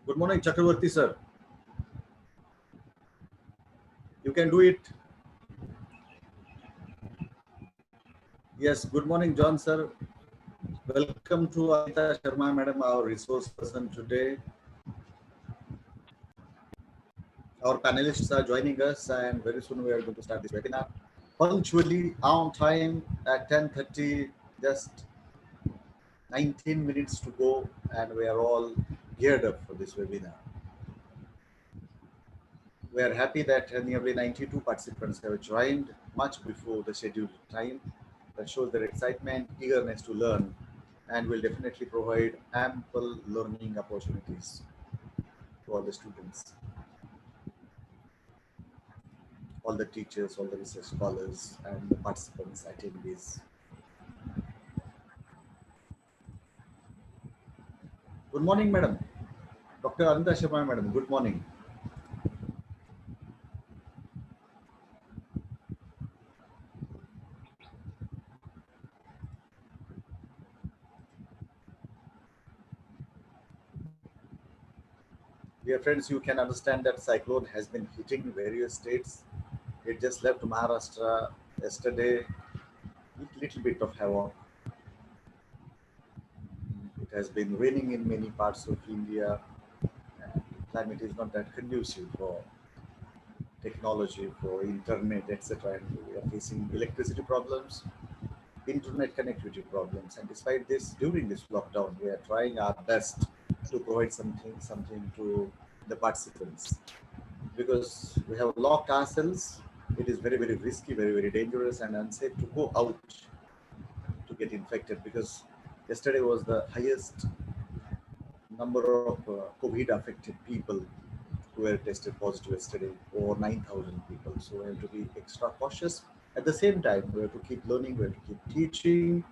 Good morning, Chakravarti sir. You can do it. Yes, good morning, John sir. Welcome to Anita Sharma madam, our resource person today. Our panelists are joining us, and very soon we are going to start this webinar. Punctually on time at 10:30, just 19 minutes to go, and we are all geared up for this webinar. We are happy that nearly 92 participants have joined much before the scheduled time. That shows their excitement, eagerness to learn, and will definitely provide ample learning opportunities to all the students, all the teachers, all the research scholars, and the participants, attendees. Good morning, madam. Dr. Anita Sharma, madam. Good morning. Dear friends, you can understand that cyclone has been hitting various states. It just left Maharashtra yesterday with little bit of havoc. It has been raining in many parts of India, and climate is not that conducive for technology, for internet, etc. And we are facing electricity problems, internet connectivity problems. And despite this, during this lockdown, we are trying our best to provide something to the participants, because we have locked ourselves. It is very, very risky, very, very dangerous and unsafe to go out to get infected, because yesterday was the highest number of COVID affected people who were tested positive yesterday, over 9,000 people. So we have to be extra cautious. At the same time, we have to keep learning, we have to keep teaching.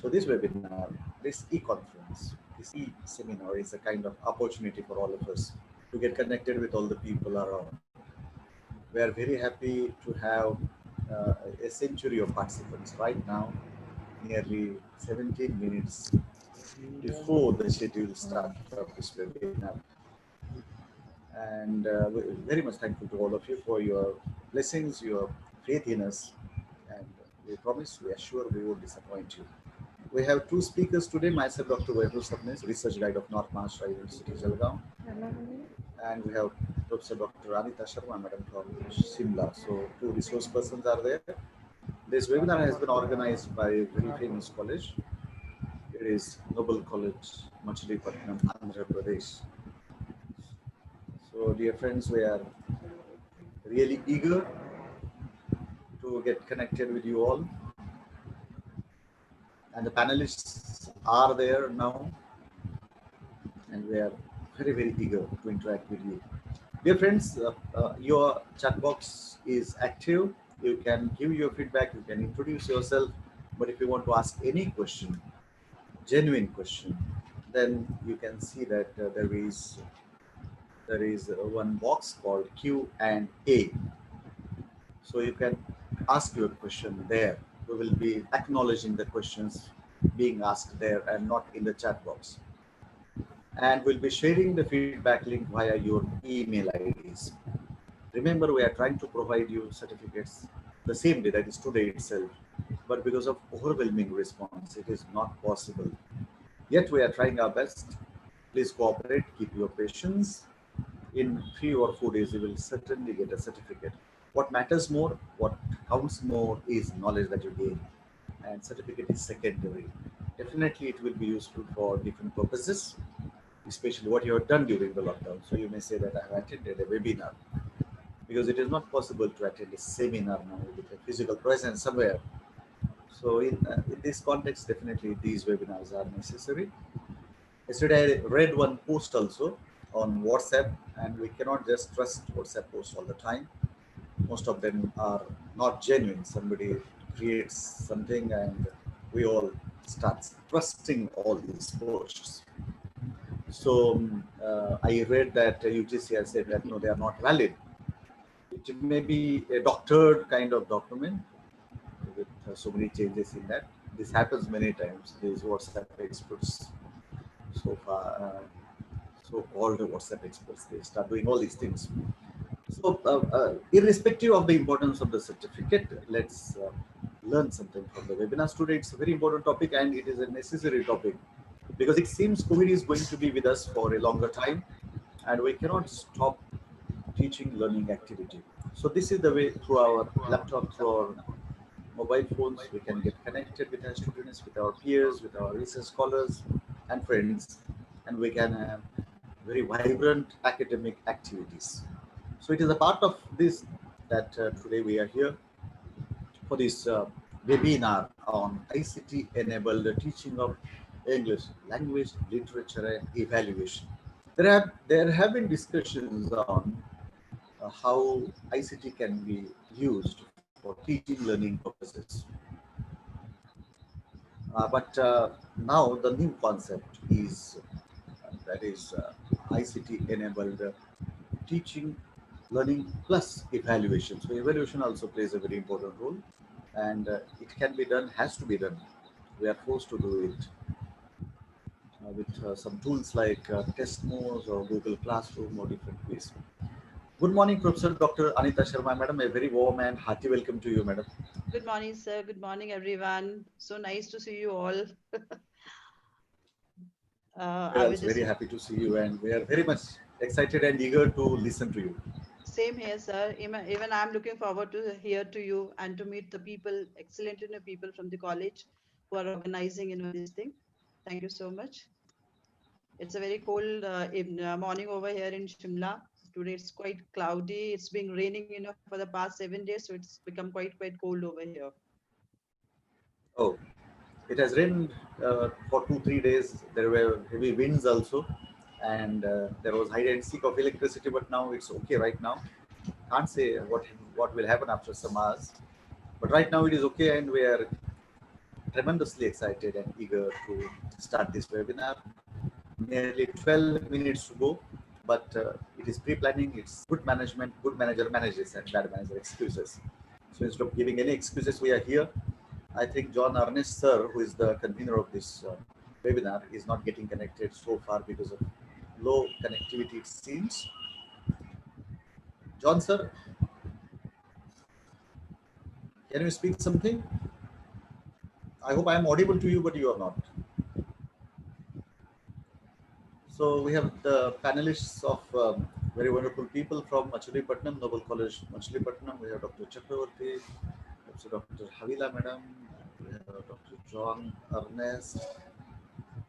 So this webinar, this e-conference, this e-seminar is a kind of opportunity for all of us to get connected with all the people around. We are very happy to have a century of participants right now, nearly 17 minutes before the scheduled start of this webinar. And we're very much thankful to all of you for your blessings, your faith in us, and we promise, we assure we won't disappoint you. We have two speakers today, myself, Dr. Vaibhav Sabnis, Research Guide of North Maharashtra University, Jalgaon, and we have Professor Dr. Anita Sharma, Madam from Shimla. So two resource persons are there. This webinar has been organized by a very famous college. It is Noble College, Machilipatnam, Andhra Pradesh. So dear friends, we are really eager to get connected with you all. And the panelists are there now. And we are very, very eager to interact with you. Dear friends, your chat box is active. You can give your feedback, you can introduce yourself. But if you want to ask any question, genuine question, then you can see that there is one box called Q&A. So you can ask your question there. We will be acknowledging the questions being asked there and not in the chat box. And we'll be sharing the feedback link via your email IDs. Remember, we are trying to provide you certificates the same day, that is today itself. But because of overwhelming response, it is not possible. Yet we are trying our best. Please cooperate, keep your patience. In 3 or 4 days, you will certainly get a certificate. What matters more, what counts more is knowledge that you gain. And certificate is secondary. Definitely, it will be useful for different purposes, especially what you have done during the lockdown. So you may say that I have attended a webinar, because it is not possible to attend a seminar now with a physical presence somewhere. So in this context, definitely these webinars are necessary. Yesterday I read one post also on WhatsApp, and we cannot just trust WhatsApp posts all the time. Most of them are not genuine. Somebody creates something and we all start trusting all these posts. So I read that UGC has said that no, they are not valid. It may be a doctored kind of document with so many changes in that. This happens many times. These WhatsApp experts so so-called WhatsApp experts. They start doing all these things. So, irrespective of the importance of the certificate, let's learn something from the webinars today. It's a very important topic and it is a necessary topic because it seems COVID is going to be with us for a longer time and we cannot stop teaching learning activity. So this is the way through our laptop, through our mobile phones, we can get connected with our students, with our peers, with our research scholars and friends, and we can have very vibrant academic activities. So it is a part of this that today we are here for this webinar on ICT enabled teaching of English language, literature and evaluation. There have been discussions on how ICT can be used for teaching learning purposes. But now the new concept is that is ICT enabled teaching, learning plus evaluation. So evaluation also plays a very important role, and it can be done, has to be done. We are forced to do it with some tools like Testmos or Google Classroom or different ways. Good morning, Professor Dr. Anita Sharma, Madam. A very warm and hearty welcome to you, Madam. Good morning, sir. Good morning, everyone. So nice to see you all. We're I was also just very happy to see you, and we are very much excited and eager to listen to you. same here, sir. Even I'm looking forward to hear to you and to meet the people, excellent people from the college who are organizing this thing. Thank you so much. It's a very cold morning over here in Shimla. Today it's quite cloudy. It's been raining, for the past 7 days, so it's become quite cold over here. Oh, it has rained for 2 3 days. There were heavy winds also, and there was hide and seek of electricity. But now it's okay. Right now, can't say what will happen after some hours. But right now it is okay, and we are tremendously excited and eager to start this webinar. Nearly 12 minutes to go, but it is pre-planning. It's good management. Good manager manages, and bad manager excuses. So instead of giving any excuses, we are here. I think John Ernest, sir, who is the convener of this webinar, is not getting connected so far because of low connectivity, it seems. John, sir, can you speak something? I hope I am audible to you, but you are not. So we have the panelists of very wonderful people from Machilipatnam, Noble College, Machilipatnam. We have Dr. Chakravarti, Dr. Havila Madam, we have Dr. John Ernest,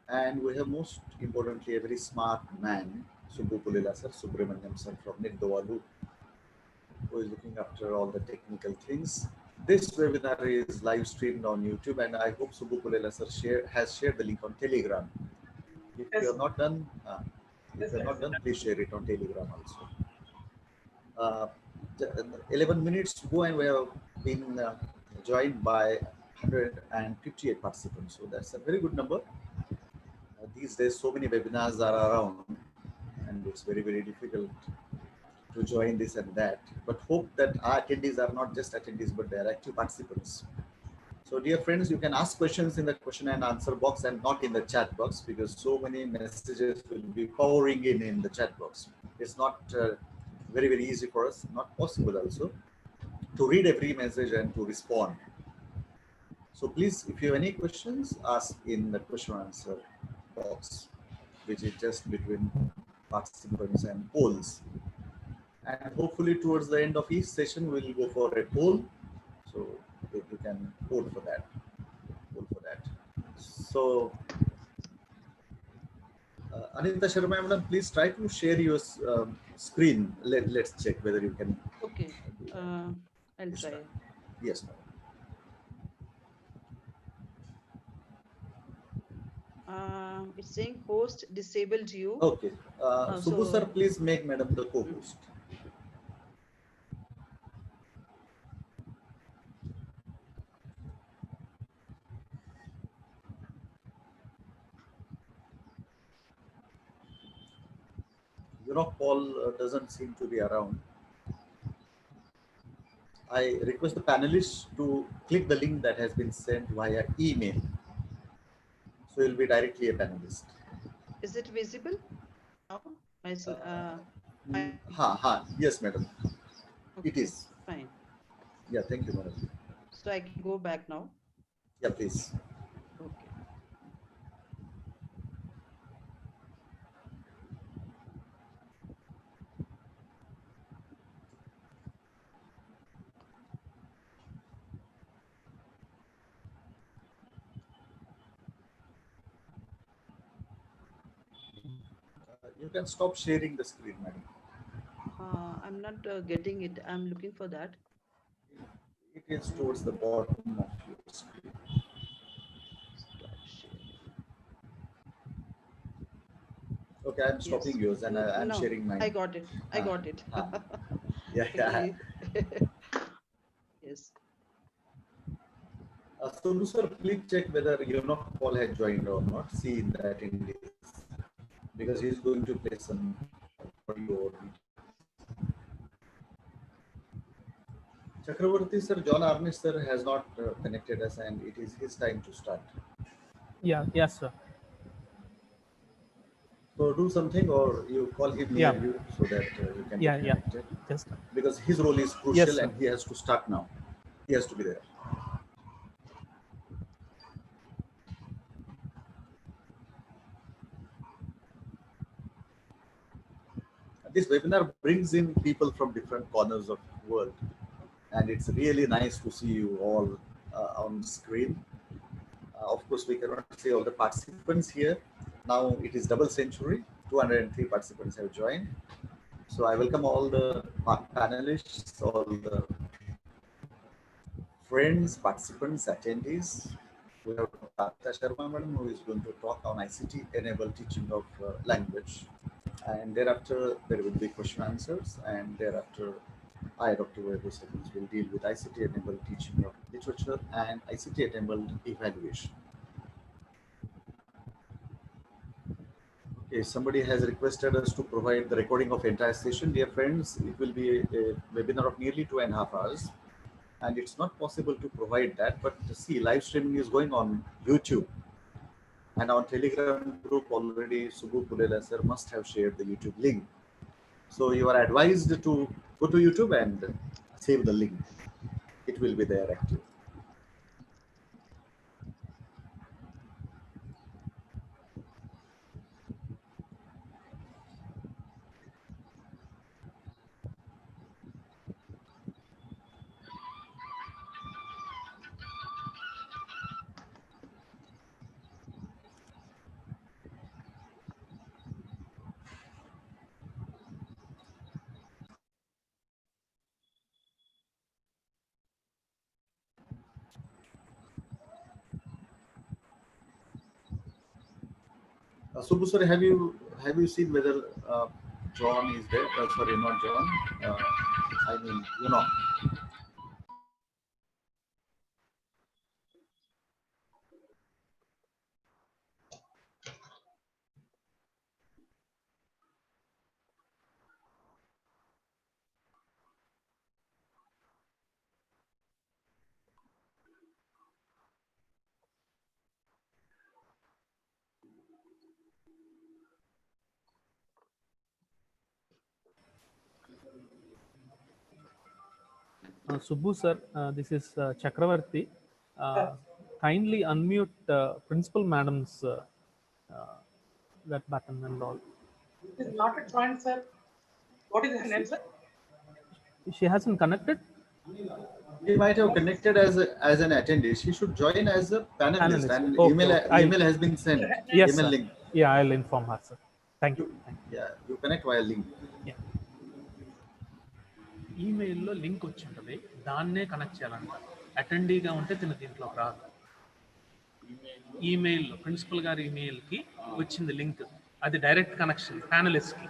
and we have most importantly a very smart man, Subbu Pulila sir, Subramanyam sir from Nindovalu, who is looking after all the technical things. This webinar is live streamed on YouTube, and I hope Subbu Pulila sir has shared the link on Telegram. If you have not done, please share it on Telegram also. 11 minutes to go, and we have been joined by 158 participants. So that's a very good number. These days, so many webinars are around, and it's very difficult to join this and that. But hope that our attendees are not just attendees, but they are active participants. So dear friends, you can ask questions in the question and answer box and not in the chat box, because so many messages will be pouring in the chat box. It's not very easy for us, not possible also, to read every message and to respond. So please, if you have any questions, ask in the question and answer box, which is just between participants and polls. And hopefully towards the end of each session, we'll go for a poll. So if you can vote for that. So, Anita Sharma, madam, please try to share your screen. Let's check whether you can. Okay, I'll try. Yes, madam. It's saying host disabled you. Okay. Subbu sir, please make madam the co-host. Paul doesn't seem to be around. I request the panelists to click the link that has been sent via email. So you'll be directly a panelist. Is it visible now? My, Yes, madam. It okay, is. fine. Yeah, thank you, madam. So I can go back now. Yeah, please. Okay. You can stop sharing the screen, madam. I'm not getting it. I'm looking for that. It is towards the bottom of your screen. Stop sharing. Okay, I'm Yes. stopping yours and I'm No, sharing I mine. got it. I Ah, got it. ah. Yeah, yeah. Okay. Yes. So, sir, please check whether Paul has joined or not. See in that in this, because he's going to play some audio or video. Chakravarti sir, John Arnish sir has not connected us, and it is his time to start. Yeah, yes, sir. So do something, or you call him near Yeah, you so that you can yeah, get yeah. connected. Just Because his role is yes, crucial, sir. and he has to start now. He has to be there. This webinar brings in people from different corners of the world, and it's really nice to see you all on screen. Of course, we cannot see all the participants here. Now it is double century. 203 participants have joined. So I welcome all the panelists, all the friends, participants, attendees. We have Anita Sharma madam, who is going to talk on ICT enabled teaching of language. And thereafter, there will be question answers. And thereafter, I, Dr. Weber Seconds, will deal with ICT enabled teaching of literature and ICT enabled evaluation. Okay, somebody has requested us to provide the recording of entire session. Dear friends, it will be a webinar of nearly 2.5 hours. And it's not possible to provide that, but see, live streaming is going on YouTube. And our Telegram group already, Subbu Pulela sir must have shared the YouTube link. So you are advised to go to YouTube and save the link. It will be there active. Subbu sir, have you seen whether John is there? Sorry, not John. I mean, Subbu sir, this is Chakravarti. Kindly unmute Principal Madam's that button and all. It is not a joint, sir. What is her name, sir? She hasn't connected. he might have connected as an attendee. She should join as a panelist, Panelist. and Okay, okay. email has been sent. Yes, Email sir. link. Yeah, I'll inform her, sir. Thank you. You, Thank yeah, you connect via link. you. Yeah. ఈమెయిల్లో link వచ్చి ఉంటుంది, దాన్నే connect చేయాలంట. అటెండీగా ఉంటే తిన దీంట్లోకి రాదు. ఈమెయిల్లో principal గారి ఈమెయిల్కి వచ్చింది లింక్, అది direct connection ప్యానలిస్ట్కి.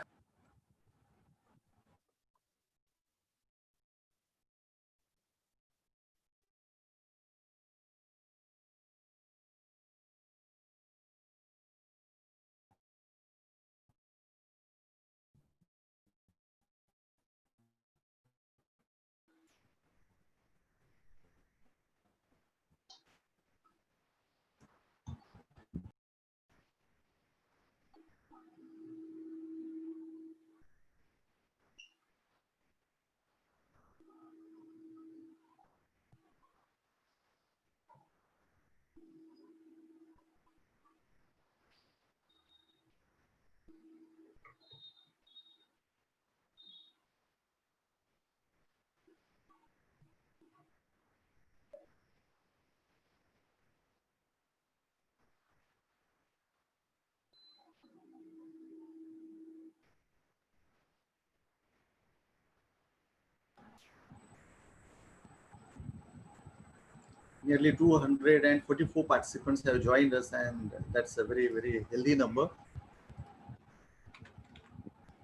nearly 244 participants have joined us, and that's a very, very healthy number.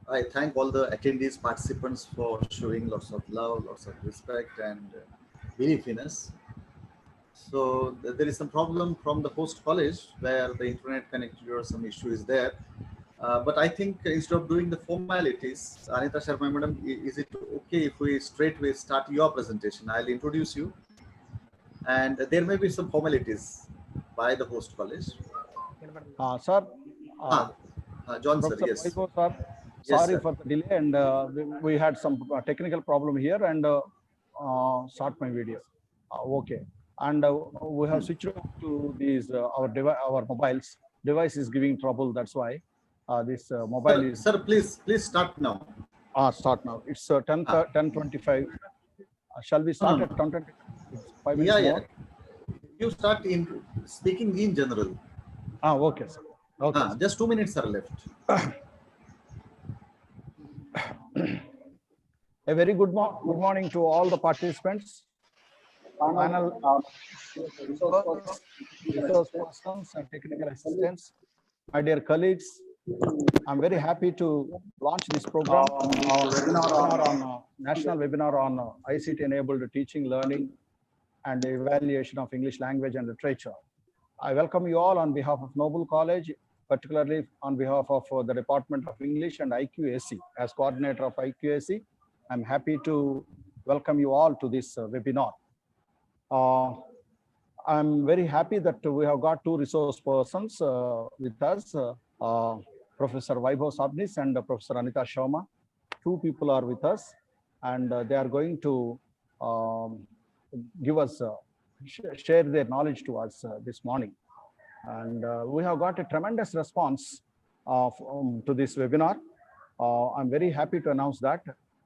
I thank all the attendees, participants for showing lots of love, lots of respect, and belief in us. So there is some problem from the host college where the internet connectivity or some issue is there. But I think instead of doing the formalities, Anita Sharma madam, is it okay if we straightway start your presentation? I'll introduce you, and there may be some formalities by the host college. Sir, John sir, Professor yes. Vaibhav, sir, Yes, sorry sir. for the delay, and we had some technical problem here, and start my video. Okay, and we have switched to these our mobiles. Device is giving trouble. That's why this mobile is. Sir, please start now. Start now. It's 10:25. Shall we start No. at 10:20? 5 minutes Yeah, more. You start in speaking in general. Okay, sir. Okay. Just 2 minutes are left. A very good morning to all the participants, panel, resource persons and technical assistants, my dear colleagues. I'm very happy to launch this program, national webinar on Ict Enabled Teaching, Learning and Evaluation of English Language and Literature. I welcome you all on behalf of Noble College, particularly on behalf of the Department of English and IQAC. As coordinator of IQAC, I'm happy to welcome you all to this webinar. I'm very happy that we have got two resource persons with us, Professor Vaibhav Sabnis and Professor Anita Sharma. Two people are with us, and they are going to give us, share their knowledge to us this morning. And we have got a tremendous response to this webinar. I'm very happy to announce that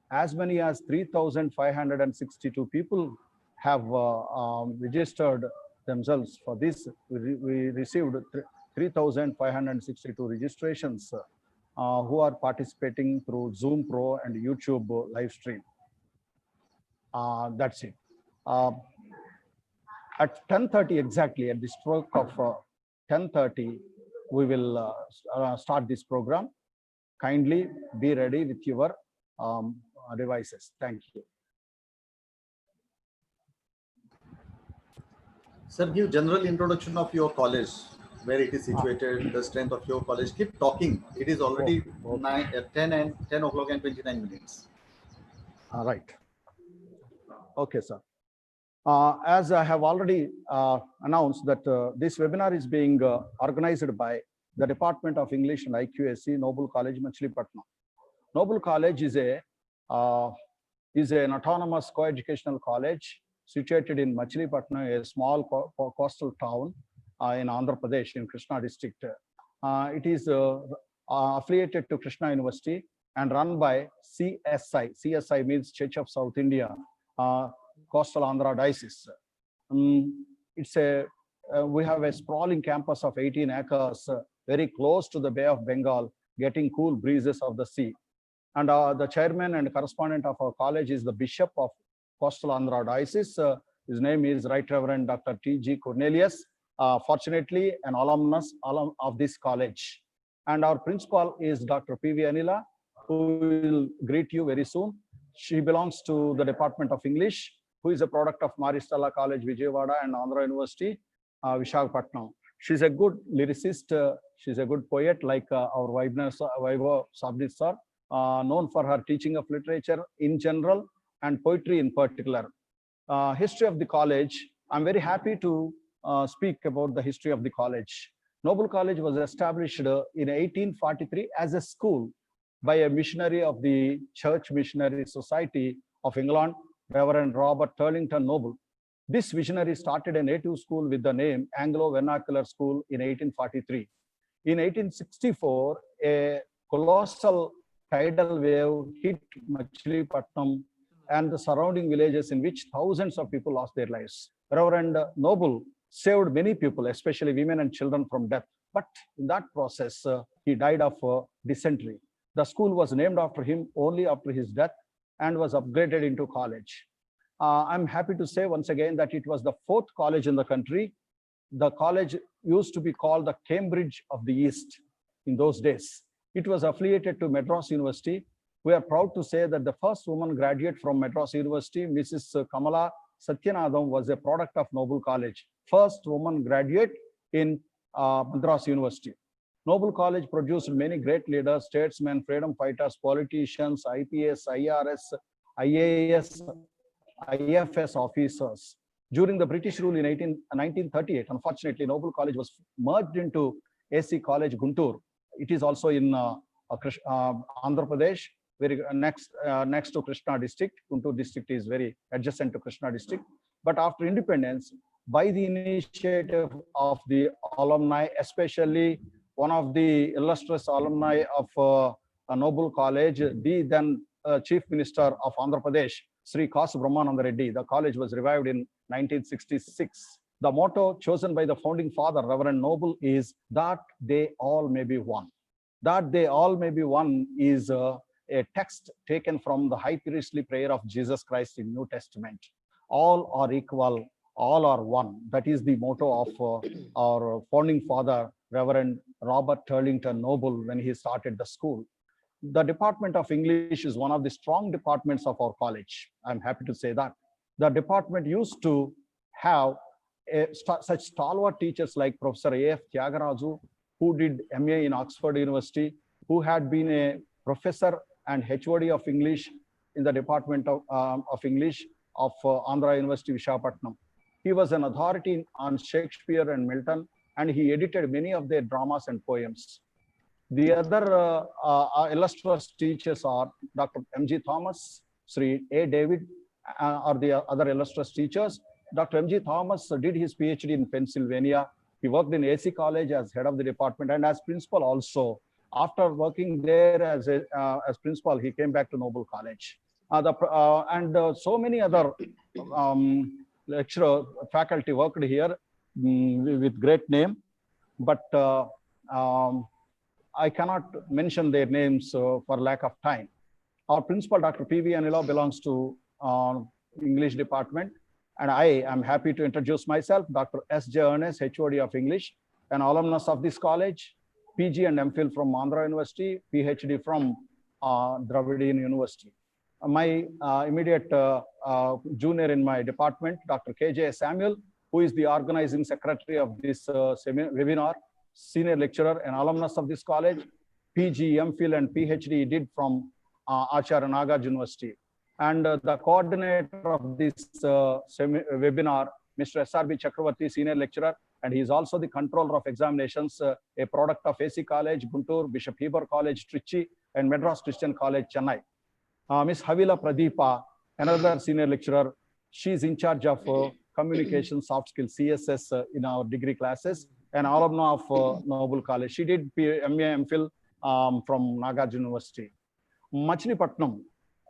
as many as 3,562 people have registered themselves for this. We received 3,562 registrations who are participating through Zoom Pro and YouTube live stream. That's it. At 10:30 exactly, at the stroke of 10:30, we will start this program. Kindly be ready with your devices. Thank you. Sir, give general introduction of your college, where it is situated, the strength of your college. Keep talking. It is already 10 o'clock and 29 minutes. All right. Okay, sir. As I have already announced that this webinar is being organized by the Department of English and IQAC, Noble College, Machilipatnam. Noble College is an autonomous co-educational college situated in Machilipatnam, a small coastal town in Andhra Pradesh in Krishna district. It is affiliated to Krishna University and run by CSI. CSI means Church of South India, Coastal Andhra Diocese. We have a sprawling campus of 18 acres, very close to the Bay of Bengal, getting cool breezes of the sea. And the chairman and correspondent of our college is the Bishop of Coastal Andhra Diocese. His name is Right Reverend Dr. T.G. Cornelius, fortunately an alumnus of this college. And our principal is Dr. P.V. Anila, who will greet you very soon. She belongs to the Department of English, who is a product of Maristella College, Vijayawada, and Andhra University, Visakhapatnam. She's a good lyricist. She's a good poet, like our Vaibhav Sabnis sir, known for her teaching of literature in general and poetry in particular. History of the college. I'm very happy to speak about the history of the college. Noble College was established in 1843 as a school by a missionary of the Church Missionary Society of England, Reverend Robert Turlington Noble. This visionary started a native school with the name Anglo Vernacular School in 1843. In 1864, a colossal tidal wave hit Machilipatnam and the surrounding villages, in which thousands of people lost their lives. Reverend Noble saved many people, especially women and children, from death. But in that process, he died of dysentery. The school was named after him only after his death and was upgraded into college. I'm happy to say once again that it was the 4th college in the country. The college used to be called the Cambridge of the East in those days. It was affiliated to Madras University. We are proud to say that the first woman graduate from Madras University, Mrs. Kamala Satyanadam, was a product of Noble College. First woman graduate in Madras University. Noble College produced many great leaders, statesmen, freedom fighters, politicians, IPS, IRS, IAS, IFS officers. During the British rule in 1938, unfortunately, Noble College was merged into AC College, Guntur. It is also in Andhra Pradesh, very next to Krishna district. Guntur district is very adjacent to Krishna district. But after independence, by the initiative of the alumni, especially one of the illustrious alumni of Noble College, the then Chief Minister of Andhra Pradesh, Sri Kasu Brahmananda Reddy, the college was revived in 1966. The motto chosen by the founding father, Reverend Noble, is that they all may be one. That they all may be one is a text taken from the high priestly prayer of Jesus Christ in New Testament. All are equal, all are one. That is the motto of our founding father, Reverend Robert Turlington Noble, when he started the school. The Department of English is one of the strong departments of our college. I'm happy to say that. The department used to have such stalwart teachers like Professor A.F. Tyagarazu, who did MA in Oxford University, who had been a professor and HOD of English in the Department of English of Andhra University, Visakhapatnam. He was an authority on Shakespeare and Milton, and he edited many of their dramas and poems. The other illustrious teachers are Dr. M.G. Thomas, Sri A. David, are the other illustrious teachers. Dr. M.G. Thomas did his PhD in Pennsylvania. He worked in AC College as head of the department and as principal also. After working there as principal, he came back to Noble College. So many other lecturer faculty worked here with great name, but I cannot mention their names for lack of time. Our principal, Dr. P.V. Anila, belongs to English department, and I am happy to introduce myself, Dr. S.J. Ernest, HOD of English, an alumnus of this college, PG and MPhil from Andhra University, PhD from Dravidian University. My immediate junior in my department, Dr. K.J. Samuel, who is the organizing secretary of this webinar, senior lecturer and alumnus of this college, PG, MPhil, and PhD did from Acharya Nagarjuna University. And the coordinator of this webinar, Mr. S.R.B. Chakravarti, senior lecturer, and he is also the controller of examinations, a product of AC College, Guntur, Bishop Heber College, Trichy, and Madras Christian College, Chennai. Ms. Havila Pradeepa, another senior lecturer, she is in charge of communication, soft skills, CSS in our degree classes, an alumna of Noble College. She did MA, MPhil from Nagarjuna University. Machilipatnam,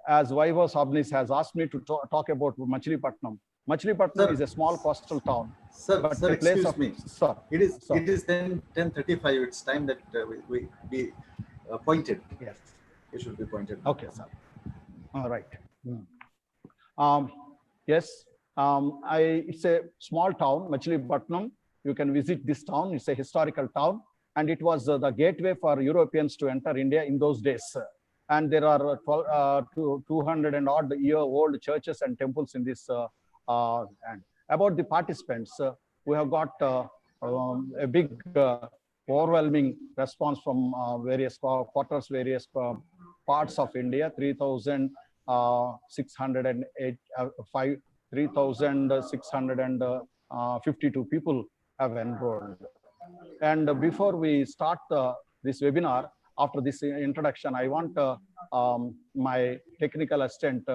as Vaibhav Sabnis has asked me to talk about Machilipatnam. Machilipatnam is a small coastal town. Sir, but sir, a place excuse of, me. Sir, It is sir. 10:35. It's time that we be pointed. Yes. It should be pointed. Okay, sir. All right. Yes, it's a small town, Machilipatnam. You can visit this town. It's a historical town, and it was the gateway for Europeans to enter India in those days. And there are 200 and odd year old churches and temples in this. And about the participants, we have got a big overwhelming response from various quarters, various parts of India. 3,652 people have enrolled. And before we start this webinar, after this introduction, I want my technical assistant,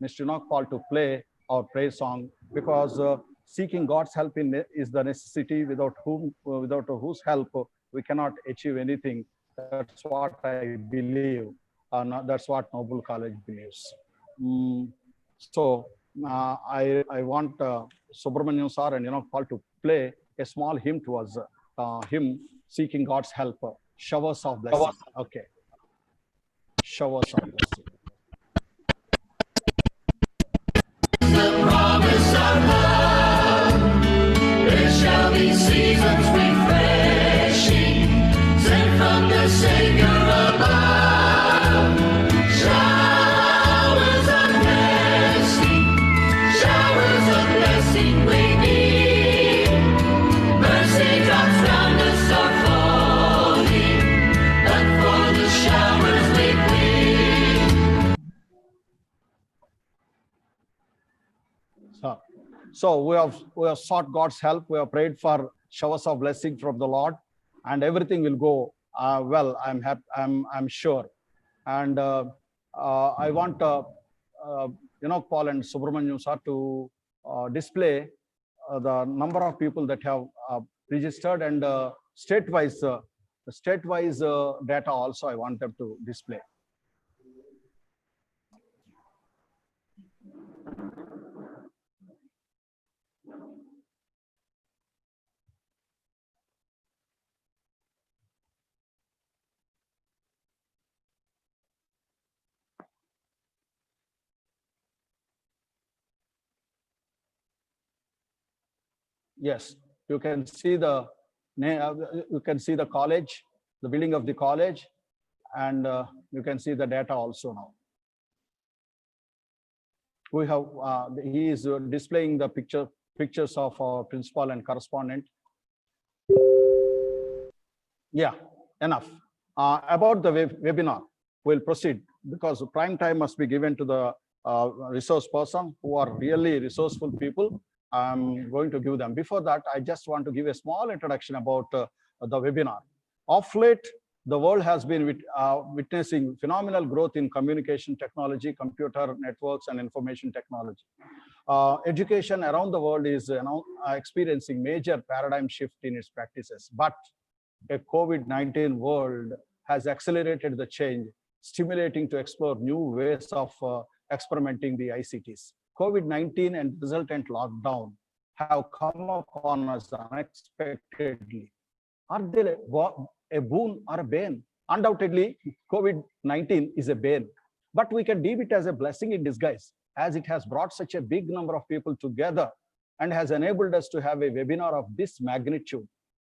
Mr. Enoch Paul, to play our praise song, because seeking God's help is the necessity, without whose help we cannot achieve anything. That's what I believe. That's what Noble College believes. So I want Subramaniam sir and Enoch Paul to play a small hymn towards him seeking God's help. Showers of blessing. Okay. Showers of blessing. So we have sought God's help. We have prayed for showers of blessing from the Lord, and everything will go well. I'm happy. I'm sure. And I want Paul and Subramaniam sir to display the number of people that have registered, and state-wise data also I want them to display. Yes, you can see the college, the building of the college, and you can see the data also now. We have he is displaying the pictures of our principal and correspondent. Yeah, enough. About the webinar, we'll proceed because prime time must be given to the resource person who are really resourceful people. I'm going to give them. Before that, I just want to give a small introduction about the webinar. Of late, the world has been witnessing phenomenal growth in communication technology, computer networks, and information technology. Education around the world is experiencing major paradigm shift in its practices, but a COVID-19 world has accelerated the change, stimulating to explore new ways of experimenting the ICTs. COVID-19 and resultant lockdown have come upon us unexpectedly. Are they a boon or a bane? Undoubtedly, COVID-19 is a bane, but we can deem it as a blessing in disguise, as it has brought such a big number of people together and has enabled us to have a webinar of this magnitude.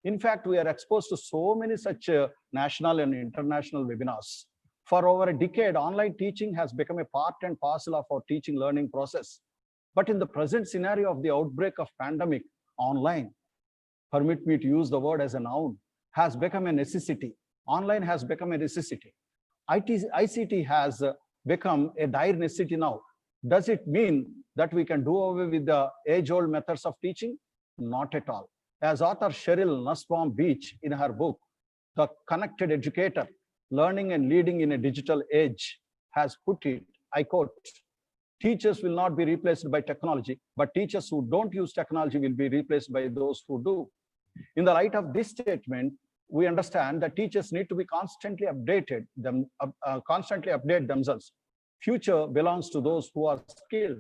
In fact, we are exposed to so many such national and international webinars. For over a decade, online teaching has become a part and parcel of our teaching learning process. But in the present scenario of the outbreak of pandemic, online, permit me to use the word as a noun, has become a necessity. Online has become a necessity. ICT has become a dire necessity now. Does it mean that we can do away with the age-old methods of teaching? Not at all. As author Cheryl Nussbaum Beach in her book, The Connected Educator, Learning and Leading in a Digital Age, has put it, I quote, teachers will not be replaced by technology, but teachers who don't use technology will be replaced by those who do. In the light of this statement, we understand that teachers need to be constantly updated, constantly update themselves. Future belongs to those who are skilled.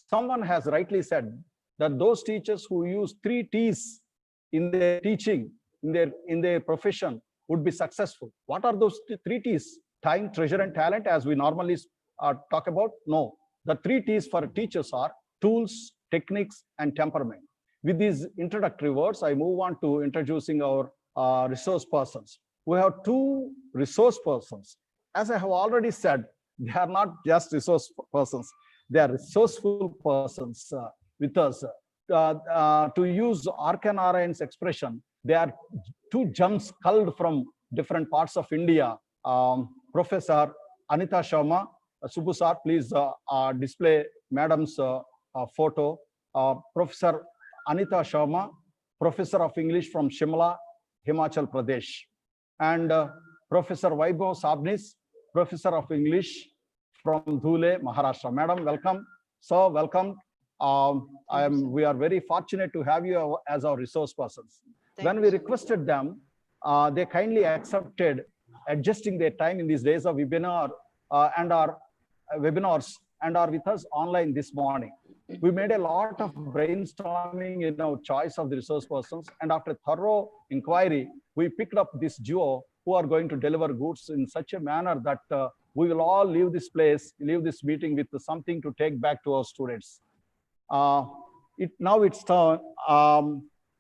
Someone has rightly said that those teachers who use 3 T's in their teaching, in their profession, would be successful. What are those 3 T's? Time, treasure, and talent, as we normally talk about? No. The 3 T's for teachers are tools, techniques, and temperament. With these introductory words, I move on to introducing our resource persons. We have 2 resource persons. As I have already said, they are not just resource persons, they are resourceful persons with us. To use Arkan Narayan's expression, they are 2 gems culled from different parts of India. Professor Anita Sharma, Subbu sir, please display madam's photo. Professor Anita Sharma, Professor of English from Shimla, Himachal Pradesh. And Professor Vaibhav Sabnis, Professor of English from Dhule, Maharashtra. Madam, welcome. Sir, welcome. We are very fortunate to have you as our resource persons. When we requested them, they kindly accepted adjusting their time in these days of webinar and our webinars, and are with us online this morning. We made a lot of brainstorming in our choice of the resource persons, and after thorough inquiry, we picked up this duo who are going to deliver goods in such a manner that we will all leave this place, leave this meeting with something to take back to our students. Now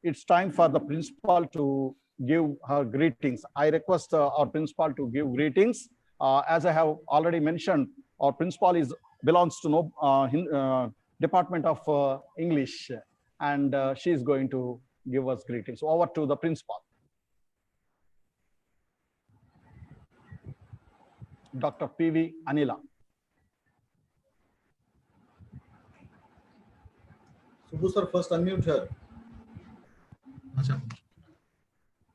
it's time for the principal to give her greetings. I request our principal to give greetings. As I have already mentioned, our principal belongs to Department of English, and she is going to give us greetings. Over to the principal. Dr. P.V. Anila. Subbu sir, first unmute her.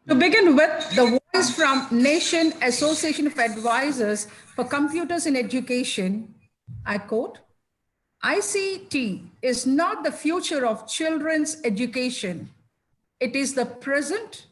To begin with, the voice from Nation Association of Advisors for Computers in Education, I quote, ICT is not the future of children's education. It is the present,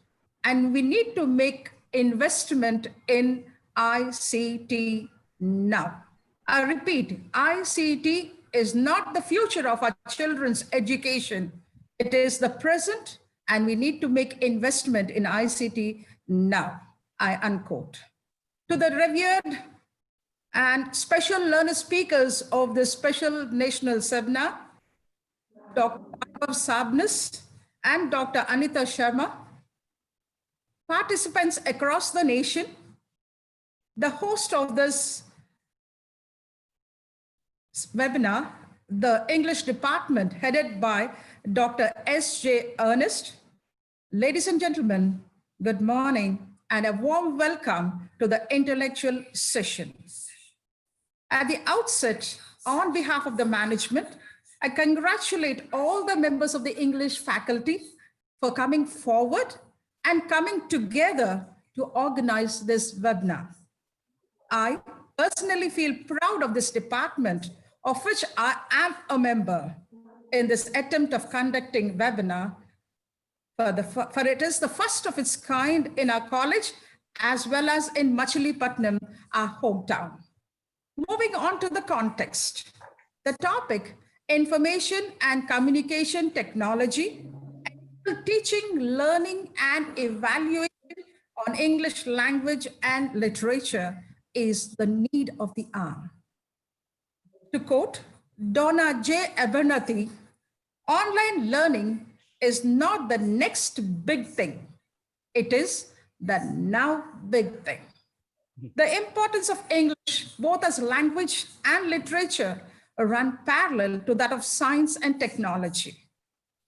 and we need to make investment in ICT now. I repeat, ICT is not the future of our children's education. It is the present, and we need to make investment in ICT now. I unquote. To the revered and special learner speakers of this special national seminar, Dr. Sabnis and Dr. Anita Sharma, participants across the nation, the host of this webinar, the English department headed by Dr. S.J. Ernest. Ladies and gentlemen, good morning and a warm welcome to the intellectual session. At the outset, on behalf of the management, I congratulate all the members of the English faculty for coming forward and coming together to organize this webinar. I personally feel proud of this department, of which I am a member in this attempt of conducting webinar, for it is the first of its kind in our college, as well as in Machilipatnam, our hometown. Moving on to the context, the topic, information and communication technology, teaching, learning, and evaluation on English language and literature is the need of the hour. To quote Donna J. Abernathy, online learning is not the next big thing. It is the now big thing. The importance of English, both as language and literature, run parallel to that of science and technology.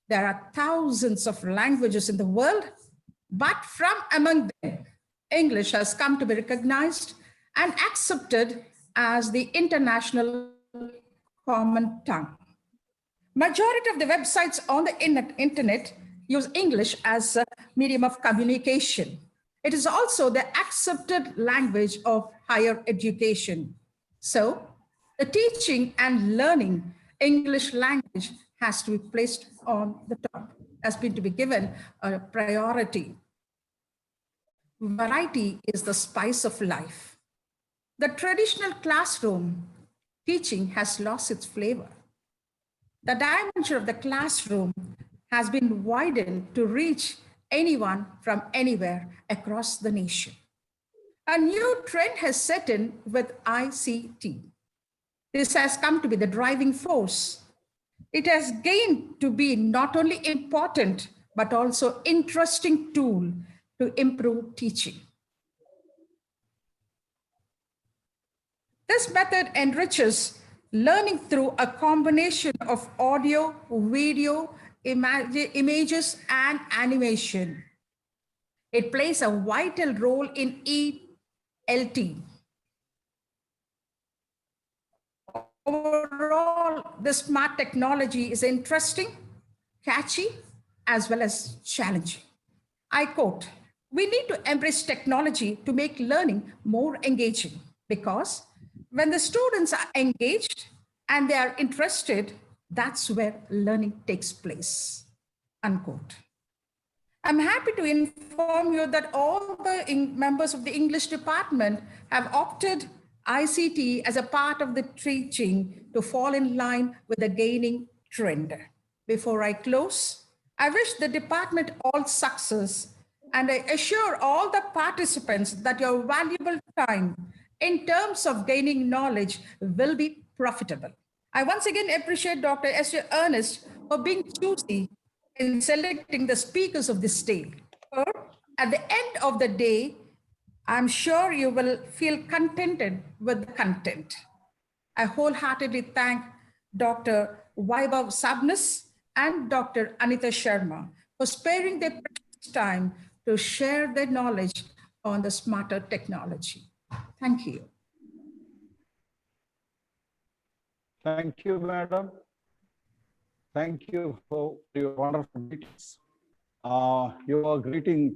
There are thousands of languages in the world, but from among them, English has come to be recognized and accepted as the international common tongue. Majority of the websites on the internet use English as a medium of communication. It is also the accepted language of higher education. So, the teaching and learning English language has to be placed on the top, has been to be given a priority. Variety is the spice of life. The traditional classroom teaching has lost its flavor. The dimension of the classroom has been widened to reach anyone from anywhere across the nation. A new trend has set in with ICT. This has come to be the driving force. It has gained to be not only important, but also interesting tool to improve teaching. This method enriches learning through a combination of audio, video, images, and animation. It plays a vital role in ELT. Overall, this smart technology is interesting, catchy, as well as challenging. I quote, "We need to embrace technology to make learning more engaging, because when the students are engaged and they are interested, that's where learning takes place," unquote. I'm happy to inform you that all the members of the English department have opted ICT as a part of the teaching to fall in line with the gaining trend. Before I close, I wish the department all success, and I assure all the participants that your valuable time in terms of gaining knowledge will be profitable. I once again appreciate Dr. S.J. Ernest for being choosy in selecting the speakers of this day. At the end of the day, I'm sure you will feel contented with the content. I wholeheartedly thank Dr. Vaibhav Sabnis and Dr. Anita Sharma for sparing their precious time to share their knowledge on the smarter technology. Thank you. Thank you, madam. Thank you for your wonderful greetings. Your greeting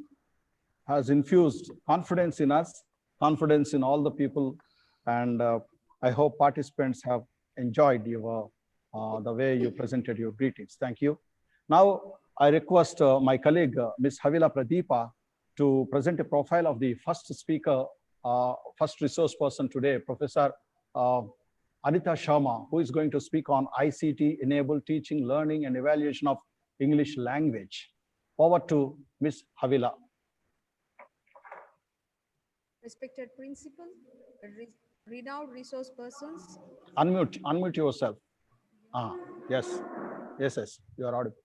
has infused confidence in us, confidence in all the people, and I hope participants have enjoyed your the way you presented your greetings. Thank you. Now, I request my colleague, Ms. Havila Pradeepa, to present a profile of the first speaker, first resource person today, Professor uh, Anita Sharma, who is going to speak on ICT enabled teaching, learning, and evaluation of English language. Over to Ms. Havila. Respected principal, renowned resource persons. Unmute yourself. Yes, you are audible.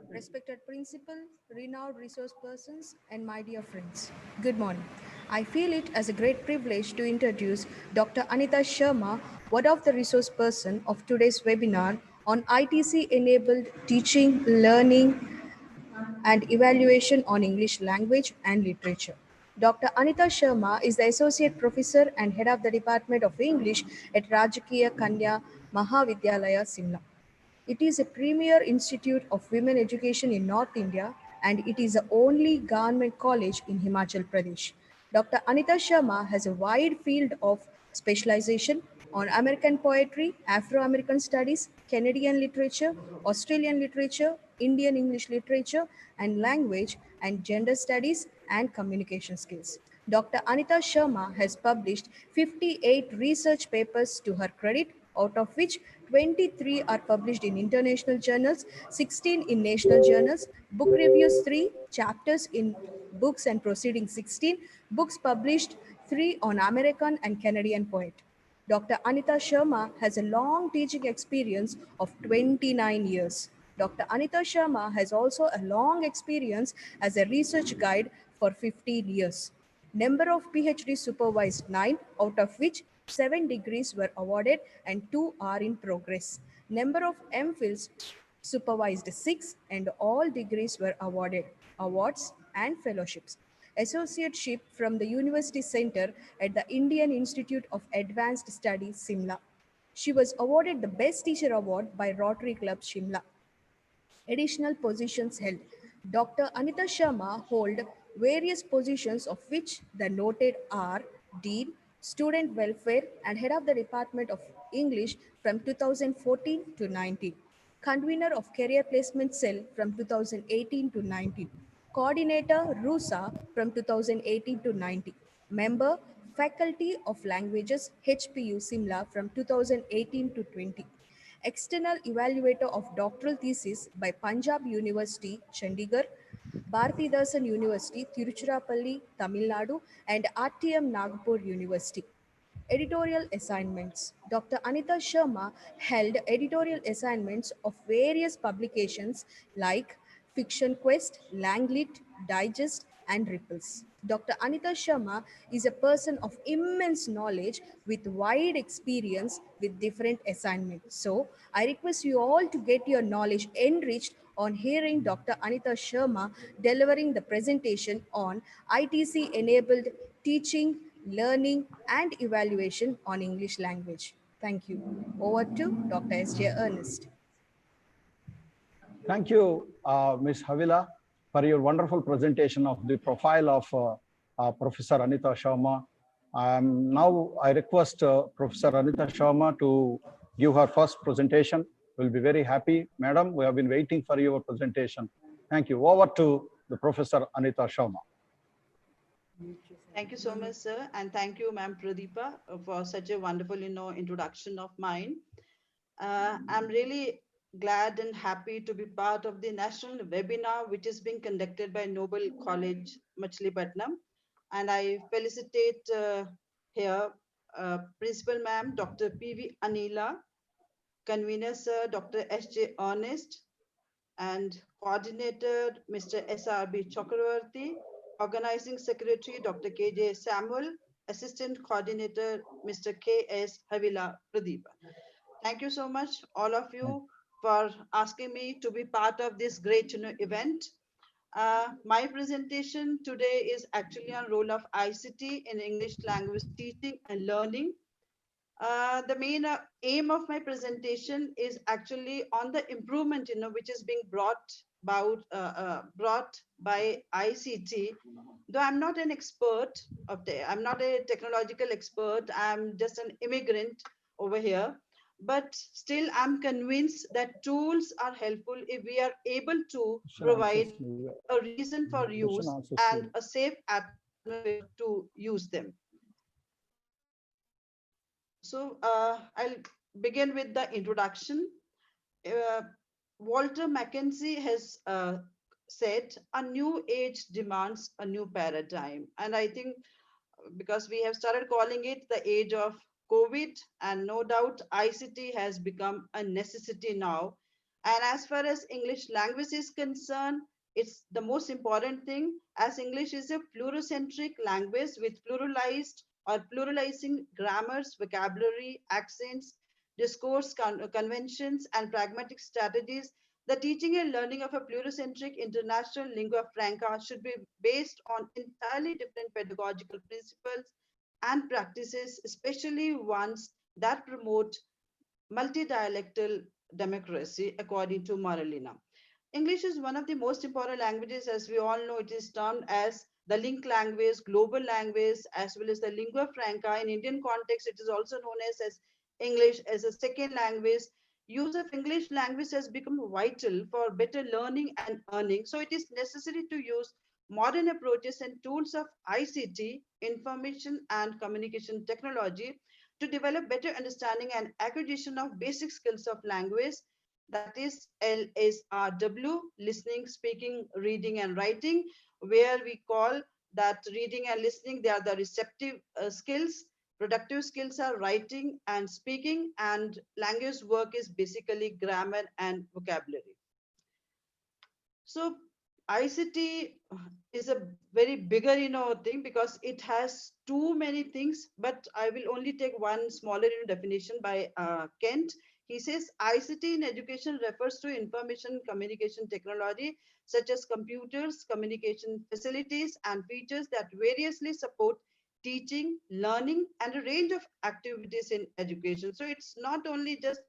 Respected principal, renowned resource persons, and my dear friends. Good morning. I feel it as a great privilege to introduce Dr. Anita Sharma, one of the resource person of today's webinar on ITC-enabled teaching, learning, and evaluation on English language and literature. Dr. Anita Sharma is the Associate Professor and Head of the Department of English at Rajkiya Kanya Mahavidyalaya, Simla. It is a premier institute of women education in North India, and it is the only government college in Himachal Pradesh. Dr. Anita Sharma has a wide field of specialization on American poetry, Afro-American studies, Canadian literature, Australian literature, Indian English literature and language, and gender studies and communication skills. Dr. Anita Sharma has published 58 research papers to her credit, out of which 23 are published in international journals, 16 in national journals, book reviews 3, chapters in books and proceedings 16, books published 3 on American and Canadian poet. Dr. Anita Sharma has a long teaching experience of 29 years. Dr. Anita Sharma has also a long experience as a research guide for 15 years. Number of PhD supervised 9, out of which 7 degrees were awarded and 2 are in progress. Number of MPhils supervised 6 and all degrees were awarded, awards and fellowships. Associateship from the University Center at the Indian Institute of Advanced Studies, Simla. She was awarded the Best Teacher Award by Rotary Club, Shimla. Additional positions held. Dr. Anita Sharma hold various positions of which the noted are Dean, Student Welfare and Head of the Department of English from 2014 to 19. Convener of Career Placement Cell from 2018 to 19. Coordinator RUSA from 2018 to 19. Member Faculty of Languages HPU Simla from 2018 to 20. External evaluator of doctoral thesis by Punjab University, Chandigarh, Bharatidasan University, Tiruchirappalli, Tamil Nadu, and RTM Nagpur University. Editorial assignments. Dr. Anita Sharma held editorial assignments of various publications like Fiction Quest, Langlit, Digest, and Ripples. Dr. Anita Sharma is a person of immense knowledge with wide experience with different assignments. So I request you all to get your knowledge enriched on hearing Dr. Anita Sharma delivering the presentation on ITC enabled teaching, learning and evaluation on English language. Thank you. Over to Dr. S.J. Ernest. Thank you, Ms. Havila, for your wonderful presentation of the profile of Professor Anita Sharma. Now I request Professor Anita Sharma to give her first presentation. We'll be very happy. Madam, we have been waiting for your presentation. Thank you. Over to the Professor Anita Sharma. Thank you so much, sir. And thank you, Ma'am Pradeepa, for such a wonderful, introduction of mine. I'm really glad and happy to be part of the national webinar, which is being conducted by Noble College, Machilipatnam. And I felicitate here Principal Ma'am, Dr. P.V. Anila, Convener, Sir, Dr. S.J. Ernest, and Coordinator, Mr. S.R.B. Chakravarti, Organizing Secretary, Dr. K.J. Samuel, Assistant Coordinator, Mr. K.S. Havila Pradeepa. Thank you so much, all of you, for asking me to be part of this great event. My presentation today is actually on role of ICT in English language teaching and learning. The main aim of my presentation is actually on the improvement, which is being brought by ICT. Though I'm not an expert I'm not a technological expert. I'm just an immigrant over here. But still, I'm convinced that tools are helpful if we are able to provide a reason for use and a safe atmosphere to use them. So I'll begin with the introduction. Uh, Walter Mackenzie has said, a new age demands a new paradigm. And I think because we have started calling it the age of COVID, and no doubt ICT has become a necessity now. And as far as English language is concerned, it's the most important thing, as English is a pluricentric language with pluralized or pluralizing grammars, vocabulary, accents, discourse conventions, and pragmatic strategies. The teaching and learning of a pluricentric international lingua franca should be based on entirely different pedagogical principles and practices, especially ones that promote multidialectal democracy, according to Marolina. English is one of the most important languages. As we all know, it is termed as the link language, global language, as well as the lingua franca. In Indian context, it is also known as English as a second language. Use of English language has become vital for better learning and earning. So it is necessary to use modern approaches and tools of ICT, information and communication technology, to develop better understanding and acquisition of basic skills of language, that is LSRW, listening, speaking, reading, and writing, where we call that reading and listening, they are the receptive skills. Productive skills are writing and speaking, and language work is basically grammar and vocabulary. So ICT is a very bigger, thing, because it has too many things, but I will only take one smaller definition by Kent. He says ICT in education refers to information communication technology such as computers, communication facilities, and features that variously support teaching, learning, and a range of activities in education. So it's not only just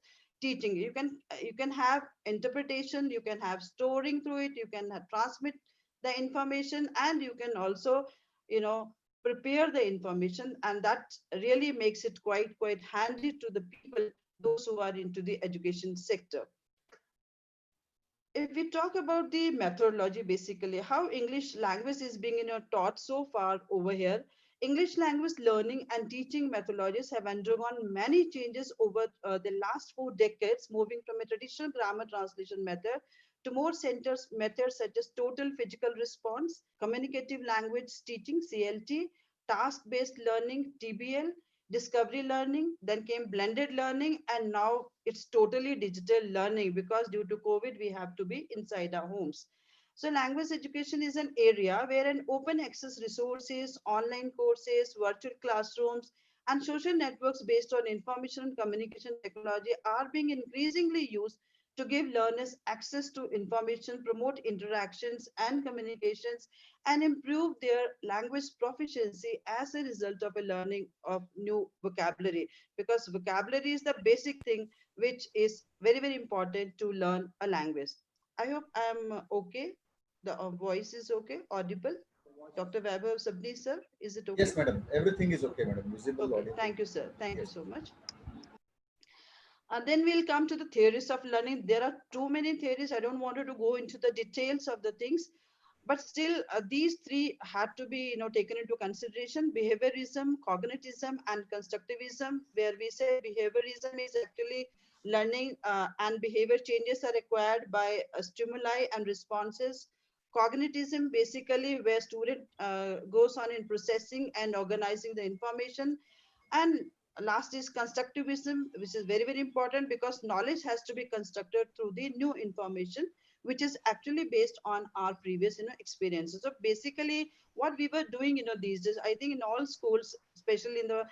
teaching. You can have interpretation, you can have storing through it, you can transmit the information, and you can also you know prepare the information, and that really makes it quite handy to the people, those who are into the education sector. If we talk about the methodology, basically how English language is being taught so far over here, English language learning and teaching methodologies have undergone many changes over the last 4 decades, moving from a traditional grammar translation method to more centers methods such as total physical response, communicative language teaching, CLT, task-based learning, TBL, discovery learning, then came blended learning, and now it's totally digital learning, because due to COVID we have to be inside our homes. So language education is an area where an open access resources, online courses, virtual classrooms, and social networks based on information and communication technology are being increasingly used to give learners access to information, promote interactions and communications, and improve their language proficiency as a result of a learning of new vocabulary. Because vocabulary is the basic thing which is very important to learn a language. I hope I'm okay. The voice is okay, audible. Dr. Vaibhav Sabni, sir, is it okay? Yes, madam. Everything is okay, madam. Visible, Okay, audible. thank you, sir. Thank you Yes. so much. And then we'll come to the theories of learning. There are too many theories. I don't want to go into the details of the things, but still these three had to be taken into consideration: behaviorism, cognitivism, and constructivism, where we say behaviorism is actually learning and behavior changes are required by stimuli and responses. Cognitivism, basically where student goes on in processing and organizing the information. And last is constructivism, which is very important, because knowledge has to be constructed through the new information, which is actually based on our previous experiences. So basically what we were doing these days, I think in all schools, especially in the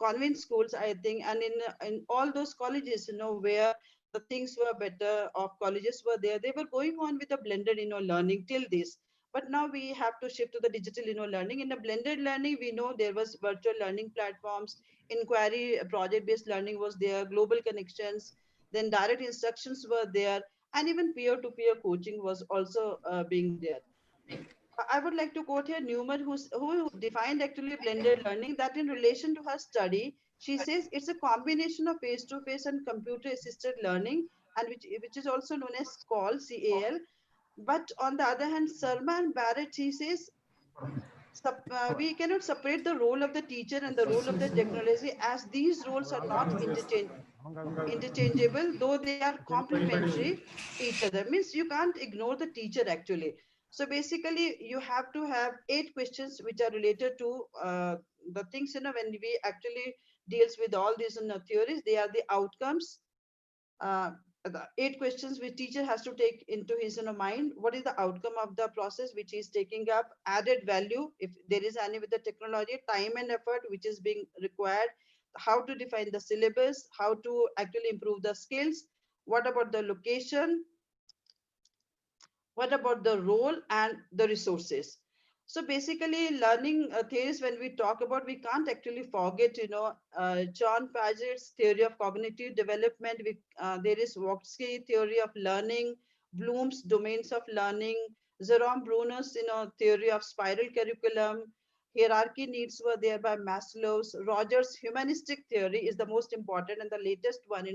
convent schools, I think, and in all those colleges where the things were better, of colleges were there, they were going on with a blended learning till this. But now we have to shift to the digital learning. In a blended learning, we know there was virtual learning platforms, inquiry project-based learning was there, global connections, then direct instructions were there, and even peer-to-peer coaching was also being there. I would like to quote here Newman, who defined actually blended learning, that in relation to her study, she says it's a combination of face-to-face and computer-assisted learning, and which is also known as CAL. But on the other hand, Sharma and Barrett, he says, we cannot separate the role of the teacher and the role of the technology, as these roles are not interchangeable, though they are complementary each other. Means you can't ignore the teacher actually. So basically, you have to have 8 questions which are related to the things, when we actually deals with all these theories. They are the outcomes, the 8 questions which teacher has to take into his mind. What is the outcome of the process which is taking up? Added value, if there is any with the technology, time and effort which is being required, how to define the syllabus, how to actually improve the skills, what about the location, what about the role and the resources. So basically, learning theories, when we talk about, we can't actually forget, John Paget's theory of cognitive development. There is Watsky theory of learning, Bloom's domains of learning, Jerome Bruner's, theory of spiral curriculum, hierarchy needs were there by Maslow's. Rogers' humanistic theory is the most important and the latest one,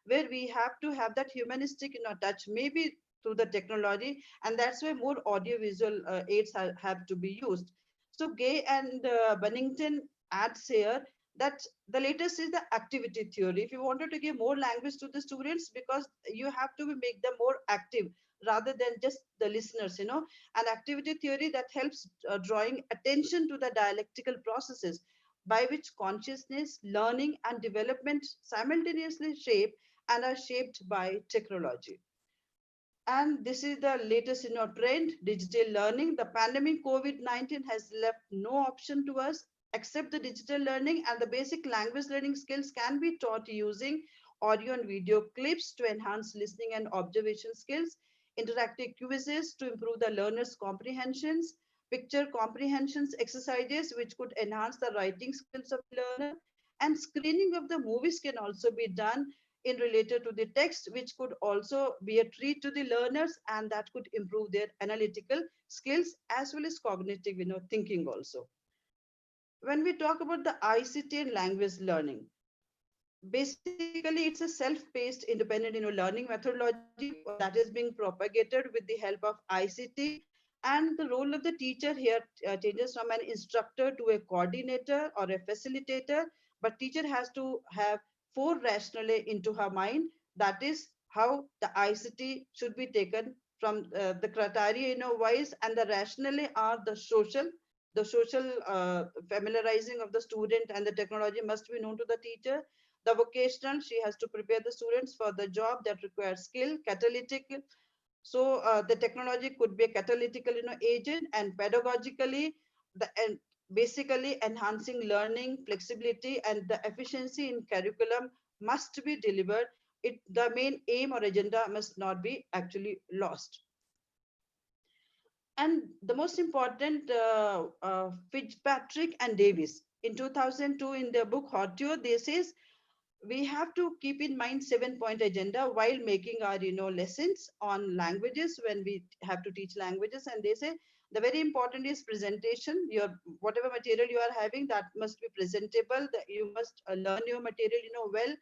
where we have to have that humanistic, touch, maybe through the technology, and that's why more audiovisual aids have to be used. So Gay and Bennington adds here that the latest is the activity theory. If you wanted to give more language to the students, because you have to make them more active rather than just the listeners, an activity theory that helps drawing attention to the dialectical processes by which consciousness, learning, and development simultaneously shape and are shaped by technology. And this is the latest trend, digital learning. The pandemic COVID-19 has left no option to us except the digital learning, and the basic language learning skills can be taught using audio and video clips to enhance listening and observation skills, interactive quizzes to improve the learner's comprehensions, picture comprehensions exercises which could enhance the writing skills of the learner, and screening of the movies can also be done in related to the text, which could also be a treat to the learners, and that could improve their analytical skills as well as cognitive thinking also. When we talk about the ICT and language learning, basically it's a self-paced independent learning methodology that is being propagated with the help of ICT, and the role of the teacher here changes from an instructor to a coordinator or a facilitator, but teacher has to have 4 rationale into her mind. That is how the ICT should be taken from the criteria wise, and the rationale are the social familiarizing of the student, and the technology must be known to the teacher. The vocational, she has to prepare the students for the job that requires skill. Catalytic, so the technology could be a catalytical agent, and pedagogically, and basically enhancing learning, flexibility, and the efficiency in curriculum must be delivered. The main aim or agenda must not be actually lost. And the most important, Fitzpatrick and Davis in 2002 in their book Hortio, they says we have to keep in mind 7-point agenda while making our lessons on languages, when we have to teach languages. And they say the very important is presentation. Your whatever material you are having, that must be presentable, that you must learn your material well.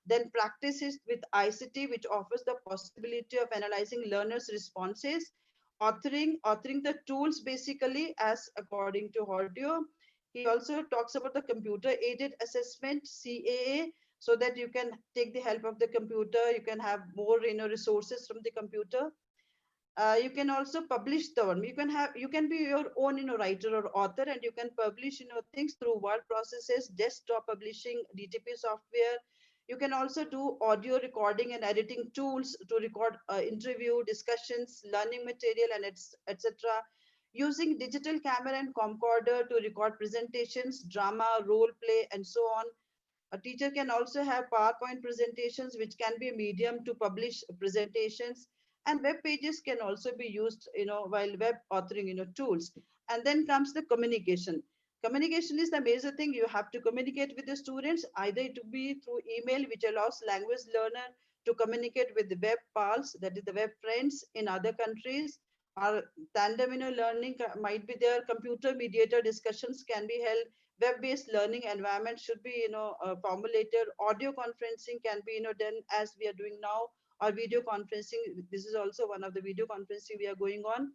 Then practice it with ICT, which offers the possibility of analyzing learners responses. Authoring the tools, basically, as according to Hortio. He also talks about the computer aided assessment, CAA, so that you can take the help of the computer, you can have more resources from the computer. You can also publish the one, you can be your own writer or author, and you can publish things through word processes, desktop publishing, DTP software. You can also do audio recording and editing tools to record interview, discussions, learning material, and etc. Using digital camera and camcorder to record presentations, drama, role play, and so on. A teacher can also have PowerPoint presentations, which can be a medium to publish presentations. And web pages can also be used, while web authoring, tools. And then comes the communication. Communication is the major thing. You have to communicate with the students, either it will be through email, which allows language learner to communicate with the web pals, that is the web friends in other countries, or tandem, learning might be there. Computer mediator discussions can be held. Web-based learning environment should be, formulated. Audio conferencing can be, done as we are doing now, or video conferencing. This is also one of the video conferencing we are going on.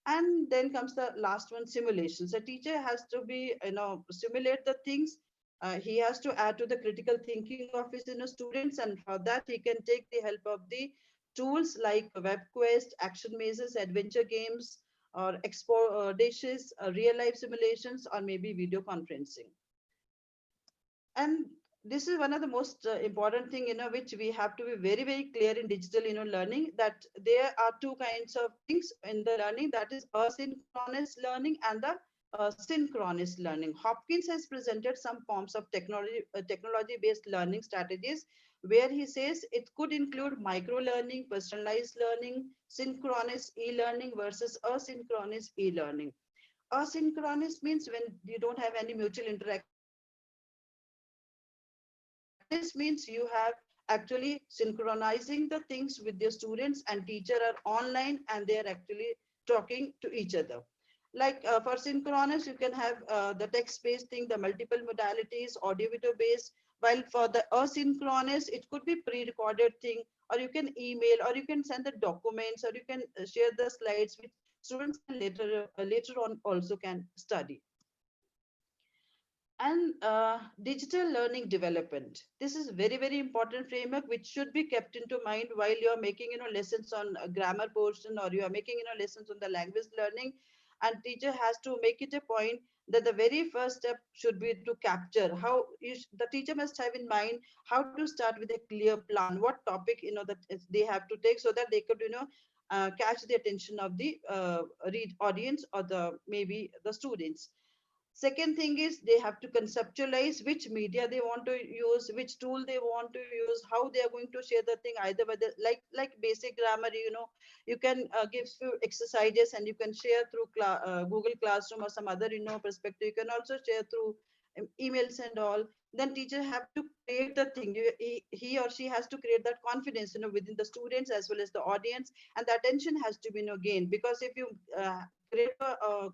And then comes the last one, simulations. A teacher has to be, simulate the things. He has to add to the critical thinking of his, students, and for that he can take the help of the tools like WebQuest, action mazes, adventure games, or expo dishes, real life simulations, or maybe video conferencing. And this is one of the most important thing, which we have to be very, very clear in digital, learning, that there are two kinds of things in the learning, that is asynchronous learning and the synchronous learning. Hopkins has presented some forms of technology based learning strategies, where he says it could include micro learning, personalized learning, synchronous e-learning versus asynchronous e-learning. Asynchronous means when you don't have any mutual interaction. This means you have actually synchronizing the things with your students, and teacher are online and they are actually talking to each other. Like for synchronous, you can have the text-based thing, the multiple modalities, audio-video based, while for the asynchronous, it could be pre-recorded thing, or you can email, or you can send the documents, or you can share the slides, which students can later on also can study. And digital learning development. This is very, very important framework which should be kept into mind while you are making, lessons on grammar portion, or you are making, lessons on the language learning. And teacher has to make it a point that the very first step should be to capture how the teacher must have in mind how to start with a clear plan, what topic, that they have to take, so that they could, catch the attention of the read audience, or the maybe the students. Second thing is they have to conceptualize which media they want to use, which tool they want to use, how they are going to share the thing, either whether like basic grammar, you can give few exercises and you can share through Google Classroom or some other, perspective. You can also share through emails and all. Then teacher have to create the thing. He or she has to create that confidence, within the students as well as the audience, and the attention has to be, gained. Because if you create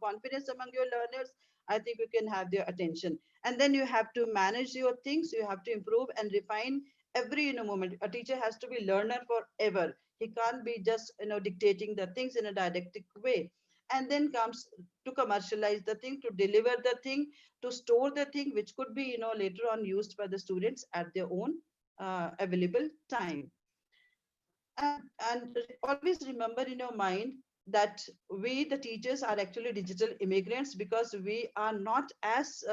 confidence among your learners, I think you can have their attention. And then you have to manage your things. You have to improve and refine every moment. A teacher has to be learner forever. He can't be just dictating the things in a didactic way. And then comes to commercialize the thing, to deliver the thing, to store the thing, which could be later on used by the students at their own available time. And always remember in your mind that we, the teachers, are actually digital immigrants, because we are not as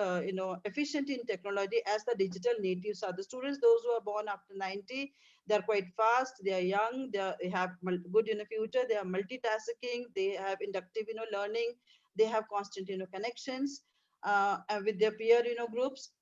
efficient in technology as the digital natives are. The students, those who are born after 90, they're quite fast, they are young, they have good future, they are multitasking, they have inductive learning, they have constant connections with their peer groups,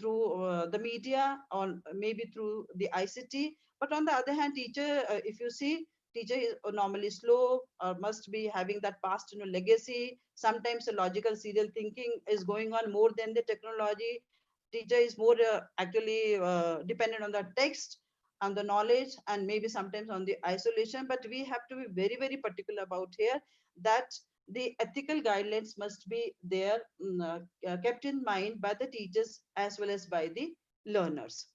through the media, or maybe through the ICT. But on the other hand, teacher, if you see, teacher is normally slow, or must be having that past legacy. Sometimes a logical serial thinking is going on more than the technology. Teacher is more actually dependent on the text and the knowledge, and maybe sometimes on the isolation. But we have to be very, very particular about here that the ethical guidelines must be there, kept in mind by the teachers as well as by the learners.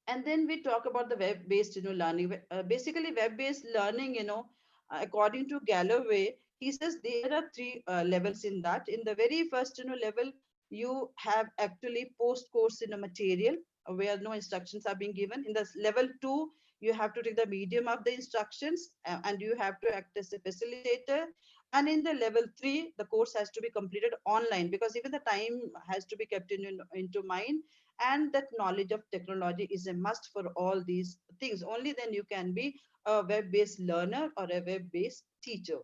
And then we talk about the web-based learning. Basically web-based learning, according to Galloway, he says there are three levels in that. In the very first level, you have actually post-course material where no instructions are being given. In the level 2, you have to take the medium of the instructions, and you have to act as a facilitator. And in the level 3, the course has to be completed online, because even the time has to be kept into mind, and that knowledge of technology is a must for all these things. Only then you can be a web-based learner or a web-based teacher.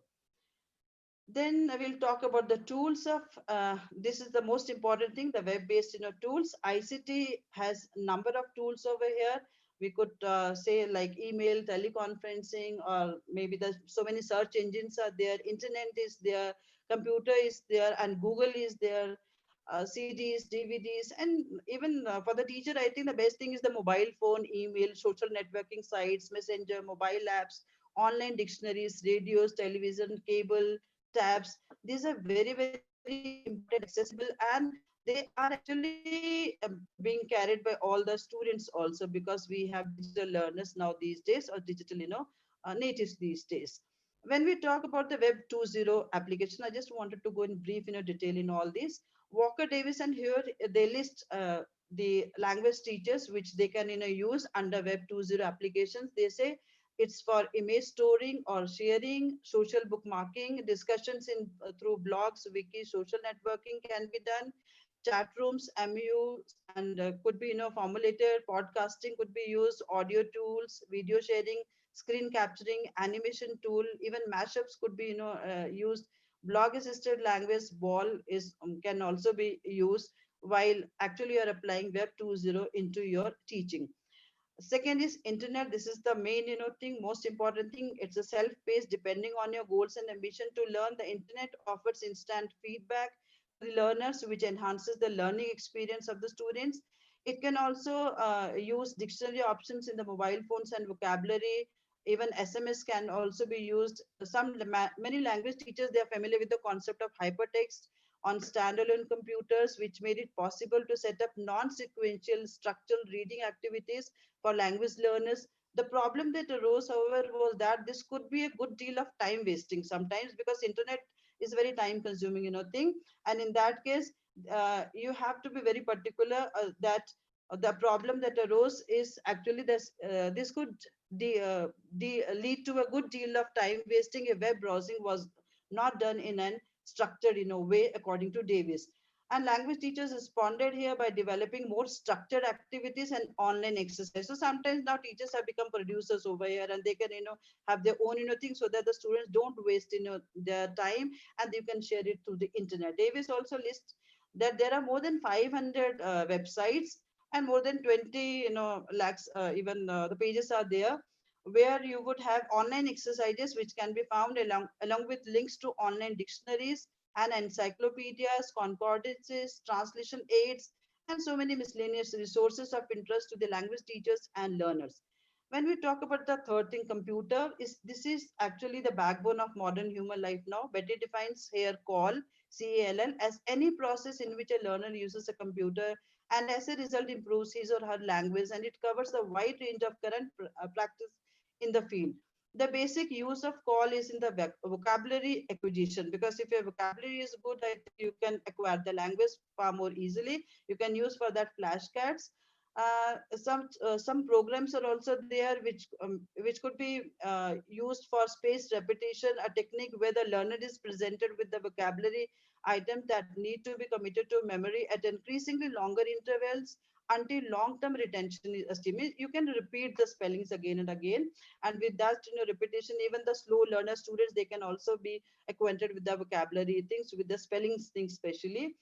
Then we'll talk about the tools of, this is the most important thing, the web-based tools. ICT has a number of tools over here, We could say like email, teleconferencing, or maybe there's so many search engines are there, internet is there, computer is there, and Google is there, CDs, DVDs, and even for the teacher, I think the best thing is the mobile phone, email, social networking sites, messenger, mobile apps, online dictionaries, radios, television, cable, tabs. These are very, very important, accessible, and they are actually being carried by all the students also, because we have digital learners now these days, or digital, natives these days. When we talk about the Web 2.0 application, I just wanted to go in brief, detail in all this. Walker Davis and here they list the language teachers which they can use under Web 2.0 applications. They say it's for image storing or sharing, social bookmarking, discussions in through blogs, wiki, social networking can be done, chat rooms, MUs, and could be formulated, podcasting could be used, audio tools, video sharing, screen capturing, animation tool, even mashups could be used. Blog assisted language ball is can also be used while actually you're applying Web 2.0 into your teaching. Second is internet. This is the main thing, most important thing. It's a self-paced, depending on your goals and ambition to learn. The internet offers instant feedback to the learners, which enhances the learning experience of the students. It can also use dictionary options in the mobile phones and vocabulary. Even SMS can also be used. Many language teachers, they are familiar with the concept of hypertext on standalone computers, which made it possible to set up non-sequential structural reading activities for language learners. The problem that arose, however, was that this could be a good deal of time wasting sometimes, because internet is very time consuming thing, and in that case you have to be very particular that the problem that arose is actually this could lead to a good deal of time wasting if web browsing was not done in an structured way, according to Davis. And language teachers responded here by developing more structured activities and online exercise. So sometimes now teachers have become producers over here, and they can have their own thing, so that the students don't waste their time, and you can share it through the internet. Davis also lists that there are more than 500 websites and more than 20 lakhs even the pages are there, where you would have online exercises which can be found along with links to online dictionaries and encyclopedias, concordances, translation aids, and so many miscellaneous resources of interest to the language teachers and learners. When we talk about the third thing, computer, is this is actually the backbone of modern human life now. Betty defines here call, CALL, as any process in which a learner uses a computer and as a result improves his or her language, and it covers a wide range of current practice in the field. The basic use of call is in the vocabulary acquisition, because if your vocabulary is good, I think you can acquire the language far more easily. You can use for that flashcards. Some programs are also there which could be used for spaced repetition, a technique where the learner is presented with the vocabulary items that need to be committed to memory at increasingly longer intervals until long-term retention is estimated. You can repeat the spellings again and again, and with that repetition, even the slow learner students, they can also be acquainted with the vocabulary things, with the spellings things especially.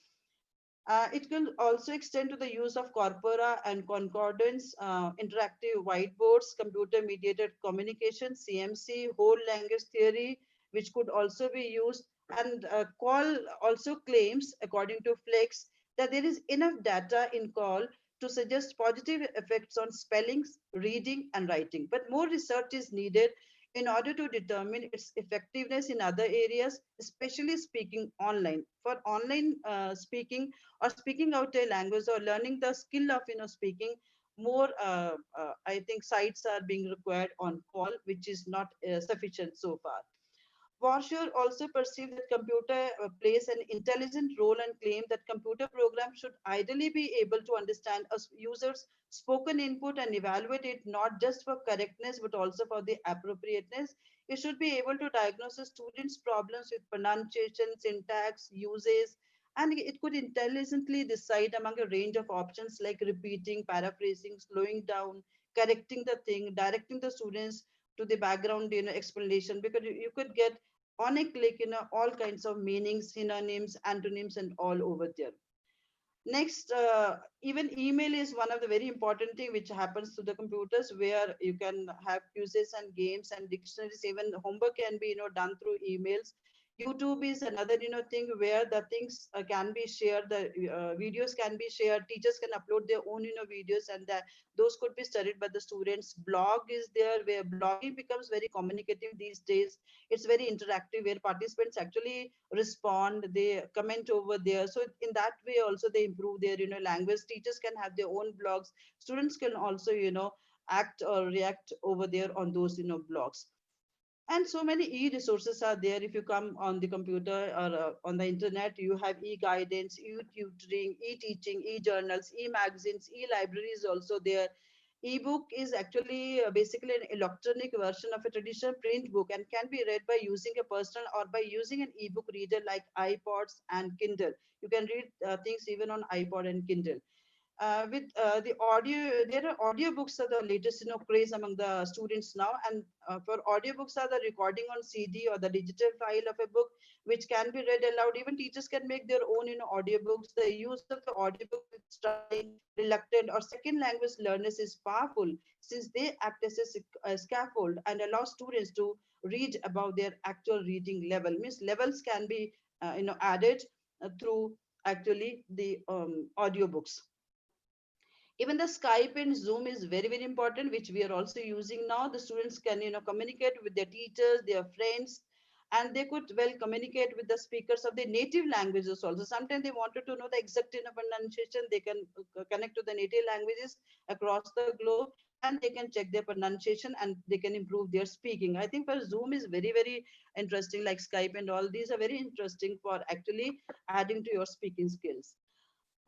It can also extend to the use of corpora and concordance, interactive whiteboards, computer-mediated communication, CMC, whole language theory, which could also be used. And call also claims, according to Flex, that there is enough data in call to suggest positive effects on spellings, reading, and writing. But more research is needed in order to determine its effectiveness in other areas, especially speaking online. For online speaking, or speaking out a language, or learning the skill of speaking, more I think sites are being required on call, which is not sufficient so far. Washer also perceived that computer plays an intelligent role and claimed that computer programs should ideally be able to understand a user's spoken input and evaluate it not just for correctness but also for the appropriateness. It should be able to diagnose a student's problems with pronunciation, syntax, uses, and it could intelligently decide among a range of options like repeating, paraphrasing, slowing down, correcting the thing, directing the students to the background explanation, because you could get on a click all kinds of meanings, synonyms, antonyms, and all over there. Next, even email is one of the very important thing which happens to the computers, where you can have quizzes and games and dictionaries. Even homework can be done through emails. YouTube is another thing where the things can be shared. The videos can be shared. Teachers can upload their own videos, and that those could be studied by the students. Blog is there, where blogging becomes very communicative these days. It's very interactive, where participants actually respond, they comment over there. So in that way also they improve their language. Teachers can have their own blogs. Students can also act or react over there on those blogs. And so many e-resources are there. If you come on the computer or on the internet, you have e-guidance, e-tutoring, e-teaching, e-journals, e-magazines, e-libraries also there. Ebook is actually basically an electronic version of a traditional print book, and can be read by using a personal or by using an ebook reader like iPods and Kindle. You can read things even on iPod and Kindle. With the audio, there are audiobooks are the latest craze among the students now. And for audiobooks are the recording on CD or the digital file of a book, which can be read aloud. Even teachers can make their own audiobooks. The use of the audiobook with struggling, reluctant, or second language learners is powerful, since they act as a scaffold and allow students to read above their actual reading level. Means levels can be added through actually the audiobooks. Even the Skype and Zoom is very, very important, which we are also using now. The students can communicate with their teachers, their friends, and they could well communicate with the speakers of their native languages also. Sometimes they wanted to know the exact pronunciation. They can connect to the native languages across the globe, and they can check their pronunciation, and they can improve their speaking. I think for Zoom is very, very interesting, like Skype and all these are very interesting for actually adding to your speaking skills.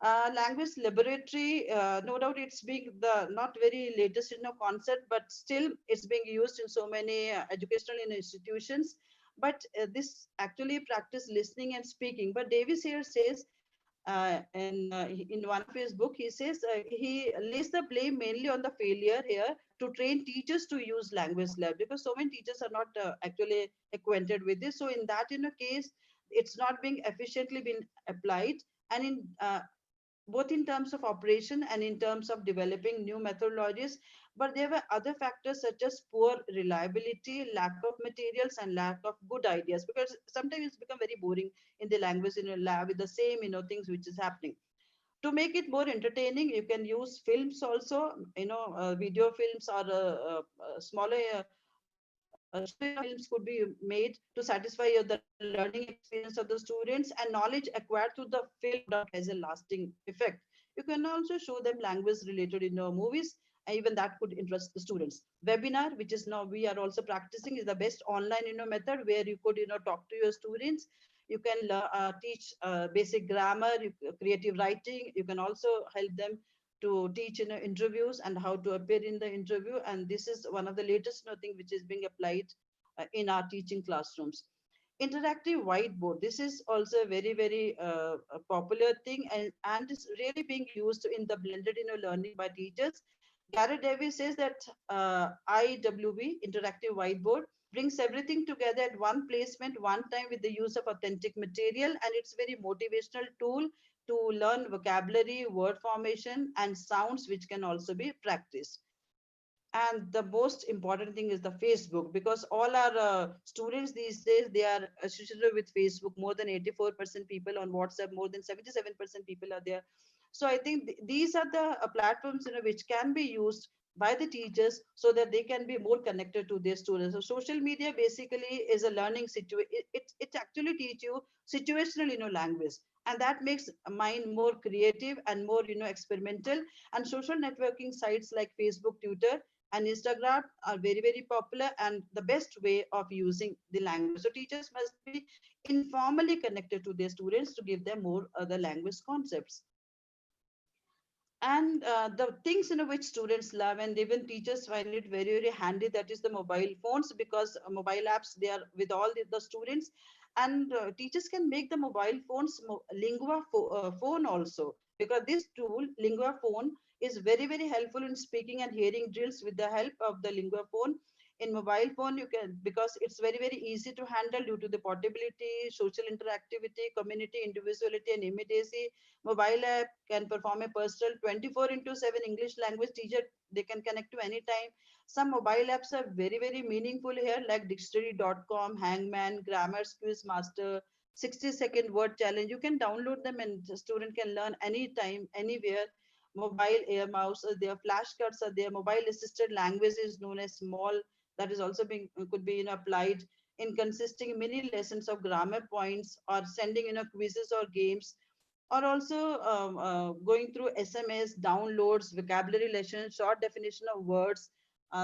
Language laboratory, no doubt it's being the not very latest concept, but still it's being used in so many educational institutions. But this actually practice listening and speaking. But Davis here says in one of his book, he says he lays the blame mainly on the failure here to train teachers to use language lab, because so many teachers are not actually acquainted with this. So in that case, it's not being efficiently been applied. And in both in terms of operation and in terms of developing new methodologies. But there were other factors such as poor reliability, lack of materials, and lack of good ideas, because sometimes it's become very boring in the language in a lab with the same things which is happening. To make it more entertaining, you can use films also, video films or smaller short films could be made to satisfy the learning experience of the students. And knowledge acquired through the film has a lasting effect. You can also show them language related movies, and even that could interest the students. Webinar, which is now we are also practicing, is the best online method, where you could talk to your students. You can teach basic grammar, creative writing. You can also help them to teach interviews and how to appear in the interview. And this is one of the latest thing which is being applied in our teaching classrooms. Interactive whiteboard, this is also a very, very a popular thing, and is really being used in the blended learning by teachers. Gary Davis says that IWB, interactive whiteboard, brings everything together at one placement, one time, with the use of authentic material, and it's very motivational tool to learn vocabulary, word formation, and sounds, which can also be practiced. And the most important thing is the Facebook, because all our students these days, they are associated with Facebook. More than 84% people on WhatsApp, more than 77% people are there. So I think these are the platforms which can be used by the teachers, so that they can be more connected to their students. So social media basically is a learning situation. It actually teach you situational language, and that makes mind more creative and more experimental. And social networking sites like Facebook, Twitter, and Instagram are very, very popular, and the best way of using the language. So teachers must be informally connected to their students to give them more other language concepts. And the things which students love, and even teachers find it very, very handy, that is the mobile phones, because mobile apps, they are with all the students. And teachers can make the mobile phones phone also, because this tool lingua phone is very, very helpful in speaking and hearing drills with the help of the lingua phone. In mobile phone, you can, because it's very, very easy to handle due to the portability, social interactivity, community, individuality, and immediacy. Mobile app can perform a personal 24/7 English language teacher. They can connect to any time. Some mobile apps are very, very meaningful here, like dictionary.com, Hangman, Grammar Quiz Master, 60-second word challenge. You can download them and the student can learn anytime, anywhere. Mobile air mouse are there, flashcards are there, mobile assisted language is known as small, that is also being could be applied in consisting mini lessons of grammar points or sending quizzes or games, or also going through SMS downloads, vocabulary lessons, short definition of words,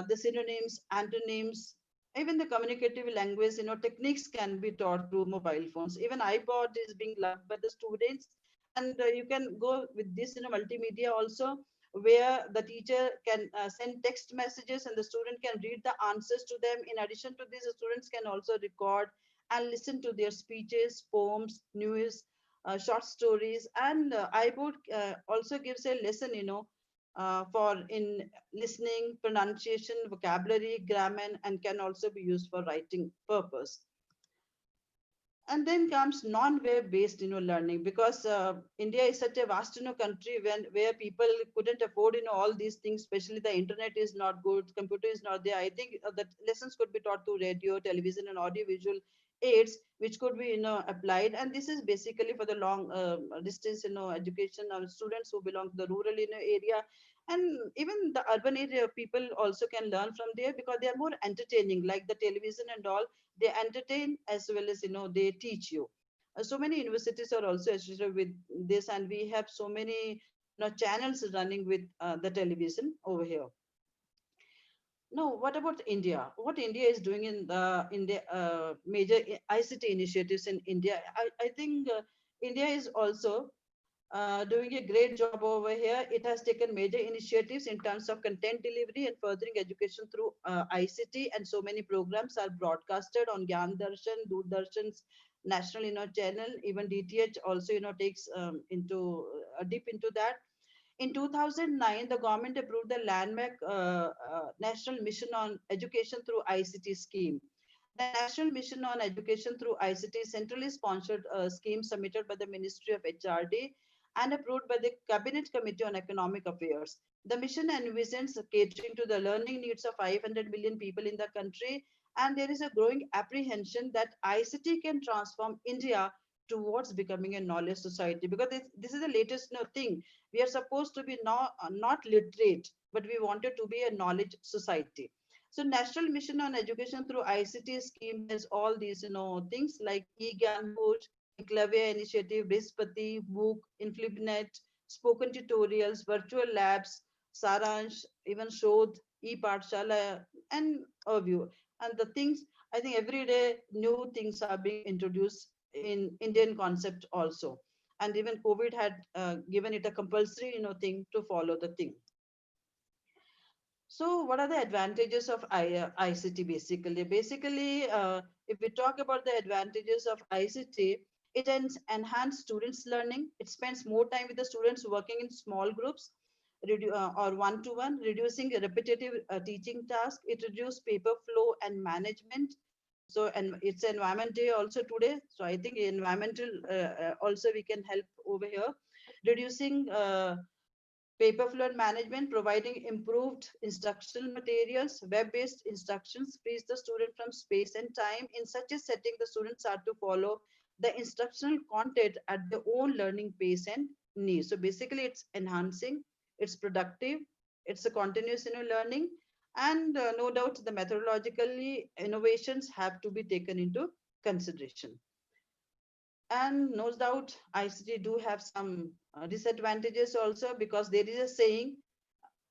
the synonyms, antonyms, even the communicative language techniques can be taught through mobile phones. Even iPod is being loved by the students, and you can go with this multimedia also, where the teacher can send text messages and the student can read the answers to them. In addition to this, the students can also record and listen to their speeches, poems, news, short stories, and iBoard also gives a lesson for in listening, pronunciation, vocabulary, grammar, and can also be used for writing purpose. And then comes non-web based learning, because India is such a vast country where people couldn't afford all these things, especially the internet is not good, computer is not there. I think that lessons could be taught through radio, television, and audio visual aids, which could be applied. And this is basically for the long distance education of students who belong to the rural area, and even the urban area people also can learn from there, because they are more entertaining, like the television and all. They entertain as well as they teach you. So many universities are also associated with this, and we have so many channels running with the television over here. Now, what about India? What India is doing in the major ICT initiatives in India? I think India is also doing a great job over here. It has taken major initiatives in terms of content delivery and furthering education through ICT, and so many programs are broadcasted on Gyan Darshan, Doordarshan's national channel. Even DTH also takes into deep into that. In 2009, the government approved the landmark National Mission on Education through ICT scheme. The National Mission on Education through ICT is centrally sponsored scheme submitted by the Ministry of HRD and approved by the Cabinet Committee on Economic Affairs. The mission envisions catering to the learning needs of 500 million people in the country, and there is a growing apprehension that ICT can transform India towards becoming a knowledge society, because this is the latest thing. We are supposed to be not literate, but we wanted to be a knowledge society. So National Mission on Education through ICT scheme has all these things like eGyanhood, Eklavya Initiative, Brispati, MOOC, Inflibnet, spoken tutorials, virtual labs, Saransh, even Shodh, ePathshala, and Overview. And the things, I think every day new things are being introduced in Indian concept also. And even COVID had given it a compulsory thing to follow the thing. So what are the advantages of ICT basically? Basically, if we talk about the advantages of ICT, it enhances students' learning. It spends more time with the students working in small groups or one-to-one, reducing repetitive teaching tasks. It reduces paper flow and management. So, and it's Environment Day also today. So I think environmental also we can help over here. Reducing paper flow and management, providing improved instructional materials, web-based instructions frees the student from space and time. In such a setting, the students are to follow the instructional content at their own learning pace and needs. So basically, it's enhancing, it's productive, it's a continuous learning, and no doubt the methodologically innovations have to be taken into consideration. And no doubt ICT do have some disadvantages also, because there is a saying,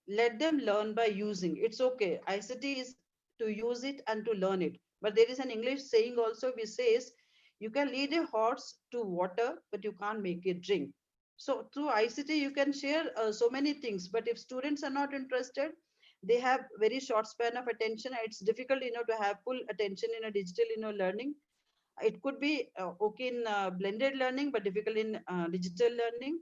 let them learn by using. It's okay, ICT is to use it and to learn it, but there is an English saying also which says you can lead a horse to water but you can't make it drink. So through ICT you can share so many things, but if students are not interested, they have very short span of attention. It's difficult to have full attention in a digital learning. It could be okay in blended learning, but difficult in digital learning.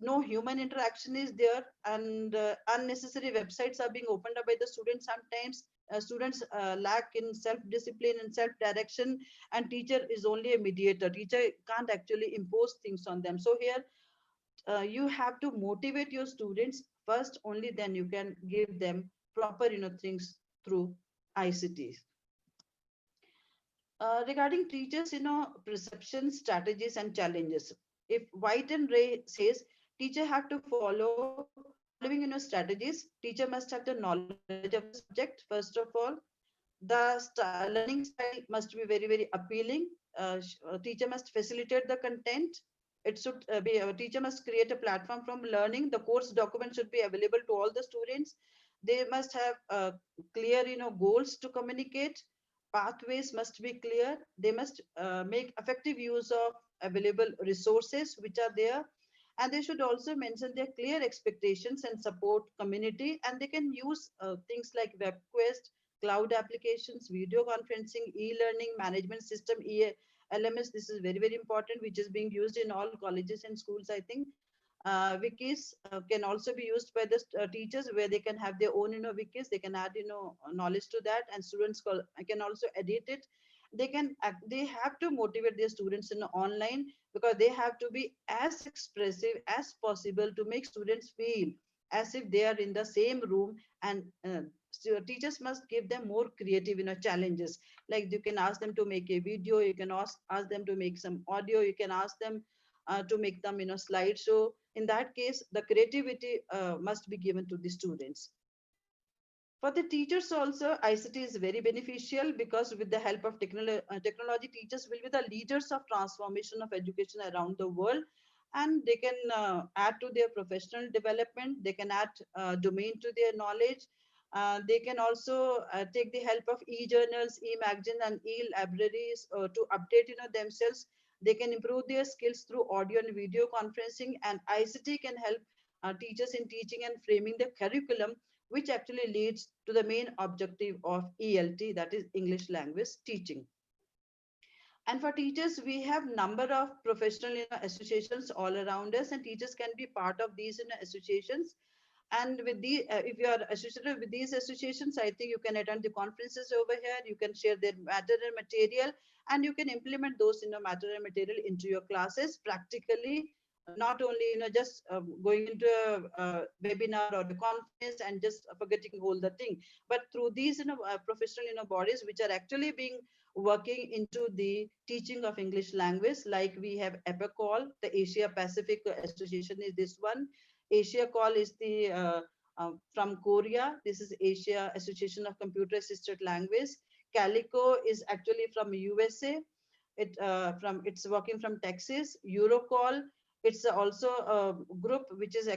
No human interaction is there, and unnecessary websites are being opened up by the students sometimes. students lack in self-discipline and self-direction, and teacher is only a mediator. Teacher can't actually impose things on them. So here you have to motivate your students first, only then you can give them proper things through ICTs. Regarding teachers, perception, strategies, and challenges. If White and Ray says teacher have to follow following strategies, teacher must have the knowledge of the subject first of all. The learning style must be very, very appealing. Teacher must facilitate the content. It should be a teacher must create a platform from learning. The course document should be available to all the students. They must have clear goals to communicate. Pathways must be clear. They must make effective use of available resources which are there, and they should also mention their clear expectations and support community, and they can use things like WebQuest, cloud applications, video conferencing, e-learning management system, LMS. This is very, very important, which is being used in all colleges and schools, I think. Wikis can also be used by the teachers, where they can have their own wikis. They can add knowledge to that, and students can also edit it. They have to motivate their students in online, because they have to be as expressive as possible to make students feel as if they are in the same room. And so teachers must give them more creative challenges, like you can ask them to make a video, you can ask them to make some audio, you can ask them to make them slideshow. In that case, the creativity must be given to the students. For the teachers also, ICT is very beneficial, because with the help of technology, teachers will be the leaders of transformation of education around the world, and they can add to their professional development. They can add domain to their knowledge. They can also take the help of e-journals, e-magazines, and e-libraries to update themselves. They can improve their skills through audio and video conferencing, and ICT can help teachers in teaching and framing the curriculum, which actually leads to the main objective of ELT, that is English language teaching. And for teachers, we have number of professional associations all around us, and teachers can be part of these associations. And with the if you are associated with these associations, I think you can attend the conferences over here, you can share their matter and material, and you can implement those matter and material into your classes practically, not only just going into a webinar or a conference and just forgetting all the thing, but through these professional bodies which are actually being working into the teaching of English language. Like we have APACOL, the Asia Pacific Association is this one. Asia Call is the from Korea. This is Asia Association of Computer Assisted Language. Calico is actually from USA. It's working from Texas. Eurocall, it's also a group which is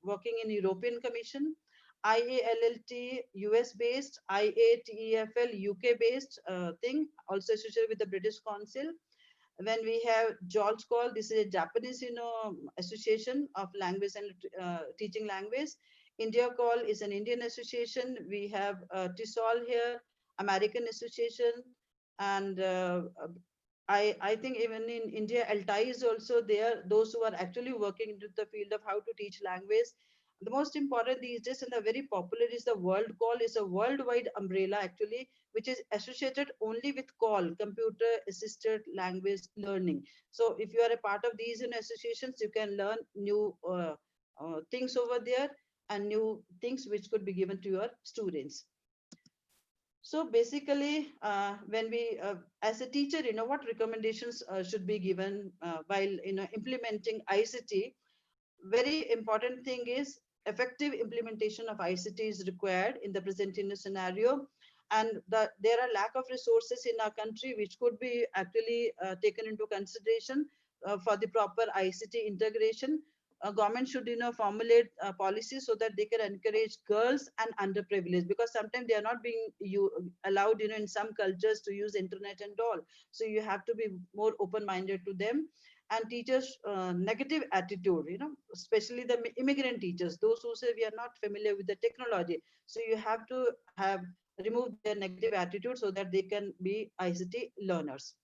working in European Commission. IALLT US based, IATEFL UK based thing, also associated with the British Council. When we have George Call, this is a Japanese association of language and teaching language. India Call is an Indian association. We have TESOL here, American association. And I think even in India, ALTAI is also there, those who are actually working into the field of how to teach language. The most important these days and the very popular is the World Call. Is a worldwide umbrella actually, which is associated only with CALL, computer assisted language learning. So if you are a part of these associations, you can learn new things over there, and new things which could be given to your students. So basically, when we, as a teacher, what recommendations should be given while implementing ICT. Very important thing is effective implementation of ICT is required in the present scenario, and there are lack of resources in our country which could be actually taken into consideration for the proper ICT integration. Government should formulate policies so that they can encourage girls and underprivileged, because sometimes they are not being allowed in some cultures to use internet and all. So you have to be more open-minded to them. And teachers negative attitude, especially the immigrant teachers, those who say we are not familiar with the technology. So you have to have remove their negative attitude so that they can be ICT learners.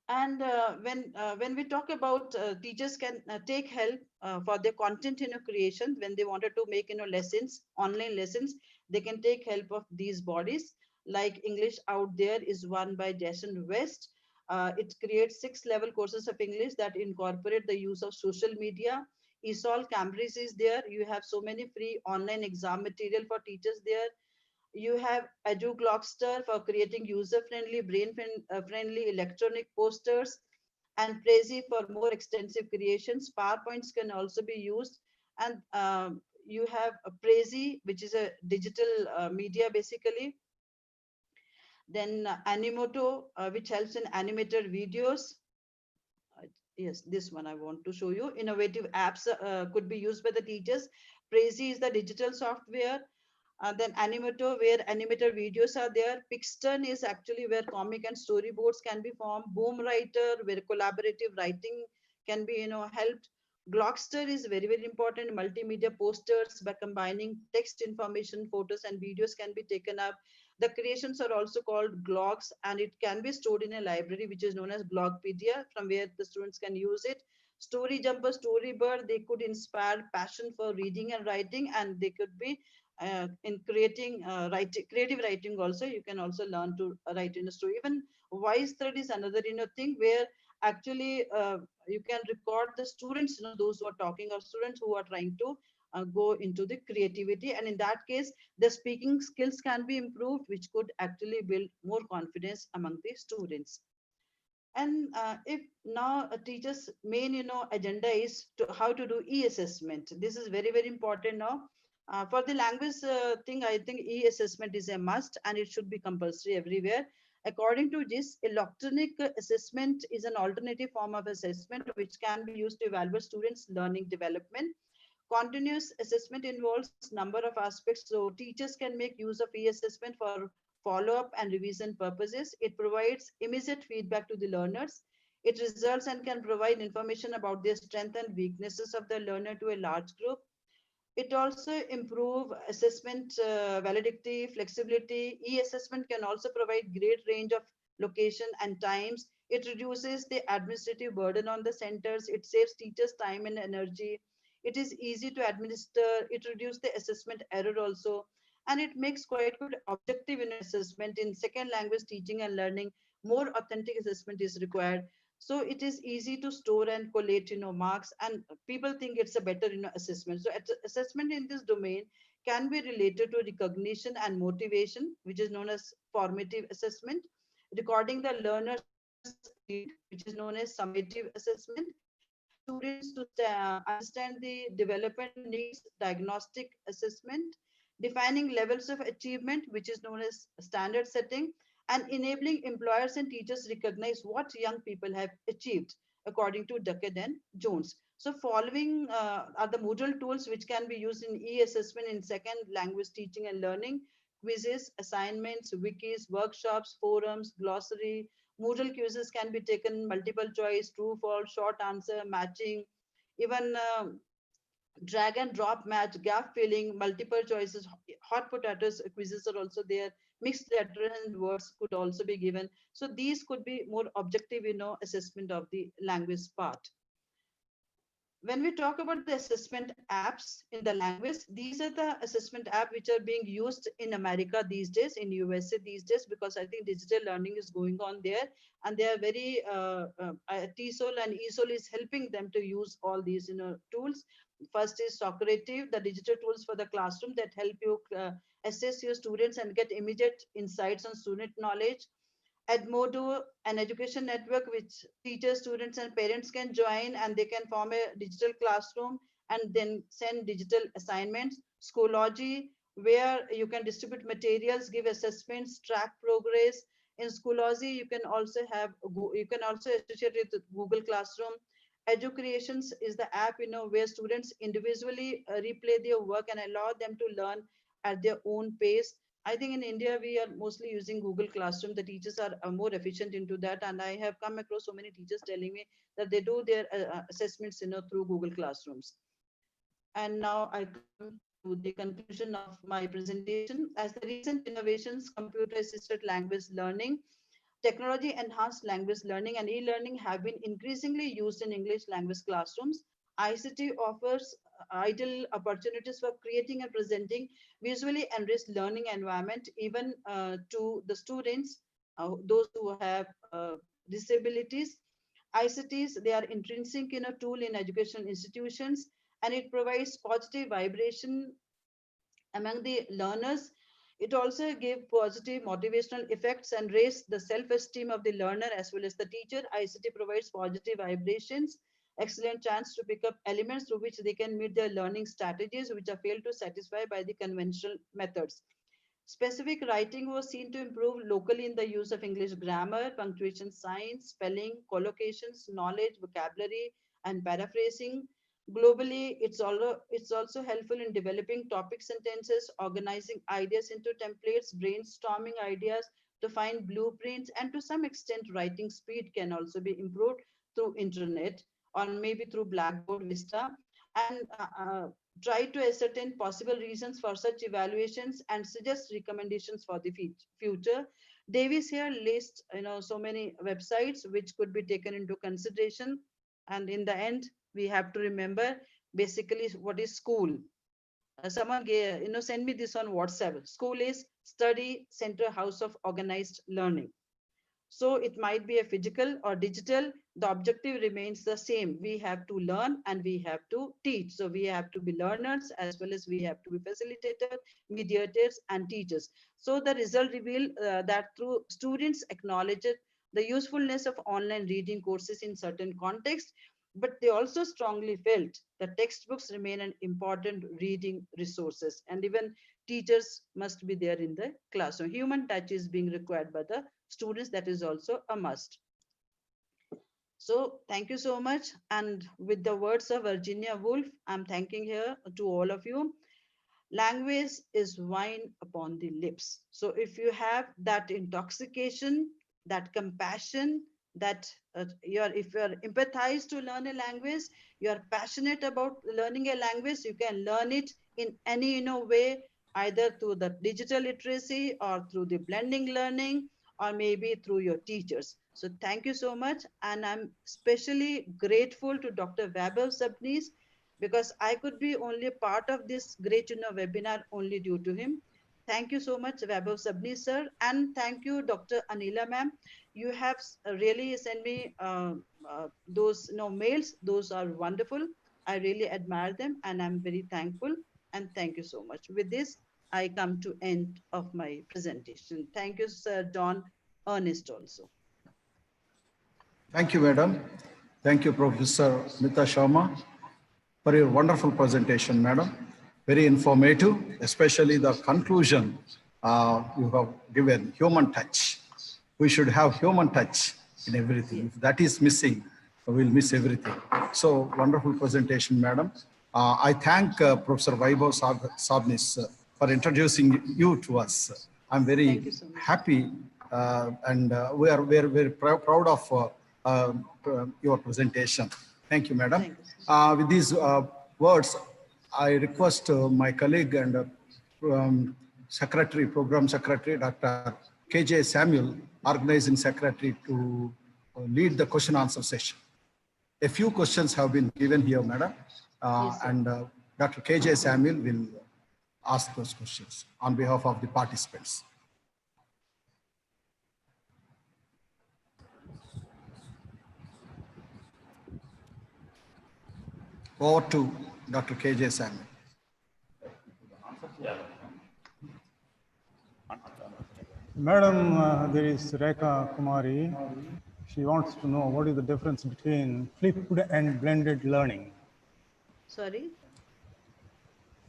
And when we talk about teachers can take help for their content creation, when they wanted to make lessons, online lessons, they can take help of these bodies. Like English Out There is one by Jason West. It creates 6 level courses of English that incorporate the use of social media. ESOL Cambridge is there. You have so many free online exam material for teachers there. You have Eduglockster for creating user-friendly, brain-friendly electronic posters, and Prezi for more extensive creations. PowerPoints can also be used. And you have Prezi, which is a digital media basically. Then Animoto, which helps in animated videos. Yes, this one I want to show you. Innovative apps could be used by the teachers. Prezi is the digital software. Then Animator, where animated videos are there. Pixton is actually where comic and storyboards can be formed. Boom Writer, where collaborative writing can be, helped. Glockster is very, very important. Multimedia posters by combining text information, photos, and videos can be taken up. The creations are also called blogs, and it can be stored in a library which is known as Blogpedia, from where the students can use it. Story Jumper, Storybird, they could inspire passion for reading and writing, and they could be in creating creative writing also. You can also learn to write in a story. Even Voice Thread is another thing where actually you can record the students, those who are talking, or students who are trying to go into the creativity, and in that case the speaking skills can be improved, which could actually build more confidence among the students. And if now a teacher's main agenda is to how to do e-assessment, this is very, very important now. For the language thing, I think e-assessment is a must, and it should be compulsory everywhere. According to this, electronic assessment is an alternative form of assessment which can be used to evaluate students' learning development. Continuous assessment involves number of aspects, so teachers can make use of e-assessment for follow-up and revision purposes. It provides immediate feedback to the learners. It results and can provide information about their strengths and weaknesses of the learner to a large group. It also improve assessment validity, flexibility. E-assessment can also provide great range of location and times. It reduces the administrative burden on the centers. It saves teachers time and energy. It is easy to administer. It reduces the assessment error also. And it makes quite good objective in assessment. In second language teaching and learning, more authentic assessment is required. So it is easy to store and collate marks, and people think it's a better assessment. So assessment in this domain can be related to recognition and motivation, which is known as formative assessment, recording the learner's achievement, which is known as summative assessment, help students to understand the development needs, diagnostic assessment, defining levels of achievement, which is known as standard setting, and enabling employers and teachers recognize what young people have achieved, according to Duckett and Jones. So following are the Moodle tools which can be used in e-assessment in second language teaching and learning: quizzes, assignments, wikis, workshops, forums, glossary. Moodle quizzes can be taken multiple choice, true, false, short answer, matching, even drag and drop match, gap filling, multiple choices, hot potatoes quizzes are also there. Mixed letters and words could also be given. So these could be more objective, assessment of the language part. When we talk about the assessment apps in the language, these are the assessment app which are being used in America these days, in USA these days, because I think digital learning is going on there, and they are very TESOL and ESOL is helping them to use all these tools. First is Socrative, the digital tools for the classroom that help you assess your students and get immediate insights on student knowledge. Edmodo, an education network which teachers, students, and parents can join, and they can form a digital classroom and then send digital assignments. Schoology, where you can distribute materials, give assessments, track progress. In Schoology, you can also associate it with Google Classroom. Educreations is the app where students individually replay their work and allow them to learn at their own pace. I think in India, we are mostly using Google Classroom. The teachers are more efficient into that. And I have come across so many teachers telling me that they do their assessments, through Google Classrooms. And now I come to the conclusion of my presentation. As the recent innovations, computer-assisted language learning, Technology enhanced language learning and e-learning have been increasingly used in English language classrooms. ICT offers ideal opportunities for creating and presenting visually enriched learning environment even to the students, those who have disabilities. ICTs, they are intrinsic tool in educational institutions, and it provides positive vibration among the learners. It also gives positive motivational effects and raise the self-esteem of the learner as well as the teacher. ICT provides positive vibrations, excellent chance to pick up elements through which they can meet their learning strategies which are failed to satisfy by the conventional methods. Specific writing was seen to improve locally in the use of English grammar, punctuation science, spelling, collocations, knowledge, vocabulary, and paraphrasing. Globally, it's also helpful in developing topic sentences, organizing ideas into templates, brainstorming ideas to find blueprints, and to some extent, writing speed can also be improved through internet or maybe through Blackboard, Vista, and try to ascertain possible reasons for such evaluations and suggest recommendations for the future. Davis here lists so many websites which could be taken into consideration, and in the end we have to remember basically what is school. Someone send me this on WhatsApp. School is Study Center House of Organized Learning. So it might be a physical or digital. The objective remains the same. We have to learn and we have to teach. So we have to be learners as well as we have to be facilitators, mediators, and teachers. So the result revealed that through students acknowledged the usefulness of online reading courses in certain contexts, but they also strongly felt that textbooks remain an important reading resources, and even teachers must be there in the class. So human touch is being required by the students. That is also a must. So thank you so much. And with the words of Virginia Woolf, I'm thanking here to all of you. Language is wine upon the lips. So if you have that intoxication, that compassion, that if you are empathized to learn a language, you are passionate about learning a language, you can learn it in any way, either through the digital literacy or through the blending learning or maybe through your teachers. So thank you so much. And I'm especially grateful to Dr. Vaibhav Sabnis, because I could be only a part of this great webinar only due to him. Thank you so much, Vaibhav Sabnis sir, and thank you, Dr. Anila ma'am. You have really sent me those mails. Those are wonderful. I really admire them, and I'm very thankful. And thank you so much. With this, I come to end of my presentation. Thank you, Sir Don Ernest also. Thank you, madam. Thank you, Professor Anita Sharma, for your wonderful presentation, madam. Very informative, especially the conclusion you have given, human touch. We should have human touch in everything. If that is missing, we'll miss everything. So wonderful presentation, madam. I thank Professor Vaibhav Sabnis for introducing you to us. I'm very happy and we are very proud of your presentation. Thank you, madam. With these words, I request my colleague and program secretary, Dr. KJ Samuel, organizing secretary, to lead the question answer session. A few questions have been given here, madam, and Dr. KJ Samuel will ask those questions on behalf of the participants. Over to Dr. KJ Samuel. Madam, there is Rekha Kumari. She wants to know what is the difference between flipped and blended learning. Sorry?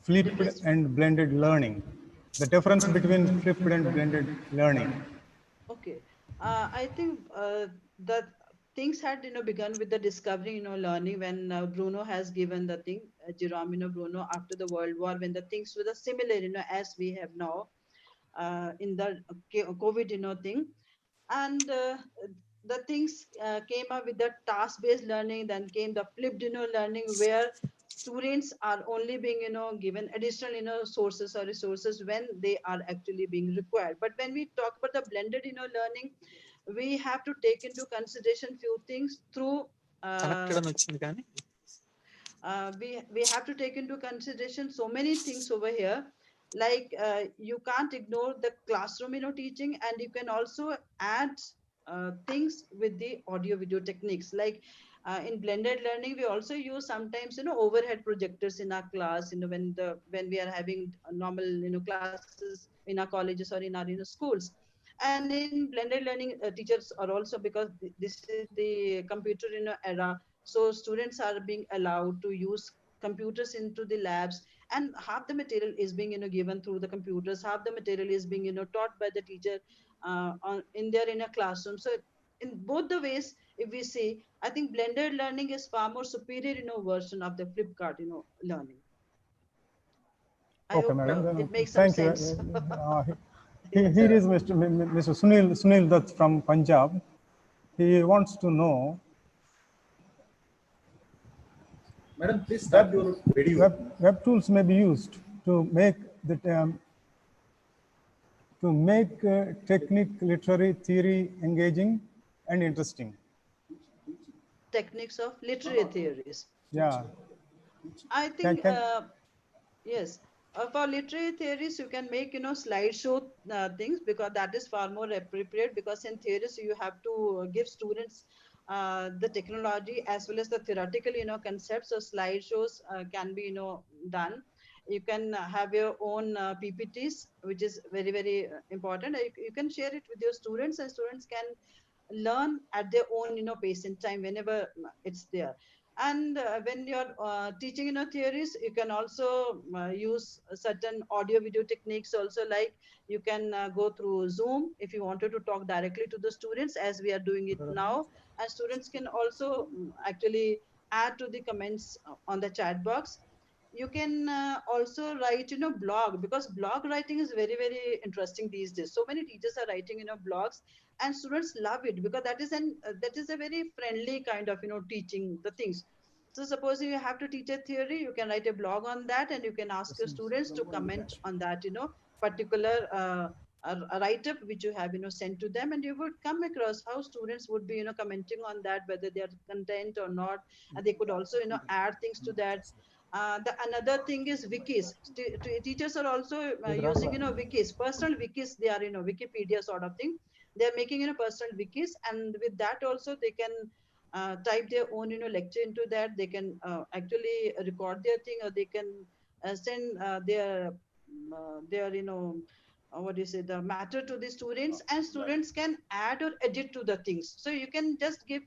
Flipped and blended learning. The difference between flipped and blended learning. Okay. I think that things had begun with the discovery learning when Bruno has given the thing, Jerome Bruno, after the World War, when the things were similar as we have now in the COVID thing, and the things came up with the task-based learning. Then came the flipped learning, where students are only being given additional sources or resources when they are actually being required. But when we talk about the blended learning, we have to take into consideration few things through we have to take into consideration so many things over here, like you can't ignore the classroom teaching, and you can also add things with the audio video techniques, like in blended learning we also use sometimes overhead projectors in our class, when we are having normal classes in our colleges or in our schools. And in blended learning, teachers are also, because this is the computer era, so students are being allowed to use computers into the labs, and half the material is being given through the computers, half the material is being taught by the teacher in their classroom. So in both the ways, if we see, I think blended learning is far more superior version of the Flipkart learning. I Okay, hope madam. it makes some Thank you. sense. Here is Mr. Sunil Dutt from Punjab. He wants to know, Madam, please start your video. web tools may be used to make technique literary theory engaging and interesting. Techniques of literary theories. Yeah. I think Can yes. For literary theories, you can make slideshow things, because that is far more appropriate. Because in theories, you have to give students the technology as well as the theoretical concepts. So slideshows can be done. You can have your own PPTs, which is very very important. You can share it with your students, and students can learn at their own pace and time whenever it's there. And when you're teaching theories, you can also use certain audio video techniques also, like you can go through Zoom if you wanted to talk directly to the students, as we are doing it now. And students can also actually add to the comments on the chat box. You can also write blog, because blog writing is very very interesting these days. So many teachers are writing blogs, and students love it, because that is a very friendly kind of teaching the things. So suppose you have to teach a theory, you can write a blog on that, and you can ask your students to comment on that particular a write-up which you have sent to them, and you would come across how students would be commenting on that, whether they are content or not. And they could also add things to that. The another thing is wikis. Teachers are also using wikis, personal wikis. They are Wikipedia sort of thing. They are making personal wikis, and with that also they can type their own lecture into that. They can actually record their thing, or they can send their what do you say, the matter to the students, and students can add or edit to the things. So you can just give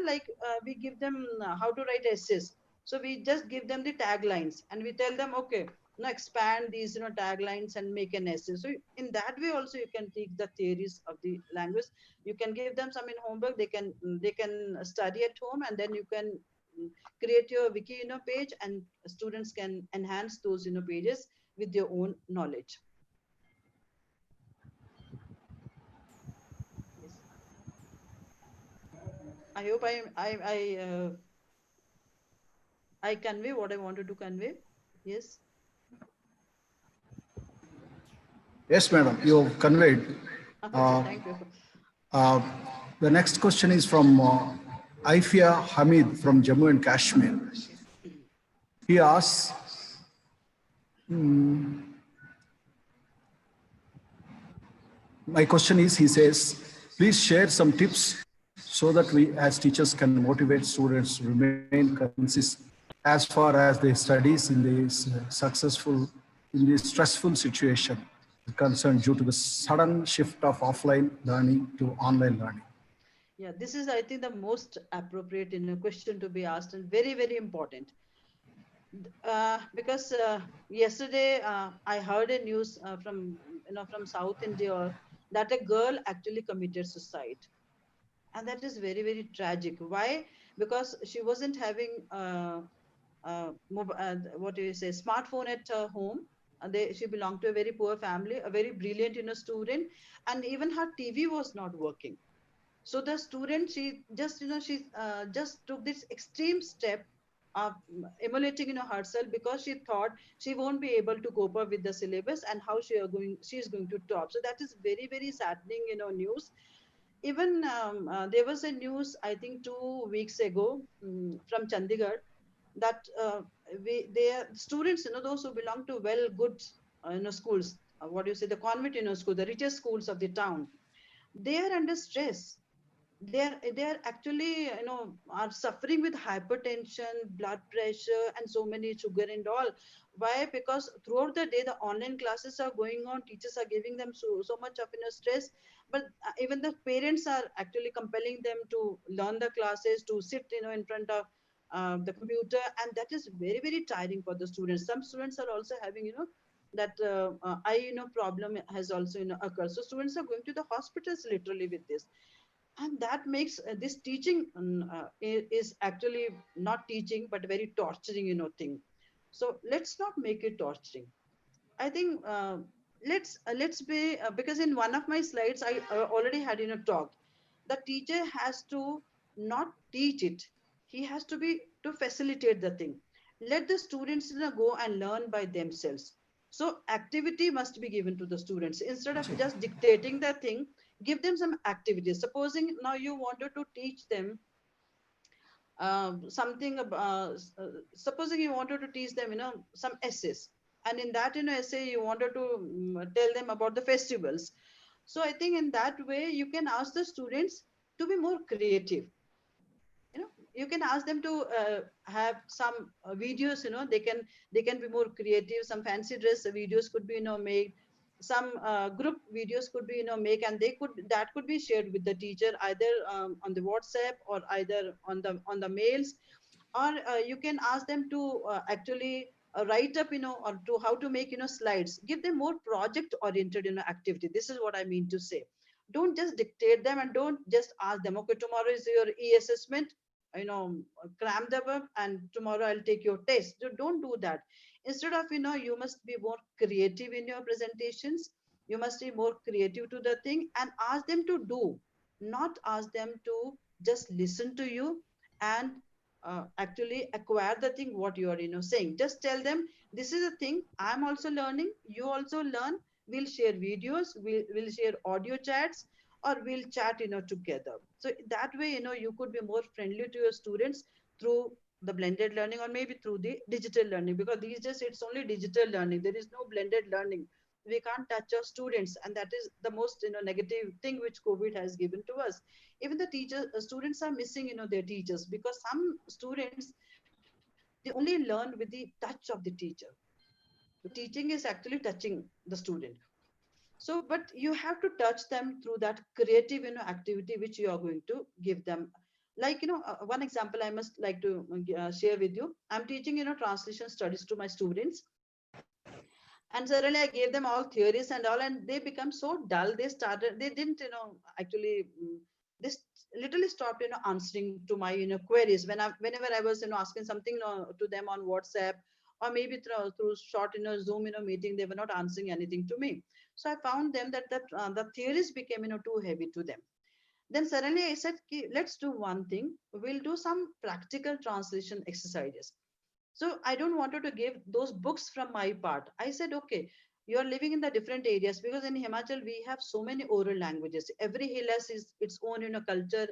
like we give them how to write essays. So we just give them the taglines, and we tell them, okay, now expand these taglines and make an essay. So in that way also you can teach the theories of the language. You can give them some in homework. They can study at home, and then you can create your wiki page, and students can enhance those pages with their own knowledge. Yes. I hope I convey what I wanted to convey. Yes. Yes, madam, you have conveyed. Okay, thank you. Uh, the next question is from Aifia Hamid from Jammu and Kashmir. He asks, my question is, he says, please share some tips so that we as teachers can motivate students to remain consistent as far as their studies in this stressful situation is concerned due to the sudden shift of offline learning to online learning. Yeah, this is, I think, the most appropriate question to be asked, and very, very important. Because yesterday I heard a news from South India, that a girl actually committed suicide, and that is very, very tragic. Why? Because she wasn't having what do you say, smartphone at home. She belonged to a very poor family, a very brilliant student, and even her TV was not working. So the student, she just she just took this extreme step of emulating herself, because she thought she won't be able to cope up with the syllabus, and how she is going to top. So that is very very saddening news. Even there was a news, I think 2 weeks ago, from Chandigarh, that their students, those who belong to well good, schools, what do you say, the convent, school, the richest schools of the town, they are under stress. They are actually, are suffering with hypertension, blood pressure, and so many sugar and all. Why? Because throughout the day the online classes are going on, teachers are giving them so much of stress, but even the parents are actually compelling them to learn the classes, to sit in front of the computer, and that is very very tiring for the students. Some students are also having that eye problem has also occurred, so students are going to the hospitals literally with this. And that makes this teaching is actually not teaching but very torturing thing. So let's not make it torturing. I think let's be because in one of my slides I already had talked, the teacher has to not teach it, he has to be to facilitate the thing. Let the students go and learn by themselves. So activity must be given to the students instead of just dictating the thing. Give them some activities. Supposing now you wanted to teach them something supposing you wanted to teach them some essays, and in that essay you wanted to tell them about the festivals. So I think in that way you can ask the students to be more creative. You can ask them to have some videos, they can be more creative. Some fancy dress videos could be made. Some group videos could be make, and that could be shared with the teacher, either on the WhatsApp or either on the mails. Or you can ask them to actually write up or to how to make slides. Give them more project oriented activity. This is what I mean to say. Don't just dictate them, and don't just ask them, okay, tomorrow is your e-assessment, you know cram them up, and tomorrow I'll take your test. Don't do that. Instead of you must be more creative in your presentations. You must be more creative to the thing and ask them to do, not ask them to just listen to you and actually acquire the thing what you are saying. Just tell them, this is a thing, I'm also learning, you also learn. We'll share videos, we'll share audio chats, or we'll chat together. So that way you could be more friendly to your students through the blended learning, or maybe through the digital learning, because these days it's only digital learning, there is no blended learning. We can't touch our students, and that is the most negative thing which COVID has given to us. Even the teachers, students are missing their teachers, because some students, they only learn with the touch of the teacher. The teaching is actually touching the student. So but you have to touch them through that creative activity which you are going to give them. Like one example I must like to share with you. I'm teaching translation studies to my students, and suddenly I gave them all theories and all, and they become so dull. They didn't actually literally stopped answering to my queries whenever I was asking something to them on WhatsApp, or maybe through short Zoom meeting. They were not answering anything to me. So I found them that the theories became too heavy to them. Then suddenly I said, let's do one thing, we'll do some practical translation exercises. So I don't wanted to give those books from my part. I said, okay, you are living in the different areas, because in Himachal we have so many oral languages. Every hill has its own culture,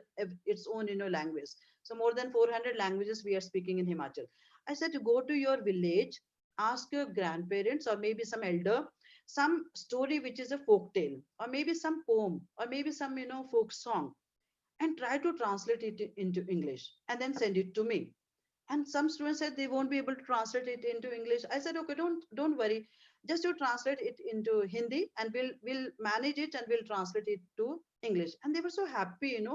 its own language. So more than 400 languages we are speaking in Himachal. I said to go to your village, ask your grandparents or maybe some elder, some story which is a folk tale, or maybe some poem, or maybe some folk song, and try to translate it into English and then send it to me. And some students said they won't be able to translate it into English. I said, okay, don't worry, just you translate it into Hindi, and we'll manage it, and we'll translate it to English. And they were so happy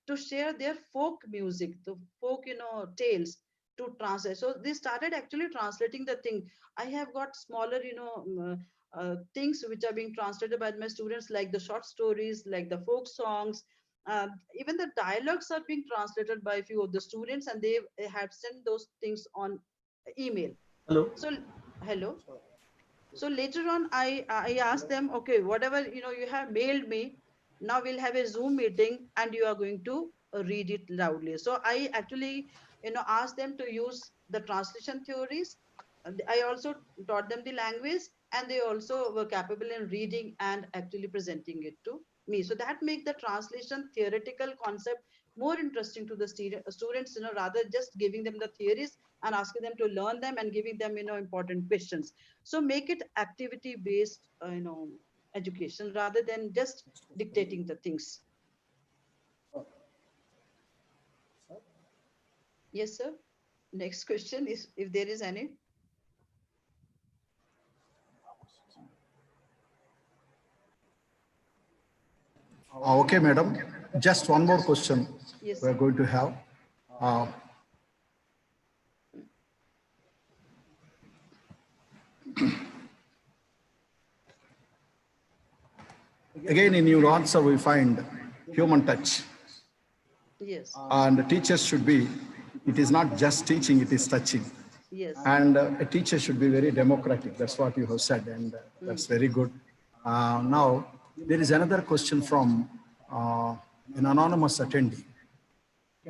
to share their folk music, the folk tales, to translate. So they started actually translating the thing. I have got smaller things which are being translated by my students, like the short stories, like the folk songs. Even the dialogues are being translated by a few of the students, and they have sent those things on email. Hello. So hello. So later on I asked them, okay, whatever you have mailed me, now we'll have a Zoom meeting and you are going to read it loudly. So I actually asked them to use the translation theories. I also taught them the language, and they also were capable in reading and actually presenting it to me. So that make the translation theoretical concept more interesting to the students, rather just giving them the theories and asking them to learn them and giving them, important questions. So make it activity based, education rather than just dictating the things. Yes, sir. Next question is if there is any. Okay, madam. Just one more question Yes, we're sir. going to have. Uh, Again, in your answer, we find human touch. Yes. And the teachers should be, it is not just teaching, it is touching. Yes. And a teacher should be very democratic. That's what you have said, and that's very good. Now, there is another question from an anonymous attendee.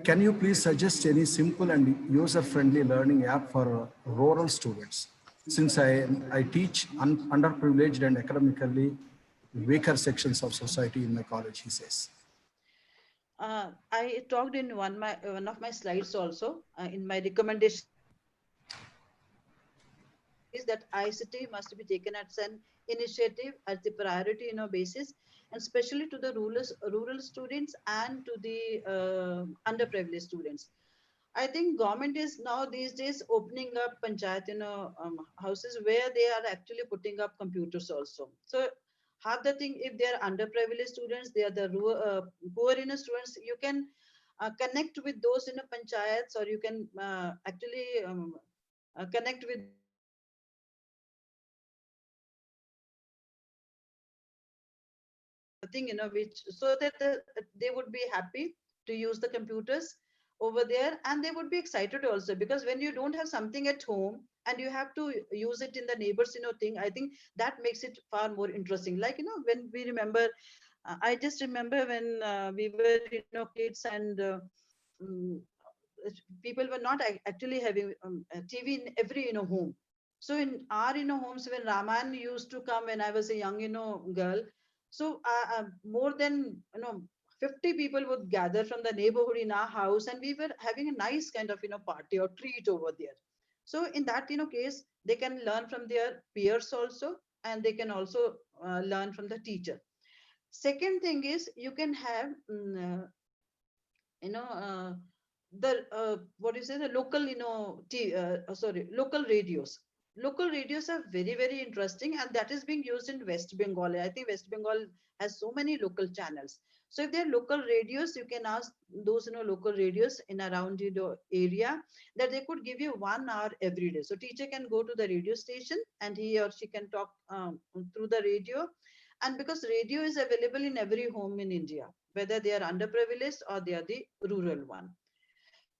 Can you please suggest any simple and user-friendly learning app for rural students? Since I teach underprivileged and academically weaker sections of society in my college, he says. I talked in one of my slides also in my recommendation is that ICT must be taken as an initiative as the priority, basis, and especially to the rural students and to the underprivileged students. I think government is now these days opening up panchayat, houses where they are actually putting up computers also. So half the thing, if they are underprivileged students, they are the poor students, you can connect with those in a panchayats, or you can actually connect with thing, which so that they would be happy to use the computers over there, and they would be excited also, because when you don't have something at home and you have to use it in the neighbors, thing, I think that makes it far more interesting. Like, when we remember, I just remember when we were, kids, and mm, people were not actually having a TV in every, home. So in our, homes, when Raman used to come when I was a young, girl, so more than 50 people would gather from the neighborhood in our house, and we were having a nice kind of party or treat over there. So in that case, they can learn from their peers also, and they can also learn from the teacher. Second thing is, you can have you know the what do you say, the local local radios are very, very interesting, and that is being used in West Bengal. I think West Bengal has so many local channels. So if there are local radios, you can ask those local radios in around area, that they could give you 1 hour every day. So teacher can go to the radio station and he or she can talk through the radio. And because radio is available in every home in India, whether they are underprivileged or they are the rural one,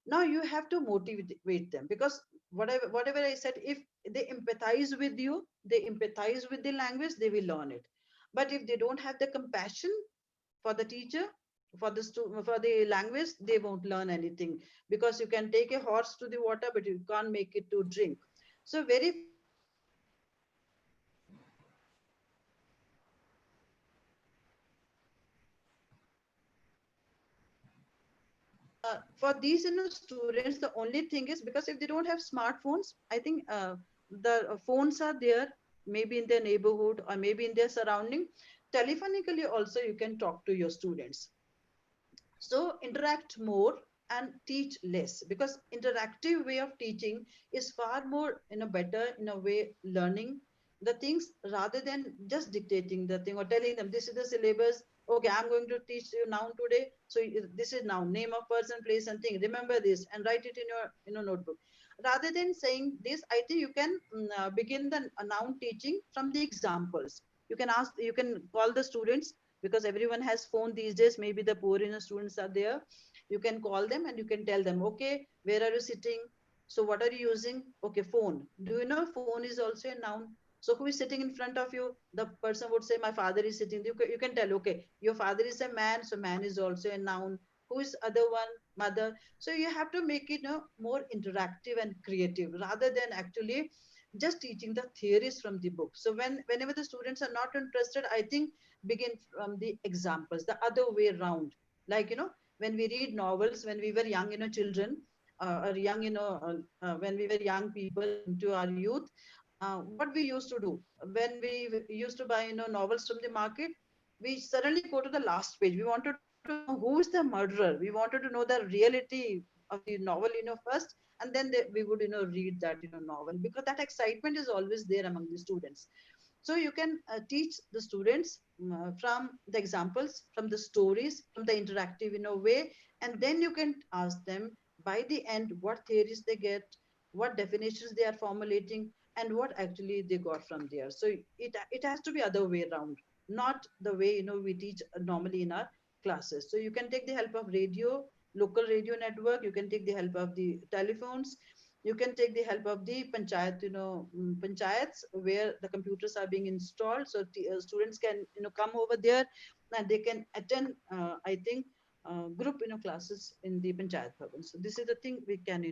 now you have to motivate them, because whatever I said, if they empathize with you, they empathize with the language, they will learn it. But if they don't have the compassion for the teacher, for the language, they won't learn anything, because you can take a horse to the water but you can't make it to drink. So very for these students, the only thing is, because if they don't have smartphones, I think the phones are there, maybe in their neighborhood or maybe in their surrounding. Telephonically also you can talk to your students. So interact more and teach less, because interactive way of teaching is far more better in a way, learning the things rather than just dictating the thing or telling them this is the syllabus. Okay, I'm going to teach you noun today, so this is noun, name of person, place and thing, remember this and write it in your notebook. Rather than saying this, I think you can begin the noun teaching from the examples. You can ask, you can call the students, because everyone has phone these days, maybe the poor students are there. You can call them and you can tell them, okay, where are you sitting, so what are you using? Okay, phone. Do you know phone is also a noun? So who is sitting in front of you? The person would say, my father is sitting. You can tell, okay, your father is a man, so man is also a noun. Who is other one? Mother. So you have to make it more interactive and creative, rather than actually just teaching the theories from the book. So whenever the students are not interested, I think begin from the examples, the other way around. Like, when we read novels, when we were young, children, or young, when we were young people into our youth, what we used to do when we used to buy, novels from the market, we suddenly go to the last page. We wanted to know who is the murderer. We wanted to know the reality of the novel, first, and then we would, read that, novel, because that excitement is always there among the students. So you can teach the students from the examples, from the stories, from the interactive, way, and then you can ask them by the end what theories they get, what definitions they are formulating, and what actually they got from there. So it has to be other way around, not the way, we teach normally in our classes. So you can take the help of radio, local radio network. You can take the help of the telephones. You can take the help of the panchayat, panchayats, where the computers are being installed. So students can, come over there and they can attend, I think, group, classes in the panchayat bhavan. So this is the thing we can,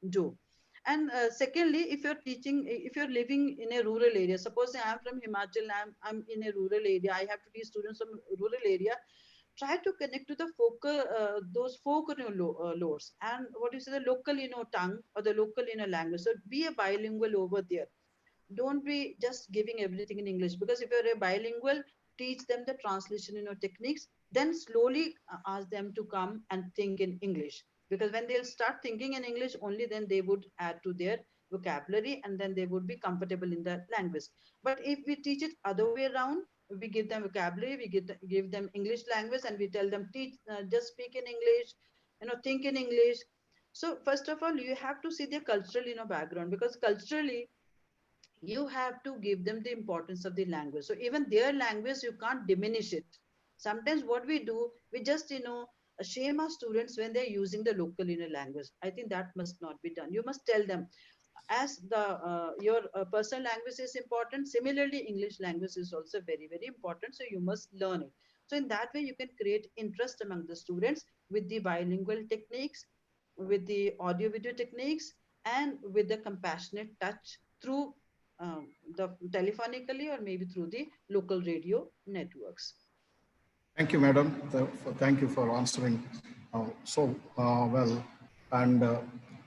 do. And secondly, if you're teaching, if you're living in a rural area, suppose I'm from Himachal, I'm in a rural area, I have to teach students from rural area. Try to connect to the those folk, lores, and what is the local, tongue, or the local, language. So be a bilingual over there. Don't be just giving everything in English, because if you're a bilingual, teach them the translation, techniques, then slowly ask them to come and think in English, because when they'll start thinking in English, only then they would add to their vocabulary, and then they would be comfortable in the language. But if we teach it other way around, we give them vocabulary, we give them English language, and we tell them, teach, just speak in English, think in English. So first of all, you have to see their cultural, background, because culturally you have to give them the importance of the language. So even their language, you can't diminish it. Sometimes what we do, we just, shame our students when they're using the local, language. I think that must not be done. You must tell them, as the your personal language is important, similarly English language is also very, very important. So you must learn it. So in that way, you can create interest among the students with the bilingual techniques, with the audio video techniques, and with the compassionate touch through the telephonically, or maybe through the local radio networks. Thank you, madam. Thank you for answering well. And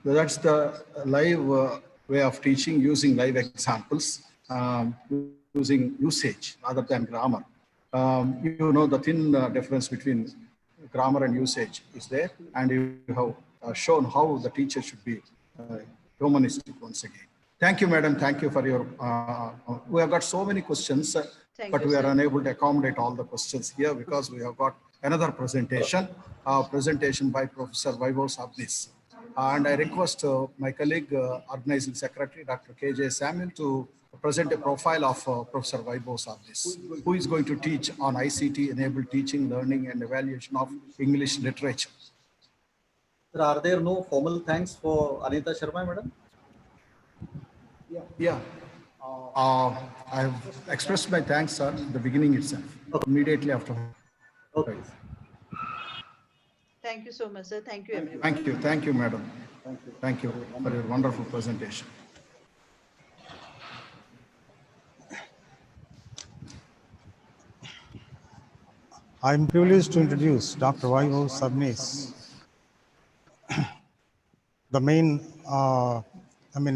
that's the live way of teaching, using live examples, using usage rather than grammar. You know, the thin difference between grammar and usage is there, and you have shown how the teacher should be humanistic once again. Thank you, madam. Thank you for your, we have got so many questions, but we are unable to accommodate all the questions here because we have got another presentation, by Professor Vaibhav Sabnis. And I request my colleague, organizing secretary, Dr. K.J. Samuel, to present a profile of Professor Vaibhav Sabnis, who is going to teach on ICT enabled teaching, learning, and evaluation of English literature. Sir, are there no formal thanks for Anita Sharma, madam? Yeah. I have expressed my thanks, sir, at the beginning itself, immediately after. Okay. Thank you so much, sir. Thank you, everyone. Thank you, madam. Thank you for your wonderful presentation. I'm privileged to introduce Dr. Vaibhav Sabnis, the main,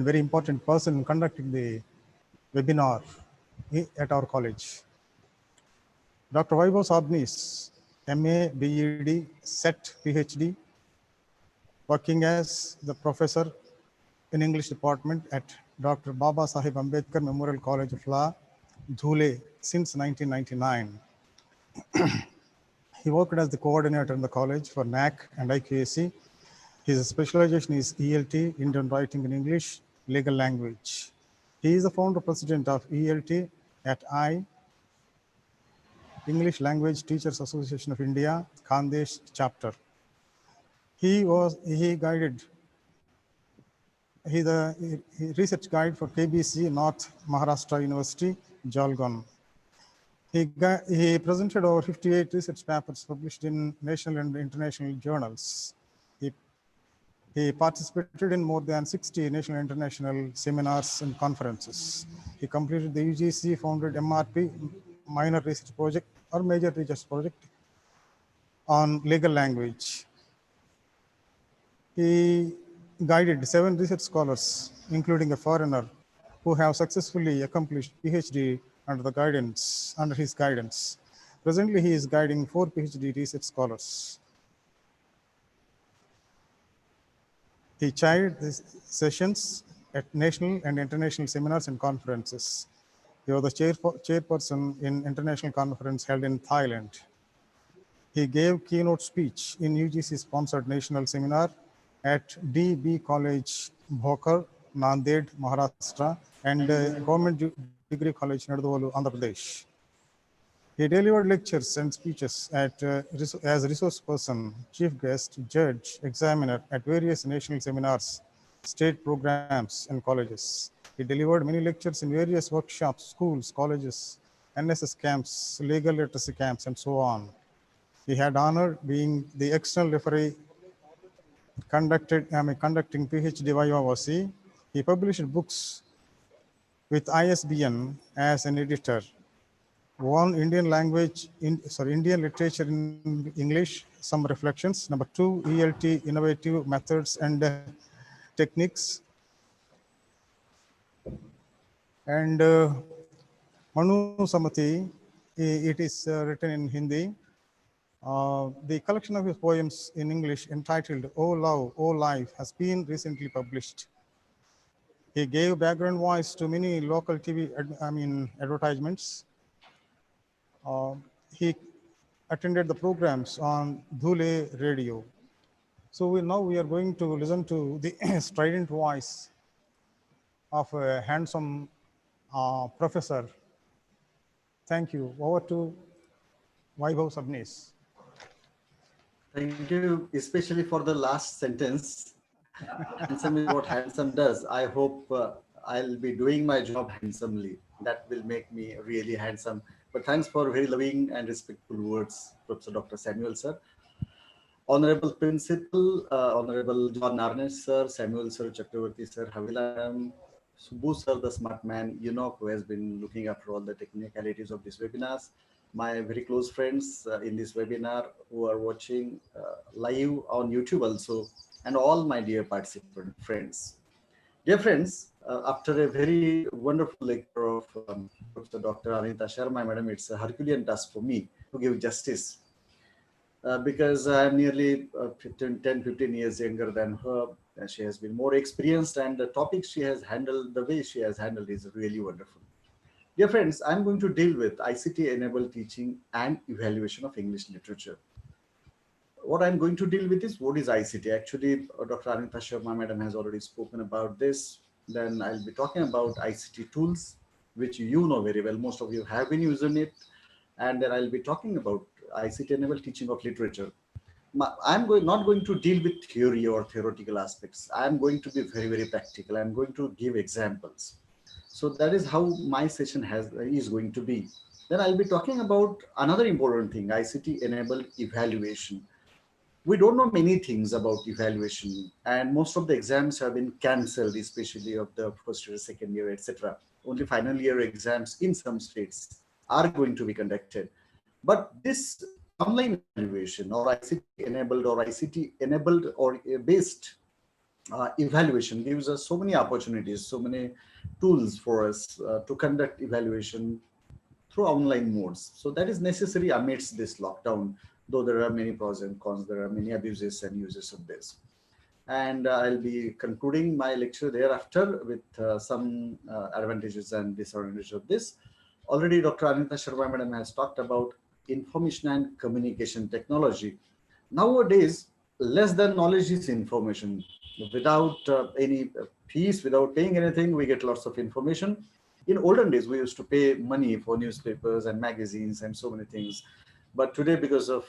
very important person conducting the webinar at our college. Dr. Vaibhav Sabnis, MA, BEd, SET, PhD, working as the professor in English department at Dr. Baba Sahib Ambedkar Memorial College of Law, Dhule, since 1999. He worked as the coordinator in the college for NAC and IQAC. His specialization is ELT, Indian Writing in English, Legal Language. He is the founder president of ELT at English Language Teachers Association of India, Khandesh chapter. He research guide for KBC, North Maharashtra University, Jalgaon. He presented over 58 research papers published in national and international journals. He participated in more than 60 national and international seminars and conferences. He completed the UGC founded MRP minor research project or major research project on legal language. He guided 7 research scholars, including a foreigner, who have successfully accomplished PhD under his guidance. Presently, he is guiding 4 PhD research scholars. He chaired these sessions at national and international seminars and conferences. He was the chairperson in international conference held in Thailand. He gave keynote speech in UGC-sponsored national seminar at DB College, Bhokar, Nanded, Maharashtra, and Government Degree College, Naduvolu, Andhra Pradesh. He delivered lectures and speeches as resource person, chief guest, judge, examiner at various national seminars, state programs, and colleges. He delivered many lectures in various workshops, schools, colleges, NSS camps, legal literacy camps, and so on. He had honor being the external referee conducting PhD Viva overseas. He published books with ISBN as an editor. One, Indian literature in English, some reflections. Number 2, ELT, innovative methods and techniques. And Manu Samati, it is written in Hindi. The collection of his poems in English entitled "O Love, O Life" has been recently published. He gave background voice to many local TV advertisements. He attended the programs on Dhule radio. So now we are going to listen to the strident voice of a handsome professor. Thank you. Over to Vaibhav Sabnis. Thank you, especially for the last sentence. Handsome is what handsome does. I hope I'll be doing my job handsomely. That will make me really handsome. But thanks for very loving and respectful words, Professor Dr. Samuel, sir. Honorable Principal, Honorable John Narnesh, sir, Samuel, sir, Chakravarti, sir, Havila, Subbu, sir, the smart man, who has been looking after all the technicalities of these webinars. My very close friends in this webinar who are watching live on YouTube also, and all my dear participant friends. Dear friends, after a very wonderful lecture of Professor Dr. Anita Sharma, madam, it's a Herculean task for me to give justice because I'm nearly 10-15 years younger than her. She has been more experienced, and the topics she has handled, the way she has handled is really wonderful. Dear friends, I'm going to deal with ICT enabled teaching and evaluation of English literature. What I'm going to deal with is what is ICT. Actually, Dr. Anita Sharma madam has already spoken about this. Then I'll be talking about ICT tools, which you know very well. Most of you have been using it. And then I'll be talking about ICT enabled teaching of literature. I'm not going to deal with theory or theoretical aspects. I'm going to be very, very practical. I'm going to give examples. So that is how my session is going to be. Then I'll be talking about another important thing, ICT enabled evaluation. We don't know many things about evaluation, and most of the exams have been cancelled, especially of the first year, second year, etc. Only final year exams in some states are going to be conducted. But this online evaluation or ICT enabled or based evaluation gives us so many opportunities, so many tools for us to conduct evaluation through online modes. So that is necessary amidst this lockdown, though there are many pros and cons, there are many abuses and uses of this. And I'll be concluding my lecture thereafter with some advantages and disadvantages of this. Already Dr. Anita Sharma madam has talked about information and communication technology. Nowadays, less than knowledge is information. Without any fees, without paying anything, we get lots of information. In olden days, we used to pay money for newspapers and magazines and so many things. But today, because of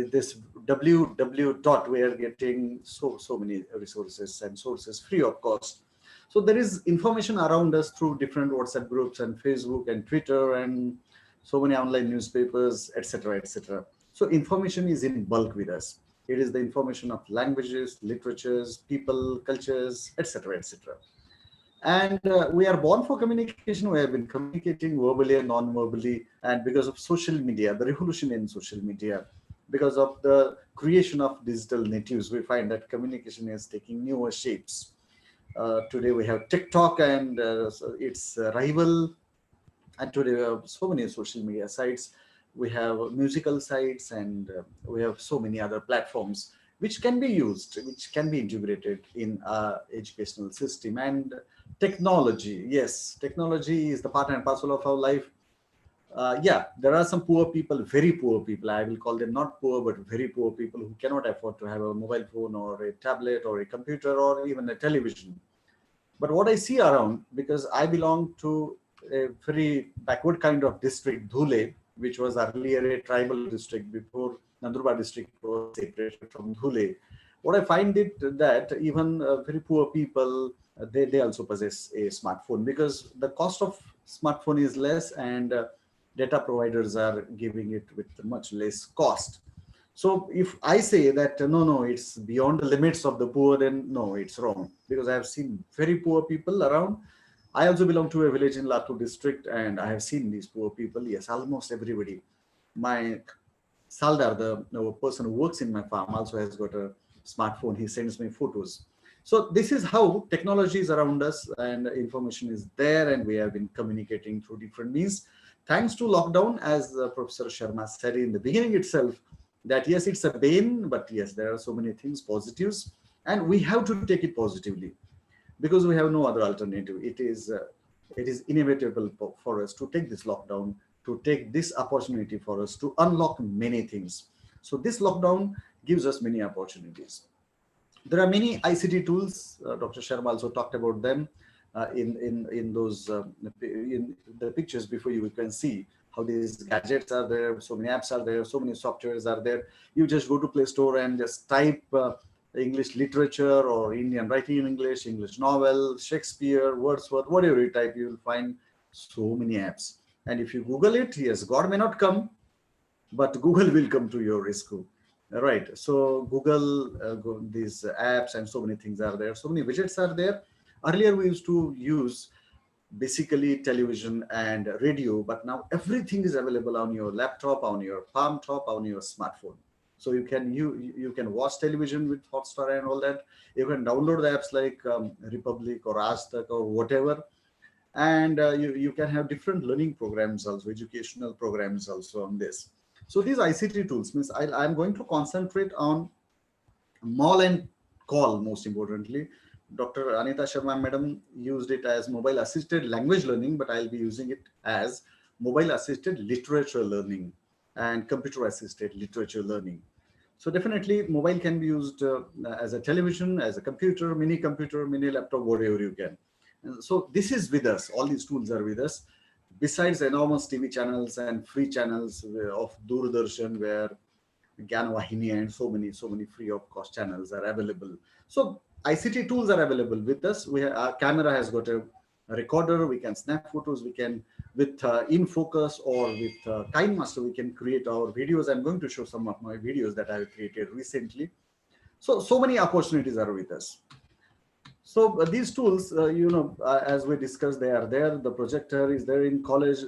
this www. We are getting so many resources and sources free of cost. So there is information around us through different WhatsApp groups and Facebook and Twitter and so many online newspapers, etc., etc. So information is in bulk with us. It is the information of languages, literatures, people, cultures, etc., etc. And we are born for communication. We have been communicating verbally and non-verbally. And because of social media, the revolution in social media, because of the creation of digital natives, we find that communication is taking newer shapes. Today we have TikTok and its rival. And today we have so many social media sites. We have musical sites, and we have so many other platforms which can be used, which can be integrated in our educational system. And technology, yes, technology is the part and parcel of our life. Yeah, there are some poor people, very poor people. I will call them not poor, but very poor people who cannot afford to have a mobile phone or a tablet or a computer or even a television. But what I see around, because I belong to a very backward kind of district, Dhule, which was earlier a tribal district before Nandurbar district was separated from Dhule. What I find it that even very poor people, they also possess a smartphone, because the cost of smartphone is less, and data providers are giving it with much less cost. So if I say that no, it's beyond the limits of the poor, then no, it's wrong, because I have seen very poor people around. I also belong to a village in Latur district, and I have seen these poor people. Yes, almost everybody. My Saldar, the person who works in my farm, also has got a smartphone. He sends me photos. So this is how technology is around us, and information is there, and we have been communicating through different means. Thanks to lockdown, as Professor Sharma said in the beginning itself, that yes, it's a bane, but yes, there are so many things, positives, and we have to take it positively, because we have no other alternative. It is inevitable for us to take this lockdown, to take this opportunity for us to unlock many things. So this lockdown gives us many opportunities. There are many ICT tools. Dr. Sharma also talked about them in those in the pictures before you. Can see how these gadgets are there, so many apps are there, so many softwares are there. You just go to Play Store and just type English literature or Indian writing in English, English novel, Shakespeare, Wordsworth, whatever you type, you will find so many apps. And if you Google it, yes, God may not come, but Google will come to your rescue. Right. So Google, these apps and so many things are there. So many widgets are there. Earlier, we used to use basically television and radio, but now everything is available on your laptop, on your palm top, on your smartphone. So you can watch television with Hotstar and all that. You can download the apps like Republic or Aztak or whatever, and you can have different learning programs also, educational programs also on this. So these ICT tools means I'm going to concentrate on MAL and CALL most importantly. Dr. Anita Sharma madam used it as mobile assisted language learning, but I'll be using it as mobile assisted literature learning and computer assisted literature learning. So definitely mobile can be used as a television, as a computer, mini laptop, whatever you can. And so this is with us. All these tools are with us. Besides enormous TV channels and free channels of Doordarshan, where Gyan Wahini and so many free of cost channels are available. So ICT tools are available with us. Our camera has got a recorder. We can snap photos. We can, with InFocus or with KineMaster, we can create our videos. I'm going to show some of my videos that I have created recently. So many opportunities are with us. So these tools, as we discussed, they are there. The projector is there in college.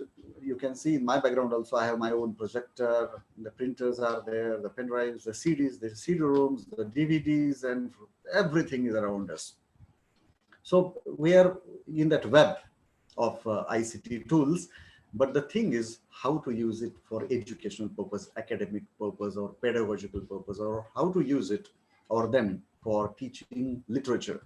You can see in my background also, I have my own projector. The printers are there, the pen drives, the CDs, the CD-ROMs, the DVDs, and everything is around us. So we are in that web of ICT tools, but the thing is how to use it for educational purpose, academic purpose, or pedagogical purpose, or how to use it or them for teaching literature.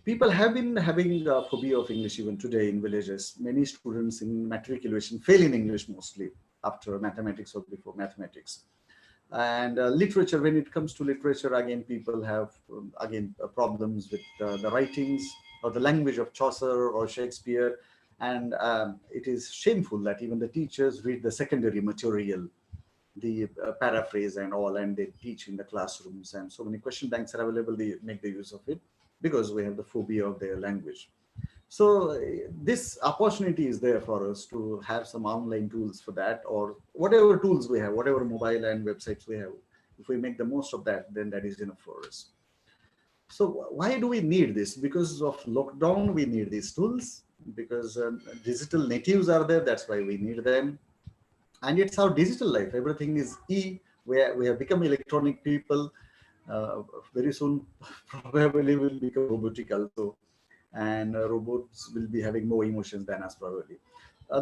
People have been having a phobia of English even today in villages. Many students in matriculation fail in English mostly after mathematics or before mathematics. And literature, when it comes to literature, again, people have, problems with the writings or the language of Chaucer or Shakespeare. And it is shameful that even the teachers read the secondary material, the paraphrase and all, and they teach in the classrooms. And so many question banks are available, they make the use of it, because we have the phobia of their language. So this opportunity is there for us to have some online tools for that, or whatever tools we have, whatever mobile and websites we have. If we make the most of that, then that is enough for us. So why do we need this? Because of lockdown, we need these tools, because digital natives are there. That's why we need them. And it's our digital life. Everything is we have become electronic people. Very soon, probably will become robotic also. And robots will be having more emotions than us probably.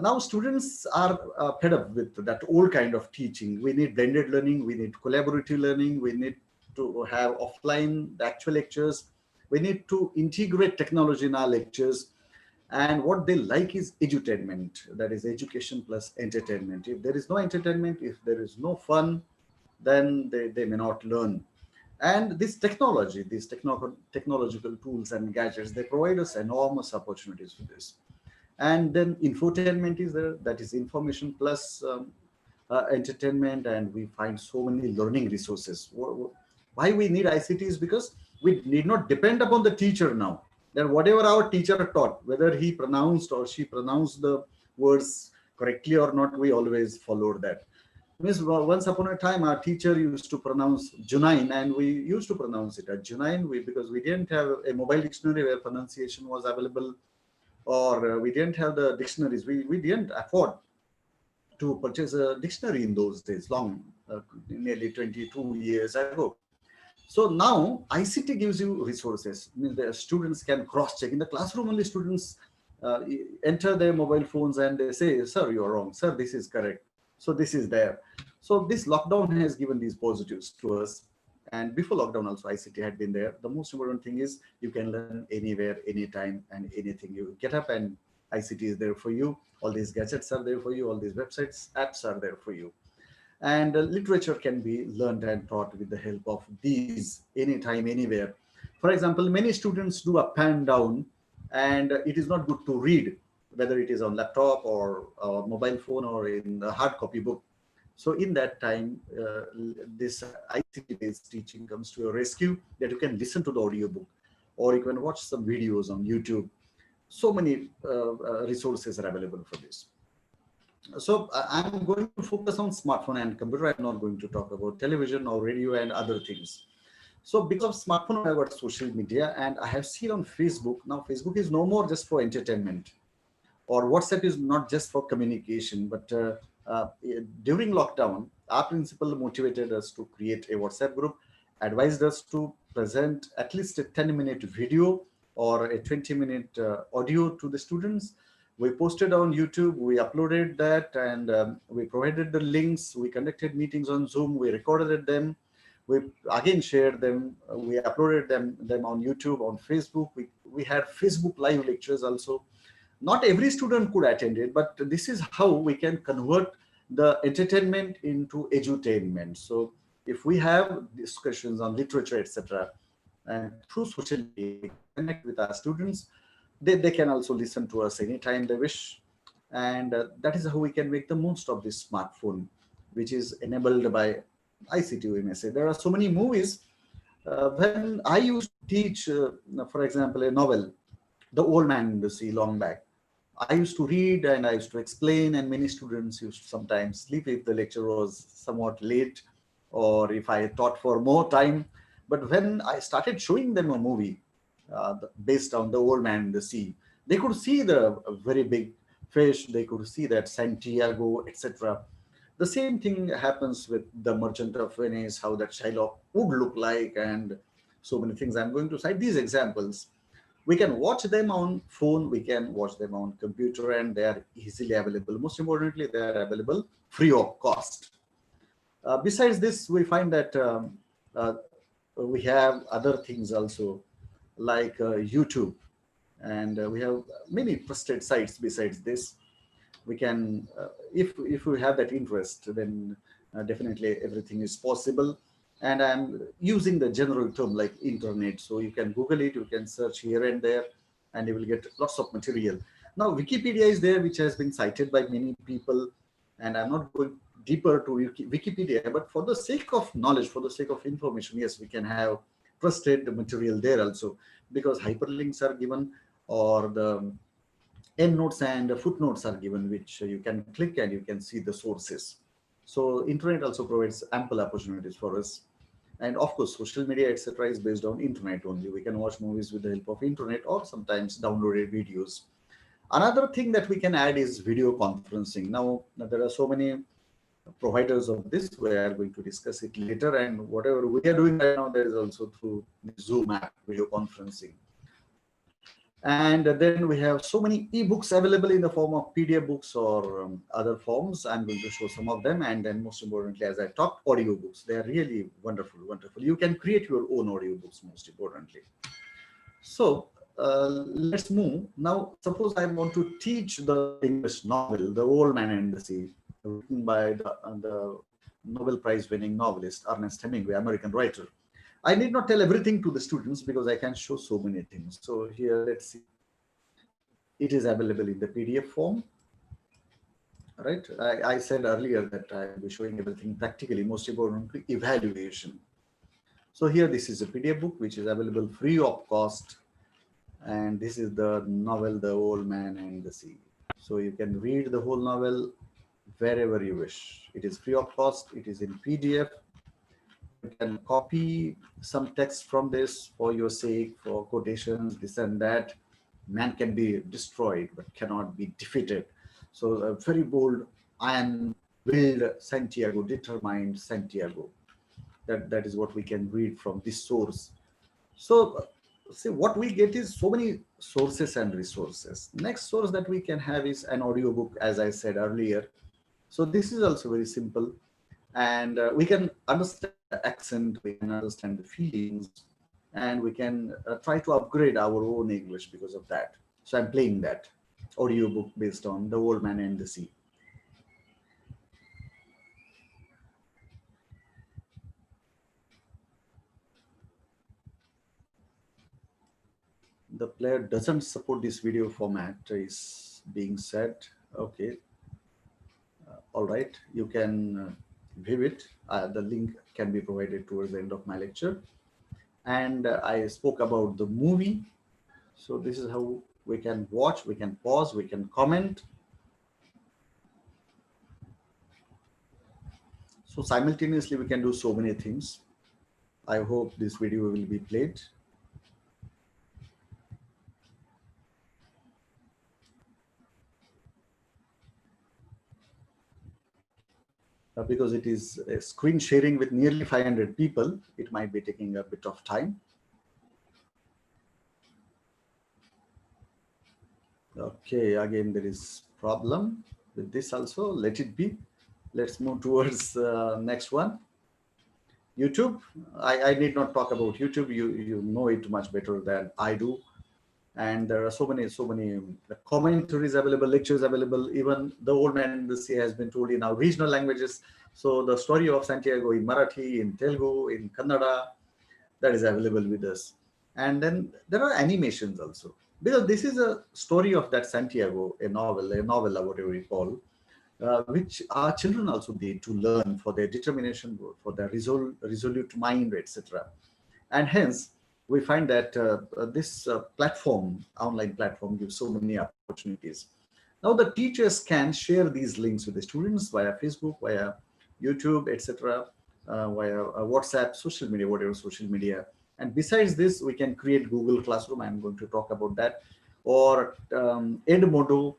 Now students are fed up with that old kind of teaching. We need blended learning, we need collaborative learning, we need to have offline the actual lectures, we need to integrate technology in our lectures. And what they like is edutainment, that is education plus entertainment. If there is no entertainment, if there is no fun, then they may not learn. And this technology, these technological tools and gadgets, they provide us enormous opportunities for this. And then infotainment is there, that is information plus entertainment, and we find so many learning resources. Why we need ICT is because we need not depend upon the teacher now. That whatever our teacher taught, whether he pronounced or she pronounced the words correctly or not, we always followed that. Means once upon a time, our teacher used to pronounce Junain, and we used to pronounce it as Junain, because we didn't have a mobile dictionary where pronunciation was available, or we didn't have the dictionaries. We didn't afford to purchase a dictionary in those days, nearly 22 years ago. So now ICT gives you resources. I mean, the students can cross-check. In the classroom, only students enter their mobile phones and they say, sir, you're wrong. Sir, this is correct. So this is there. So this lockdown has given these positives to us. And before lockdown also, ICT had been there. The most important thing is you can learn anywhere, anytime, and anything. You get up and ICT is there for you. All these gadgets are there for you. All these websites, apps are there for you. And literature can be learned and taught with the help of these anytime, anywhere. For example, many students do up and down, and it is not good to read, whether it is on laptop or mobile phone or in the hard copy book. So in that time, this ICT-based teaching comes to your rescue, that you can listen to the audiobook, or you can watch some videos on YouTube. So many resources are available for this. So I'm going to focus on smartphone and computer. I'm not going to talk about television or radio and other things. So because of smartphone, I got social media, and I have seen on Facebook. Now Facebook is no more just for entertainment, or WhatsApp is not just for communication. But during lockdown, our principal motivated us to create a WhatsApp group, advised us to present at least a 10-minute video or a 20-minute audio to the students. We posted on YouTube, we uploaded that, and we provided the links. We conducted meetings on Zoom, we recorded them. We again shared them. We uploaded them on YouTube, on Facebook. We had Facebook live lectures also. Not every student could attend it, but this is how we can convert the entertainment into edutainment. So if we have discussions on literature, etc., and through social media, we connect with our students, they can also listen to us anytime they wish. And that is how we can make the most of this smartphone, which is enabled by ICT, we may say. There are so many movies. When I used to teach, for example, a novel, The Old Man in the Sea, long back, I used to read and I used to explain, and many students used to sometimes sleep if the lecture was somewhat late, or if I taught for more time. But when I started showing them a movie based on The Old Man in the Sea, they could see the very big fish, they could see that Santiago, etc. The same thing happens with The Merchant of Venice, how that Shylock would look like, and so many things. I'm going to cite these examples. We can watch them on phone, we can watch them on computer, and they are easily available. Most importantly, they are available free of cost. Besides this, we find that we have other things also, like YouTube, and we have many trusted sites besides this. We can, if we have that interest, then definitely everything is possible. And I'm using the general term like internet, so you can Google it, you can search here and there, and you will get lots of material. Now Wikipedia is there, which has been cited by many people, and I'm not going deeper to Wikipedia, but for the sake of knowledge, for the sake of information, yes, we can have trusted material there also, because hyperlinks are given, or the endnotes and footnotes are given, which you can click and you can see the sources. So internet also provides ample opportunities for us. And of course, social media, etc., is based on internet only. We can watch movies with the help of internet or sometimes downloaded videos. Another thing that we can add is video conferencing. Now, there are so many providers of this. We are going to discuss it later. And whatever we are doing right now, there is also through the Zoom app, video conferencing. And then we have so many ebooks available in the form of PDF books or other forms. I'm going to show some of them. And then most importantly, as I talked, audiobooks. They are really wonderful, wonderful. You can create your own audiobooks, most importantly. So let's move. Now, suppose I want to teach the English novel, The Old Man and the Sea, written by the Nobel Prize winning novelist, Ernest Hemingway, American writer. I need not tell everything to the students because I can show so many things. So here, let's see. It is available in the PDF form. Right. I said earlier that I will be showing everything practically, most importantly, evaluation. So here, this is a PDF book, which is available free of cost. And this is the novel, The Old Man and the Sea. So you can read the whole novel wherever you wish. It is free of cost. It is in PDF. You can copy some text from this for your sake, for quotations, this and that. Man can be destroyed, but cannot be defeated. So a very bold, iron-willed Santiago, determined Santiago. That is what we can read from this source. So see, what we get is so many sources and resources. Next source that we can have is an audiobook, as I said earlier. So this is also very simple. And we can understand the accent, we can understand the feelings, and we can try to upgrade our own English because of that. So I'm playing that audiobook based on The Old Man and the Sea. The player doesn't support this video format is being said. Okay. All right, you can view it. The link can be provided towards the end of my lecture. And I spoke about the movie. So this is how we can watch, we can pause, we can comment. So simultaneously, we can do so many things. I hope this video will be played. Because it is a screen sharing with nearly 500 people, it might be taking a bit of time. Okay, again, there is problem with this also. Let it be. Let's move towards next one. YouTube. I need not talk about YouTube. You know it much better than I do. And there are so many commentaries available, lectures available. Even The Old Man and the Sea has been told in our regional languages. So the story of Santiago in Marathi, in Telugu, in Kannada, that is available with us. And then there are animations also, because this is a story of that Santiago, a novella, whatever you call, which our children also need to learn for their determination, for their resolute mind, etc. And hence, we find that this platform, online platform, gives so many opportunities. Now the teachers can share these links with the students via Facebook, via YouTube, etc., via WhatsApp, social media, whatever social media. And besides this, we can create Google Classroom. I'm going to talk about that, or Edmodo,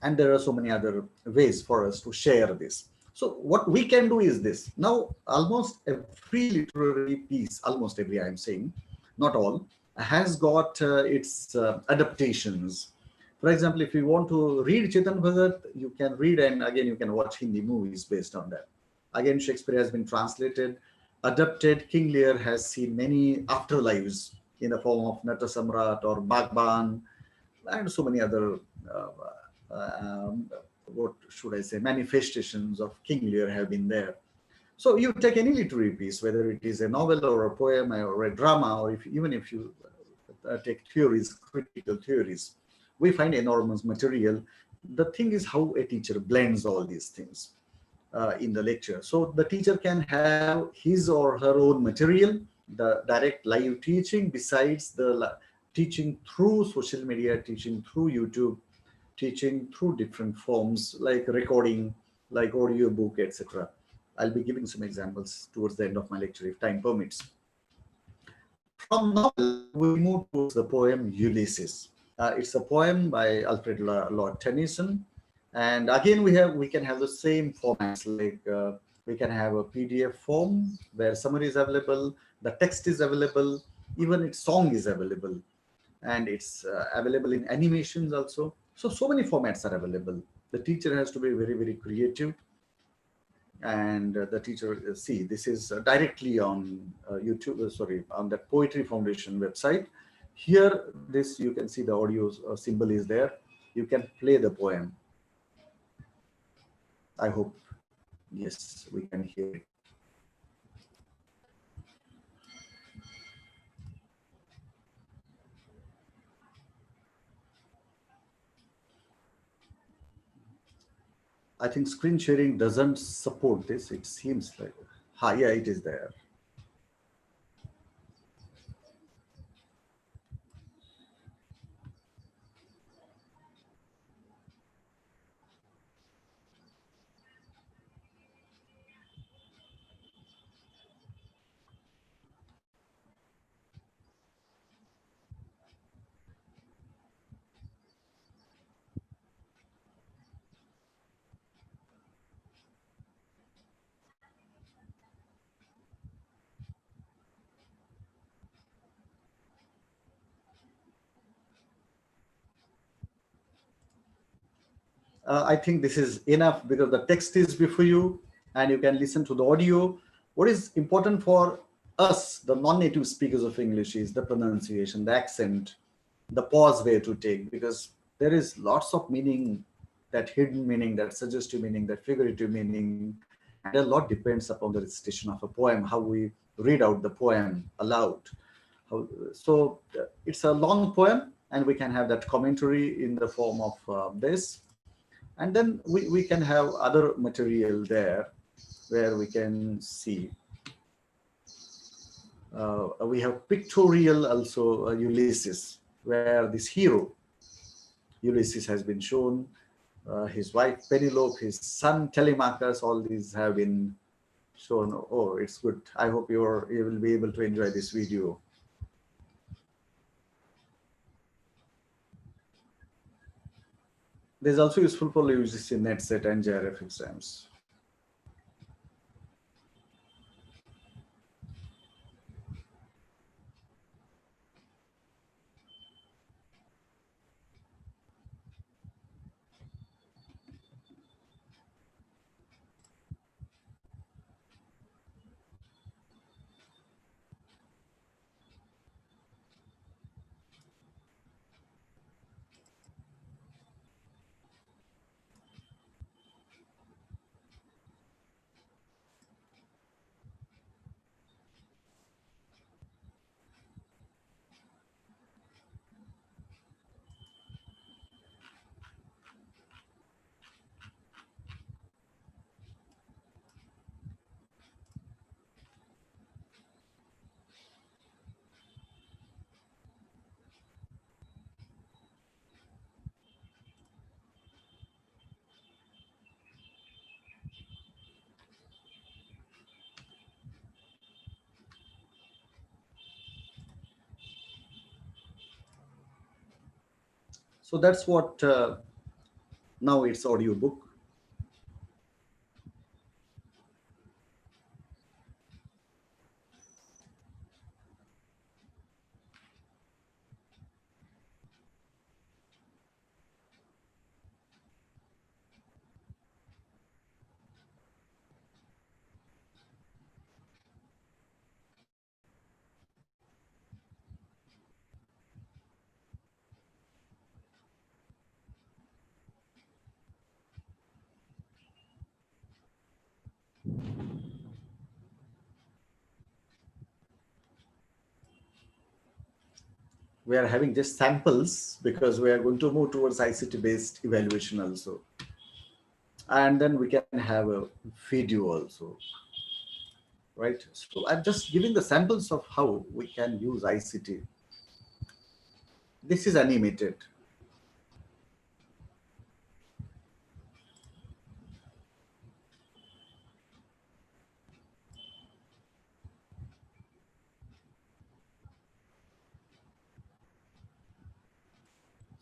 and there are so many other ways for us to share this. So what we can do is this. Now, almost every literary piece, almost every, I'm saying, not all, has got its adaptations. For example, if you want to read Chetan Bhagat, you can read, and again, you can watch Hindi movies based on that. Again, Shakespeare has been translated, adapted. King Lear has seen many afterlives in the form of Natasamrat or Bagban, and so many other, what should I say, manifestations of King Lear have been there. So you take any literary piece, whether it is a novel or a poem or a drama, or even if you take theories, critical theories, we find enormous material. The thing is how a teacher blends all these things in the lecture. So the teacher can have his or her own material, the direct live teaching, besides the teaching through social media, teaching through YouTube, teaching through different forms like recording, like audiobook, etc. I'll be giving some examples towards the end of my lecture if time permits. From novel, we move towards the poem Ulysses. It's a poem by Alfred Lord Tennyson. And again, we can have the same formats, like we can have a PDF form where summary is available, the text is available, even its song is available, and it's available in animations also. So many formats are available. The teacher has to be very, very creative. And the teacher, see, this is directly on YouTube, sorry, on the Poetry Foundation website. Here, this, you can see the audio symbol is there. You can play the poem. I hope, yes, we can hear it. I think screen sharing doesn't support this. It seems like, yeah, it is there. I think this is enough because the text is before you and you can listen to the audio. What is important for us, the non-native speakers of English, is the pronunciation, the accent, the pause where to take, because there is lots of meaning, that hidden meaning, that suggestive meaning, that figurative meaning, and a lot depends upon the recitation of a poem, how we read out the poem aloud. So it's a long poem, and we can have that commentary in the form of this. And then we can have other material there where we can see. We have pictorial also, Ulysses, where this hero, Ulysses, has been shown. His wife Penelope, his son Telemachus, all these have been shown. Oh, it's good. I hope you will be able to enjoy this video. There's also useful for UGC NetSet and JRF exams. So that's what, now it's audiobook. We are having just samples because we are going to move towards ICT-based evaluation also. And then we can have a video also, right? So I'm just giving the samples of how we can use ICT. This is animated.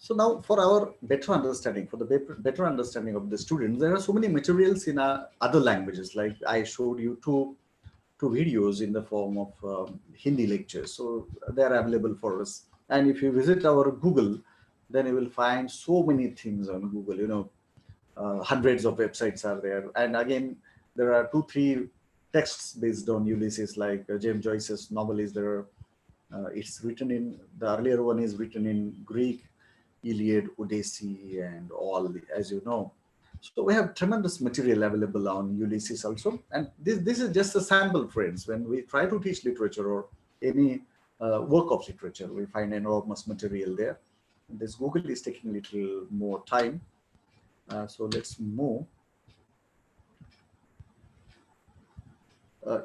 So now for our better understanding, for the better understanding of the students, there are so many materials in other languages. Like I showed you two videos in the form of Hindi lectures. So they're available for us. And if you visit our Google, then you will find so many things on Google, you know, hundreds of websites are there. And again, there are 2-3 texts based on Ulysses, like James Joyce's novel is there. It's written in, the earlier one is written in Greek, Iliad, Odyssey, and all, as you know. So we have tremendous material available on Ulysses also. And this is just a sample, friends. When we try to teach literature or any work of literature, we find enormous material there. This Google is taking a little more time. So let's move.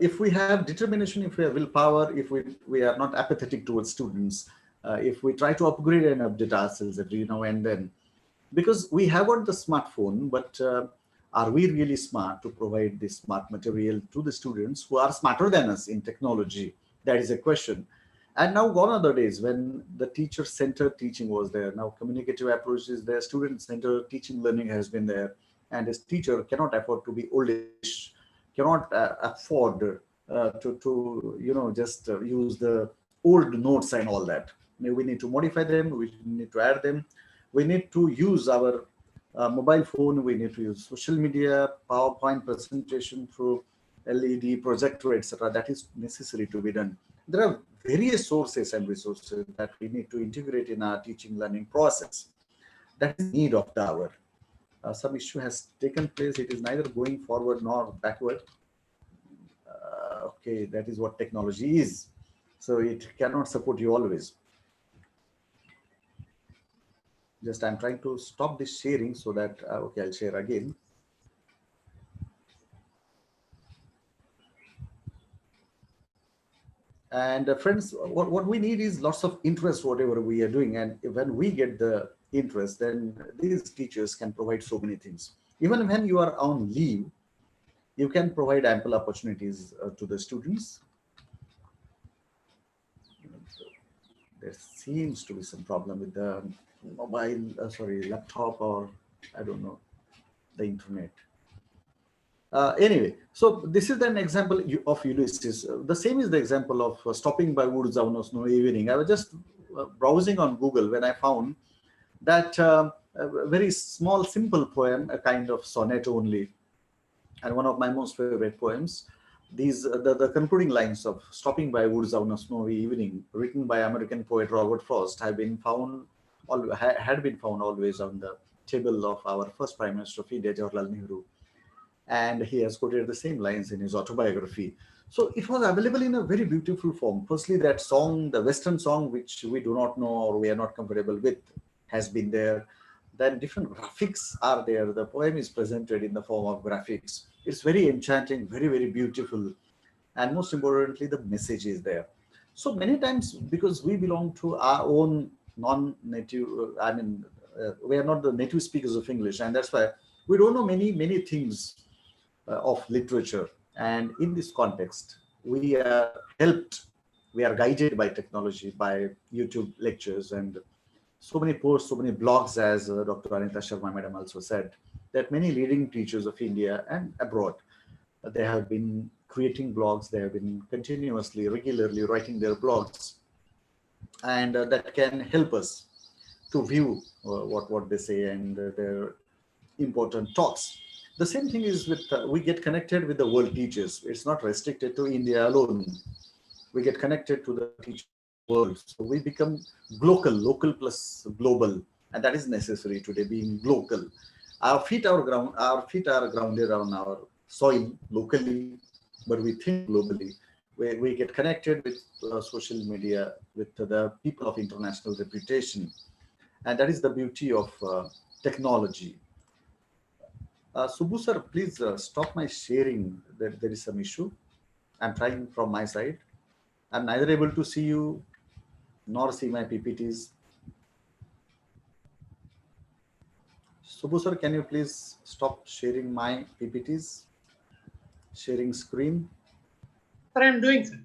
If we have determination, if we have willpower, if we are not apathetic towards students, if we try to upgrade and update ourselves every now and then, because we have got the smartphone, but are we really smart to provide this smart material to the students who are smarter than us in technology? That is a question. And now gone are the days when the teacher-centered teaching was there. Now communicative approach is there, student-centered teaching learning has been there. And this teacher cannot afford to be oldish, cannot afford to you know, just use the old notes and all that. We need to modify them, we need to add them. We need to use our mobile phone, we need to use social media, PowerPoint presentation through LED, projector, etc. That is necessary to be done. There are various sources and resources that we need to integrate in our teaching learning process. That is the need of the hour. Some issue has taken place. It is neither going forward nor backward. Okay, that is what technology is. So it cannot support you always. Just I'm trying to stop this sharing so that, okay, I'll share again. And friends, what we need is lots of interest, whatever we are doing. And when we get the interest, then these teachers can provide so many things. Even when you are on leave, you can provide ample opportunities to the students. There seems to be some problem with the mobile, laptop, or I don't know, the internet. Anyway, so this is an example of Ulysses. The same is the example of stopping by woods on a snowy evening. I was just browsing on Google when I found that a very small, simple poem, a kind of sonnet only, and one of my most favorite poems. These the concluding lines of "Stopping by woods on a snowy evening," written by American poet Robert Frost, have been found, had been found always on the table of our first Prime Minister of India, Jawaharlal Nehru. And he has quoted the same lines in his autobiography. So it was available in a very beautiful form. Firstly, that song, the Western song, which we do not know or we are not comfortable with, has been there. Then different graphics are there. The poem is presented in the form of graphics. It's very enchanting, very, very beautiful. And most importantly, the message is there. So many times, because we belong to our own non-native, we are not the native speakers of English, and that's why we don't know many things of literature. And in this context, we are helped, we are guided by technology, by YouTube lectures, and so many posts, so many blogs, as Dr. Anita Sharma madam also said, that many leading teachers of India and abroad, they have been creating blogs, they have been continuously, regularly writing their blogs, and that can help us to view what they say and their important talks. The same thing is with, we get connected with the world teachers. It's not restricted to India alone. We get connected to the teacher world. So we become local plus global. And that is necessary today, being local. Our feet are grounded on our soil locally, but we think globally. We get connected with social media, with the people of international reputation. And that is the beauty of technology. Subbu sir, please stop my sharing. There is some issue. I'm trying from my side. I'm neither able to see you nor see my PPTs. Subbu sir, can you please stop sharing my PPTs? Sharing screen. Sir, I'm doing, sir.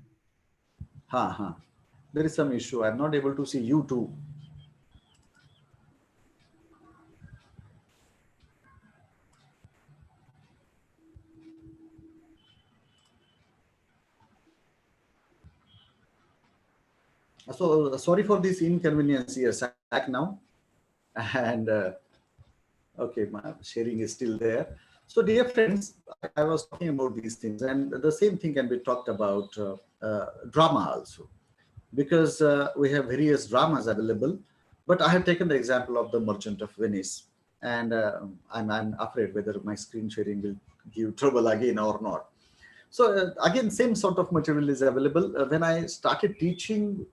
There is some issue. I'm not able to see you too. So sorry for this inconvenience. Yes, I'm back now. And okay, my sharing is still there. So dear friends, I was talking about these things, and the same thing can be talked about drama also, because we have various dramas available. But I have taken the example of the Merchant of Venice, and I'm afraid whether my screen sharing will give trouble again or not. So again, same sort of material is available. When I started teaching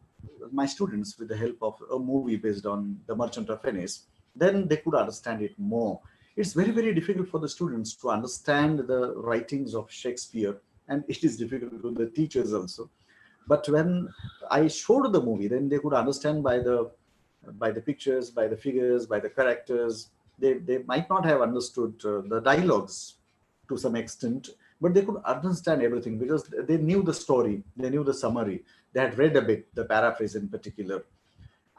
my students with the help of a movie based on the Merchant of Venice, then they could understand it more. It's very, very difficult for the students to understand the writings of Shakespeare, and it is difficult to the teachers also. But when I showed the movie, then they could understand by the pictures, by the figures, by the characters. They might not have understood the dialogues to some extent, but they could understand everything because they knew the story, they knew the summary, they had read a bit, the paraphrase in particular.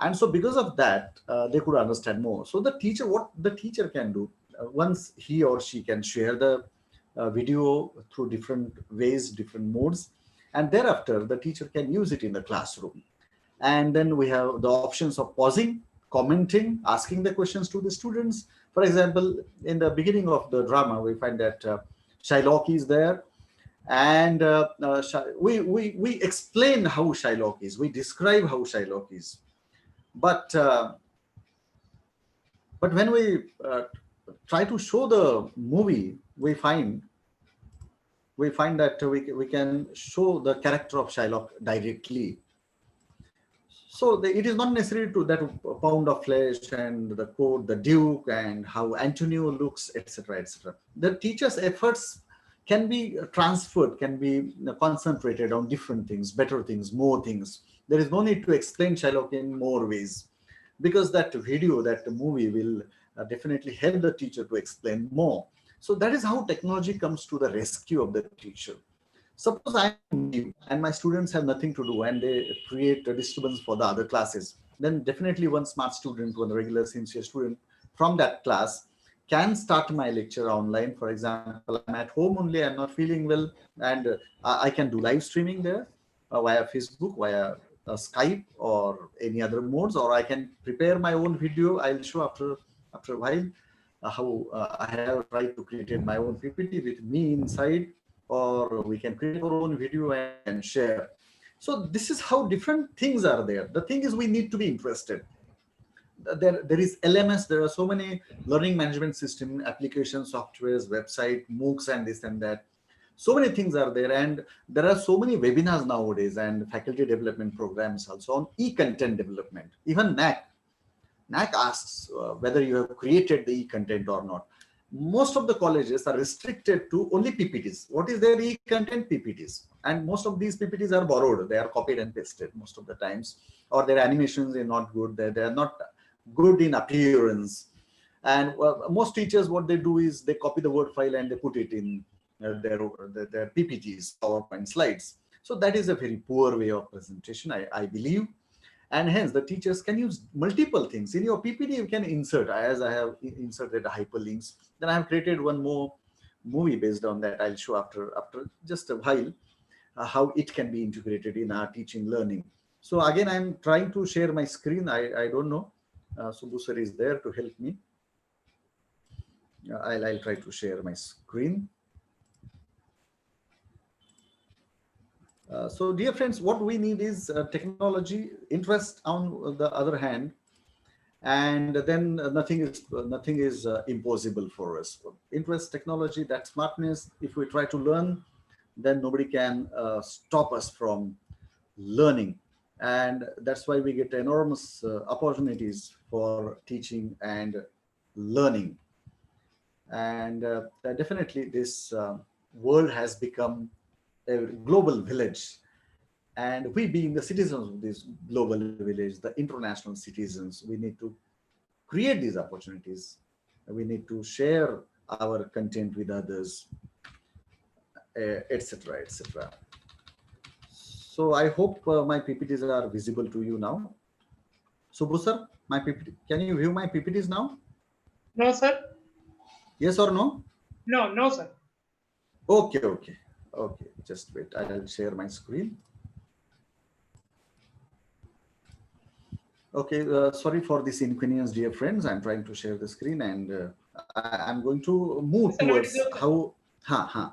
And so because of that, they could understand more. So the teacher, what the teacher can do, once he or she can share the video through different ways, different modes, and thereafter the teacher can use it in the classroom. And then we have the options of pausing, commenting, asking the questions to the students. For example, in the beginning of the drama, we find that Shylock is there, and we explain how Shylock is, we describe how Shylock is. But when we try to show the movie, we find that we can show the character of Shylock directly. So it is not necessary to that pound of flesh and the coat, the Duke, and how Antonio looks, etc., etc. The teacher's efforts can be transferred, can be concentrated on different things, better things, more things. There is no need to explain Shylock in more ways, because that video, that movie will definitely help the teacher to explain more. So that is how technology comes to the rescue of the teacher. Suppose I'm new and my students have nothing to do and they create a disturbance for the other classes, then definitely one smart student, one regular sincere student from that class can start my lecture online. For example, I'm at home only, I'm not feeling well, and I can do live streaming there via Facebook, via Skype or any other modes, or I can prepare my own video. I'll show after a while how I have tried to create my own PPT with me inside, or we can create our own video and share. So this is how different things are there. The thing is, we need to be interested. There is LMS, there are so many learning management system, applications, softwares, website, MOOCs, and this and that. So many things are there, and there are so many webinars nowadays and faculty development programs also on e-content development. Even NAC asks whether you have created the e-content or not. Most of the colleges are restricted to only PPTs. What is their e-content? PPTs. And most of these PPTs are borrowed. They are copied and pasted most of the times, or their animations are not good. They are not good in appearance. And most teachers, what they do is they copy the Word file and they put it in their PPTs, PowerPoint slides. So that is a very poor way of presentation, I believe. And hence the teachers can use multiple things. In your PPT, you can insert, as I have inserted hyperlinks. Then I have created one more movie based on that. I'll show after just a while how it can be integrated in our teaching learning. So again, I'm trying to share my screen. I don't know. Subbu sir is there to help me. I'll try to share my screen. So dear friends, what we need is technology, interest on the other hand, and then nothing is impossible for us. Interest, technology, that smartness, if we try to learn, then nobody can stop us from learning. And that's why we get enormous opportunities for teaching and learning. And definitely this world has become a global village, and we being the citizens of this global village, the international citizens, we need to create these opportunities. We need to share our content with others, etc., etc. So I hope my PPTs are visible to you now. Subbu sir, my PPT, can you view my PPTs now? No, sir. Yes or no? No, no, sir. Okay, okay, okay. Just wait. I'll share my screen. Okay, sorry for this inconvenience, dear friends. I'm trying to share the screen, and I'm going to move It's already towards there, sir.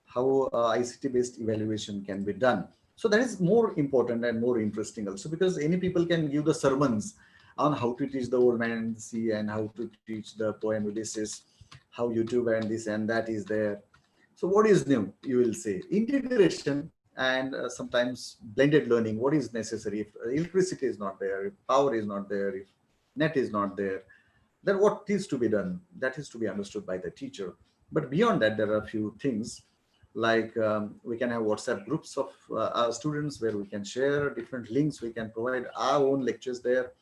how ICT-based evaluation can be done. So that is more important and more interesting also, because any people can give the sermons on how to teach the old man and the sea, and how to teach the poem Ulysses, how YouTube and this and that is there. So what is new? You will say integration and sometimes blended learning. What is necessary if electricity is not there, if power is not there, if net is not there? Then what is to be done? That is to be understood by the teacher. But beyond that, there are a few things like we can have WhatsApp groups of our students where we can share different links. We can provide our own lectures there,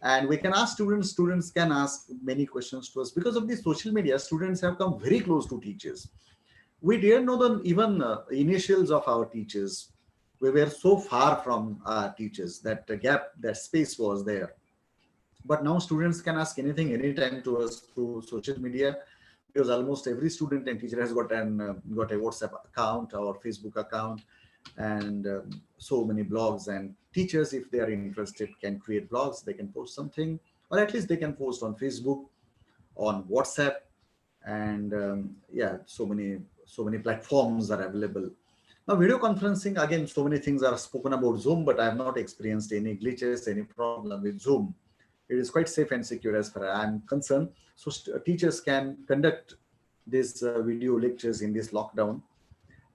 and we can ask students. Students can ask many questions to us. Because of the social media, students have come very close to teachers. We didn't know the even initials of our teachers. We were so far from our teachers that the gap, that space was there. But now students can ask anything anytime to us through social media, because almost every student and teacher has got a WhatsApp account or Facebook account, and so many blogs. And teachers, if they are interested, can create blogs. They can post something, or at least they can post on Facebook, on WhatsApp, and yeah, so many platforms are available. Now video conferencing, again, so many things are spoken about Zoom, but I have not experienced any glitches, any problem with Zoom. It is quite safe and secure as far as I'm concerned. So teachers can conduct these video lectures in this lockdown.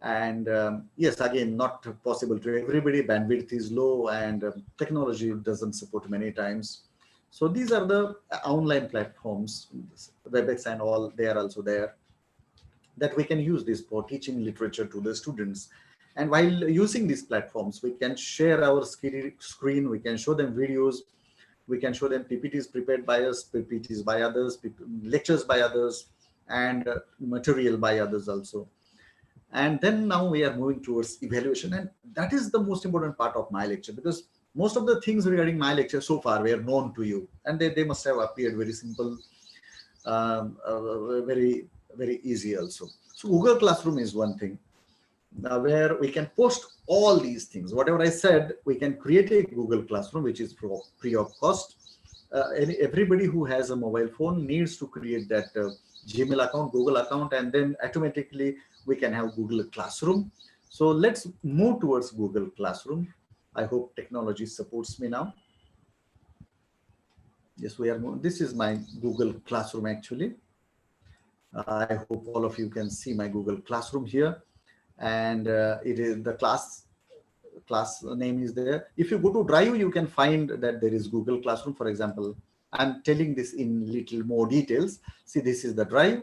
And yes, again, not possible to everybody. Bandwidth is low, and technology doesn't support many times. So these are the online platforms, WebEx and all. They are also there, that we can use this for teaching literature to the students. And while using these platforms, we can share our screen. We can show them videos. We can show them PPTs prepared by us, PPTs by others, lectures by others, and material by others also. And then now we are moving towards evaluation, and that is the most important part of my lecture, because most of the things regarding my lecture so far were known to you, and they must have appeared very simple, very, very easy also. So Google Classroom is one thing where we can post all these things. Whatever I said, we can create a Google Classroom, which is free of cost. Everybody who has a mobile phone needs to create that Gmail account, Google account, and then automatically we can have Google Classroom. So let's move towards Google Classroom. I hope technology supports me now. Yes, we are moving. This is my Google Classroom actually. I hope all of you can see my Google Classroom here. And it is the class name is there. If you go to Drive, you can find that there is Google Classroom. For example, I'm telling this in little more details. See, this is the Drive,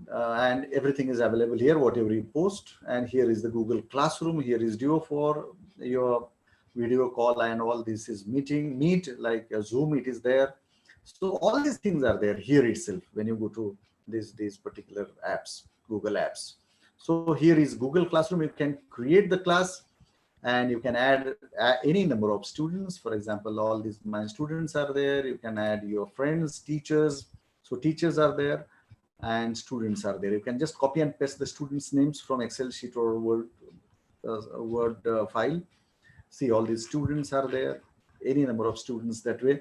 and everything is available here, whatever you post. And here is the Google Classroom. Here is Duo for your video call, and all this is Meet, like a Zoom, it is there. So all these things are there here itself when you go to these particular apps, Google apps. So here is Google Classroom. You can create the class, and you can add any number of students. For example, all these my students are there. You can add your friends, teachers. So teachers are there and students are there. You can just copy and paste the students' names from Excel sheet or Word file. See, all these students are there, any number of students that way.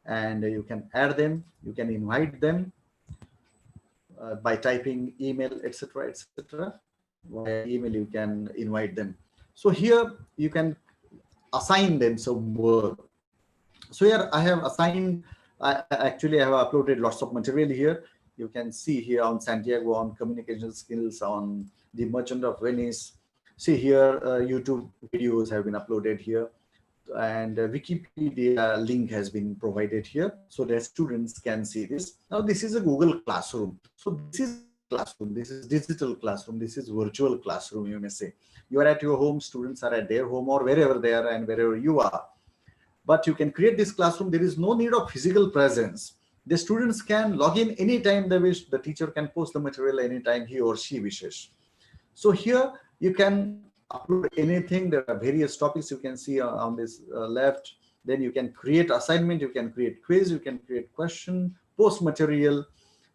And you can add them, you can invite them by typing email, etc., etc. Via email, you can invite them. So here you can assign them some work. So here I have assigned, actually I have uploaded lots of material here. You can see here on Santiago, on communication skills, on the Merchant of Venice. See here, YouTube videos have been uploaded here, and Wikipedia link has been provided here so that students can see this. Now this is a Google Classroom. So this is classroom, this is digital classroom, this is virtual classroom, you may say. You are at your home, students are at their home or wherever they are and wherever you are. But you can create this classroom. There is no need of physical presence. The students can log in anytime they wish. The teacher can post the material anytime he or she wishes. So here you can upload anything. There are various topics you can see on this left. Then you can create assignment, you can create quiz, you can create question, post material,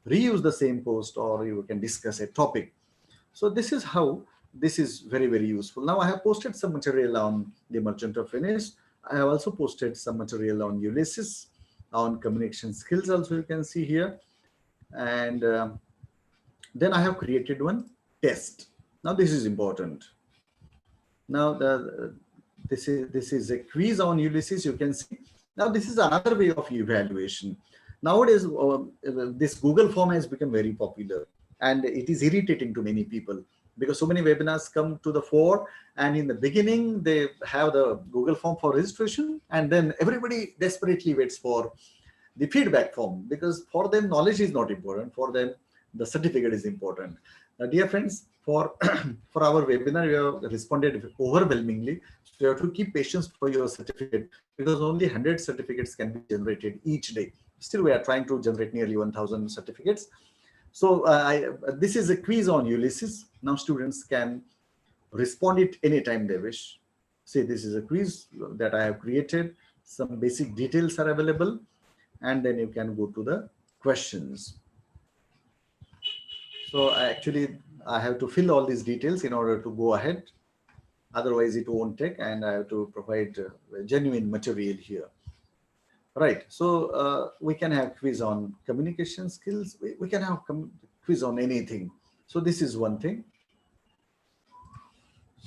reuse the same post, or you can discuss a topic. So this is how this is very, very useful. Now I have posted some material on the Merchant of Venice. I have also posted some material on Ulysses, on communication skills also you can see here. And then I have created one test. Now this is important. Now this is a quiz on Ulysses, you can see. Now this is another way of evaluation. Nowadays, this Google form has become very popular, and it is irritating to many people because so many webinars come to the fore, and in the beginning they have the Google form for registration, and then everybody desperately waits for the feedback form, because for them knowledge is not important, for them the certificate is important. Dear friends, for for our webinar you have responded overwhelmingly, so you have to keep patience for your certificate, because only 100 certificates can be generated each day. Still we are trying to generate nearly 1000 certificates. So this is a quiz on Ulysses. Now students can respond it anytime they wish. Say this is a quiz that I have created, some basic details are available, and then you can go to the questions. So I have to fill all these details in order to go ahead. Otherwise it won't take, and I have to provide genuine material here. Right, so we can have quiz on communication skills. We can have quiz on anything. So this is one thing.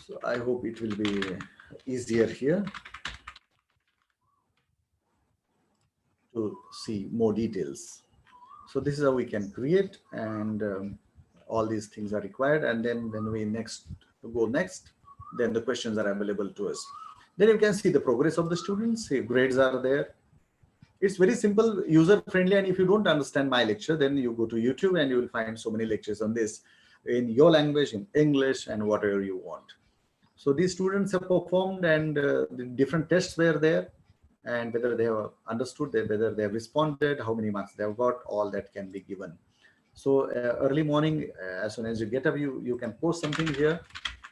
So I hope it will be easier here to see more details. So this is how we can create, and all these things are required. And then when we go next, then the questions are available to us. Then you can see the progress of the students. See, grades are there. It's very simple, user friendly. And if you don't understand my lecture, then you go to YouTube and you will find so many lectures on this in your language, in English, and whatever you want. So these students have performed, and the different tests were there, and whether they have understood, whether they have responded, how many marks they have got, all that can be given. So early morning, as soon as you get up, you can post something here,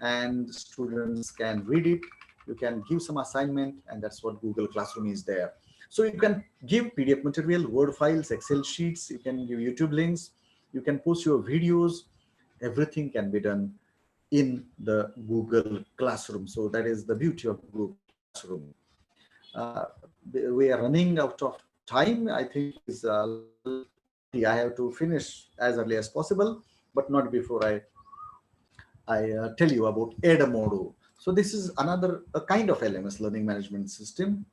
and students can read it. You can give some assignment, and that's what Google Classroom is there. So you can give PDF material, Word files, Excel sheets, you can give YouTube links, you can post your videos. Everything can be done in the Google Classroom. So that is the beauty of Google Classroom. We are running out of time. I think I have to finish as early as possible, but not before I tell you about Edamodo. So this is another kind of LMS, learning management system.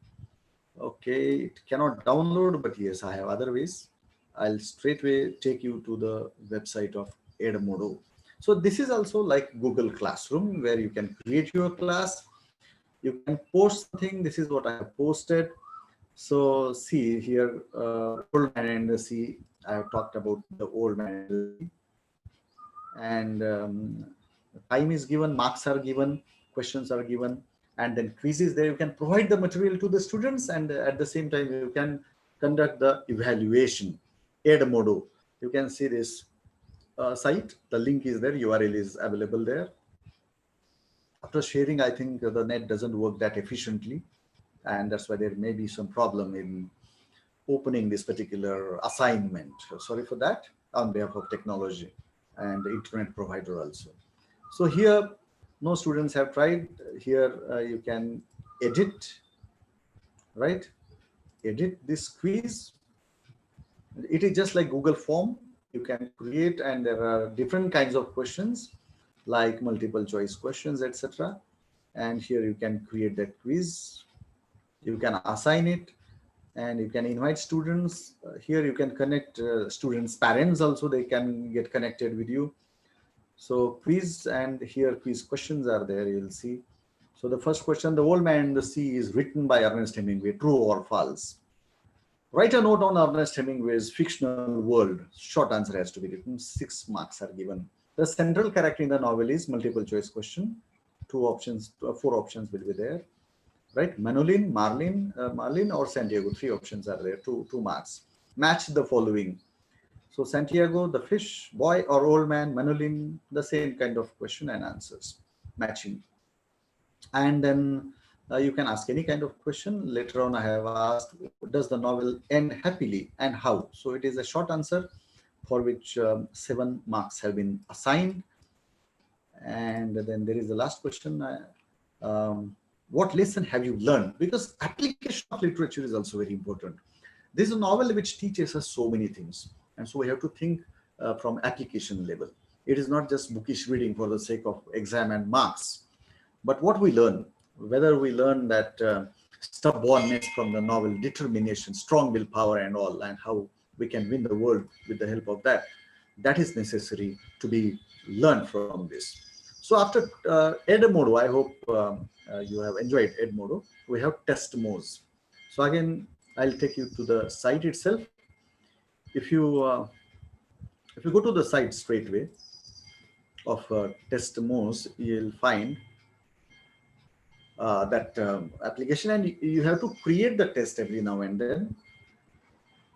Okay, it cannot download, but yes, I have other ways. I'll straightway take you to the website of Edamodo. So this is also like Google Classroom, where you can create your class. You can post something. This is what I have posted. So see here, Old Man and the Sea. I have talked about the Old Man and the Sea. And time is given, marks are given, questions are given, and then quizzes there. You can provide the material to the students, and at the same time you can conduct the evaluation. Edamodo. You can see this site. The link is there. URL is available there. After sharing, I think the net doesn't work that efficiently, and that's why there may be some problem in opening this particular assignment. Sorry for that on behalf of technology and the internet provider also. So here, no students have tried. Here you can edit, right? Edit this quiz. It is just like Google form. You can create, and there are different kinds of questions like multiple choice questions, etc. And here you can create that quiz. You can assign it, and you can invite students. Here you can connect students' parents also. They can get connected with you. So quiz, and here quiz questions are there, you'll see. So the first question, the Old Man and the Sea is written by Ernest Hemingway, true or false? Write a note on Ernest Hemingway's fictional world. Short answer has to be written. 6 marks are given. The central character in the novel is multiple choice question. 4 options will be there, right? Manolin, Marlin or Santiago. 3 options are there, 2 marks. Match the following. So Santiago, the fish, boy or old man, Manolin, the same kind of question and answers, matching. And then you can ask any kind of question. Later on, I have asked, does the novel end happily and how? So it is a short answer for which 7 marks have been assigned. And then there is the last question. what lesson have you learned? Because application of literature is also very important. This is a novel which teaches us so many things. And so we have to think from application level. It is not just bookish reading for the sake of exam and marks, but what we learn, whether we learn that stubbornness from the novel, determination, strong willpower and all, and how we can win the world with the help of that, that is necessary to be learned from this. So after Edmodo, I hope you have enjoyed Edmodo. We have Testmos. So again, I'll take you to the site itself. If you go to the site straight away of Testmos, you'll find that application, and you have to create the test every now and then.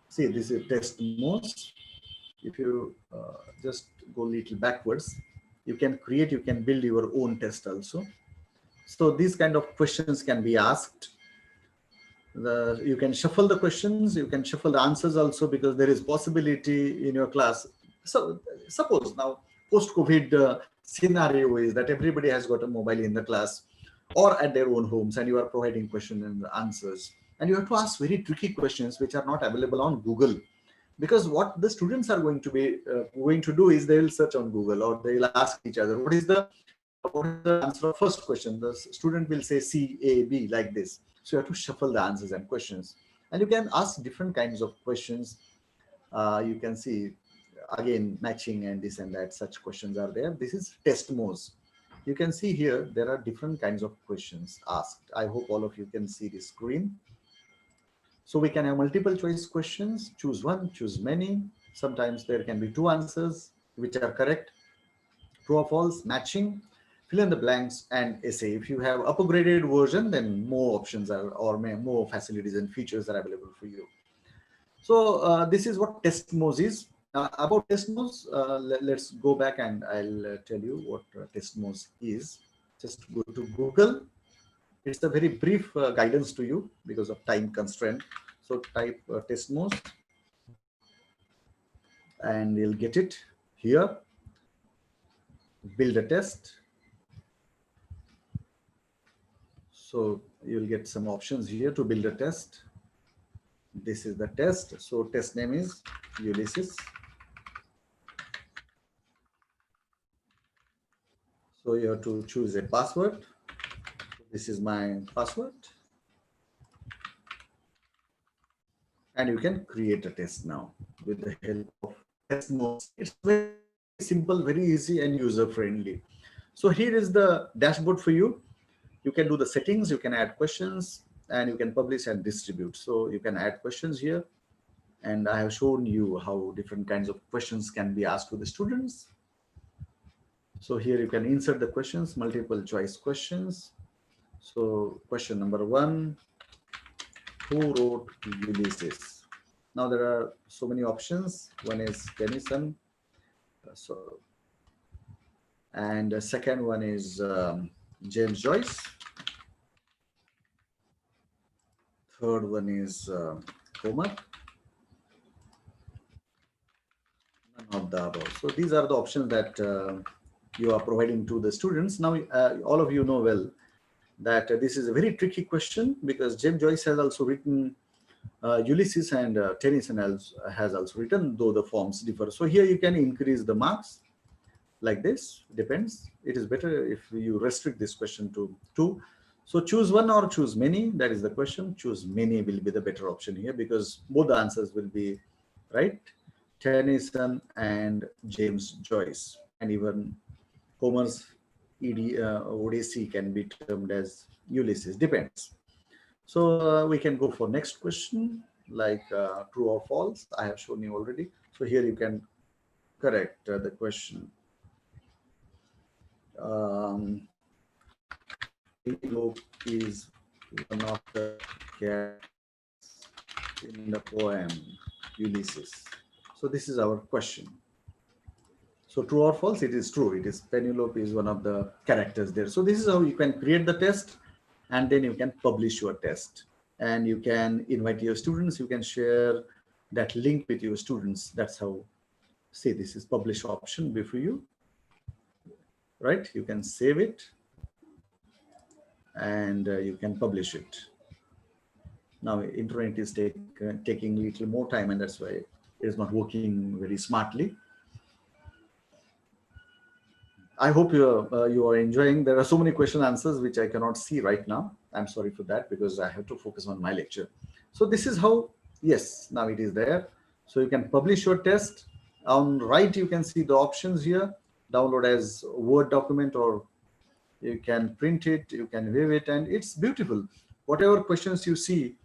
See, this is Testmos. If you just go a little backwards, you can create, you can build your own test also. So these kind of questions can be asked. You can shuffle the questions, you can shuffle the answers also, because there is possibility in your class. So suppose now post-COVID scenario is that everybody has got a mobile in the class or at their own homes, and you are providing questions and answers. And you have to ask very tricky questions which are not available on Google. Because what the students are going to do is they will search on Google, or they will ask each other, what is the answer of first question? The student will say C, A, B, like this. So you have to shuffle the answers and questions. And you can ask different kinds of questions. You can see, again, matching and this and that, such questions are there. This is Testmos. You can see here, there are different kinds of questions asked. I hope all of you can see the screen. So we can have multiple choice questions, choose one, choose many. Sometimes there can be two answers which are correct, true or false, matching, fill in the blanks, and essay. If you have upgraded version, then more options are, or more facilities and features are available for you. So this is what Testmos is. About Testmos, let's go back and I'll tell you what Testmos is. Just go to Google. It's a very brief guidance to you because of time constraint. So type Testmos and you'll get it here. Build a test. So you'll get some options here to build a test. This is the test. So test name is Ulysses. So you have to choose a password. This is my password. And you can create a test now with the help of Testmos. It's very simple, very easy and user friendly. So here is the dashboard for you. You can do the settings, you can add questions, and you can publish and distribute. So you can add questions here. And I have shown you how different kinds of questions can be asked to the students. So here you can insert the questions, multiple choice questions. So question number 1, who wrote Ulysses? Now there are so many options. One is Tennyson. And the second one is James Joyce. Third one is Homer. None of the above. So these are the options that you are providing to the students. Now, all of you know well that this is a very tricky question, because James Joyce has also written Ulysses, and Tennyson has also written, though the forms differ. So here you can increase the marks like this, depends. It is better if you restrict this question to 2. So choose one or choose many, that is the question. Choose many will be the better option here, because both the answers will be right. Tennyson and James Joyce, and even Homer's Odyssey can be termed as Ulysses, depends. So we can go for next question, like true or false. I have shown you already. So here you can correct the question. Penelope is one of the characters in the poem Ulysses. So this is our question. So true or false? It is true. It is Penelope is one of the characters there. So this is how you can create the test, and then you can publish your test, and you can invite your students. You can share that link with your students. That's how. See, this is publish option before you. Right? You can save it. and you can publish it. Now internet is taking a little more time, and that's why it is not working very smartly. I hope you are enjoying. There are so many question answers which I cannot see right now. I'm sorry for that, because I have to focus on my lecture. So this is how, yes, now it is there. So you can publish your test. On right, you can see the options here. Download as Word document, or you can print it, you can view it, and it's beautiful. Whatever questions you see,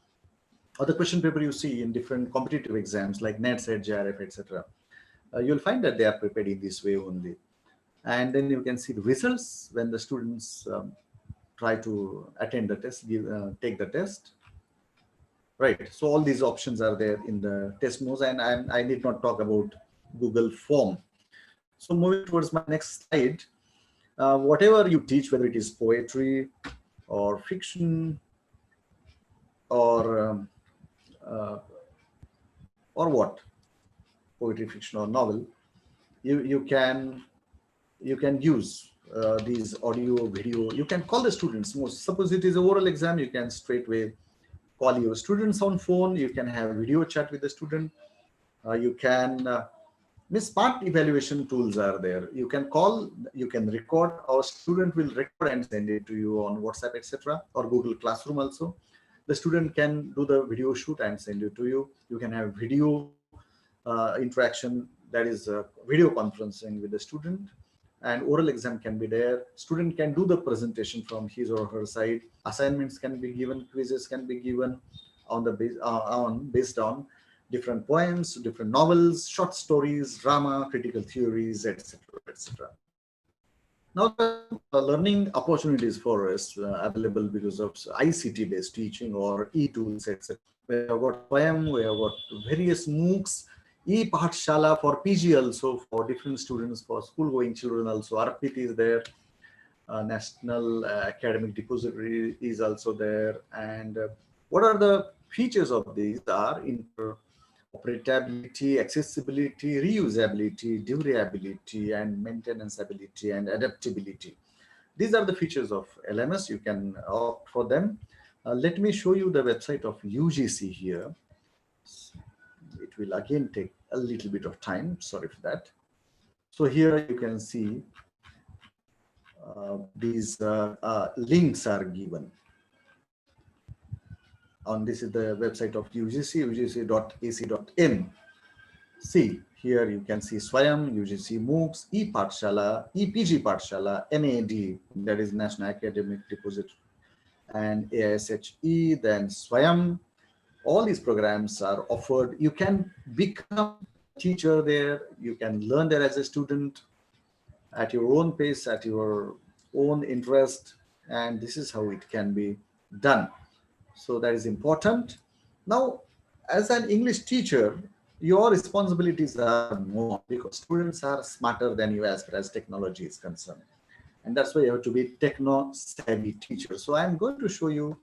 or the question paper you see in different competitive exams like NET, SET, JRF, etc., you'll find that they are prepared in this way only. And then you can see the results when the students try to attend the test, take the test. Right. So all these options are there in the test modes, and I need not talk about Google Form. So moving towards my next slide, whatever you teach, whether it is poetry or fiction or what, poetry, fiction, or novel, you can use these audio, video. You can call the students. Suppose it is an oral exam, you can straightway call your students on phone. You can have video chat with the student. You can smart evaluation tools are there. You can call, you can record. Our student will record and send it to you on WhatsApp, etc., or Google Classroom also. The student can do the video shoot and send it to you. You can have video interaction, that is video conferencing with the student. And oral exam can be there. Student can do the presentation from his or her side. Assignments can be given, quizzes can be given on the based on different poems, different novels, short stories, drama, critical theories, etc., etc. Now, the learning opportunities for us available because of ICT-based teaching or e-tools, etc. We have got poem, we have got various MOOCs, e-Pathshala for PG also, for different students, for school-going children also. Arpit is there. National Academic Depository is also there. And what are the features of these? Are interoperability, accessibility, reusability, durability, and maintenance ability and adaptability. These are the features of LMS. You can opt for them. Let me show you the website of UGC here. It will again take a little bit of time. Sorry for that. So here you can see these links are given. On this is the website of UGC, ugc.ac.in. See, here you can see Swayam, UGC MOOCs, e-Pathshala, e-PG Pathshala, NAD, that is National Academic Depository, and AISHE, then Swayam. All these programs are offered. You can become a teacher there. You can learn there as a student at your own pace, at your own interest. And this is how it can be done. So that is important. Now, as an English teacher, your responsibilities are more, because students are smarter than you as far as technology is concerned. And that's why you have to be techno-savvy teacher. So I'm going to show you,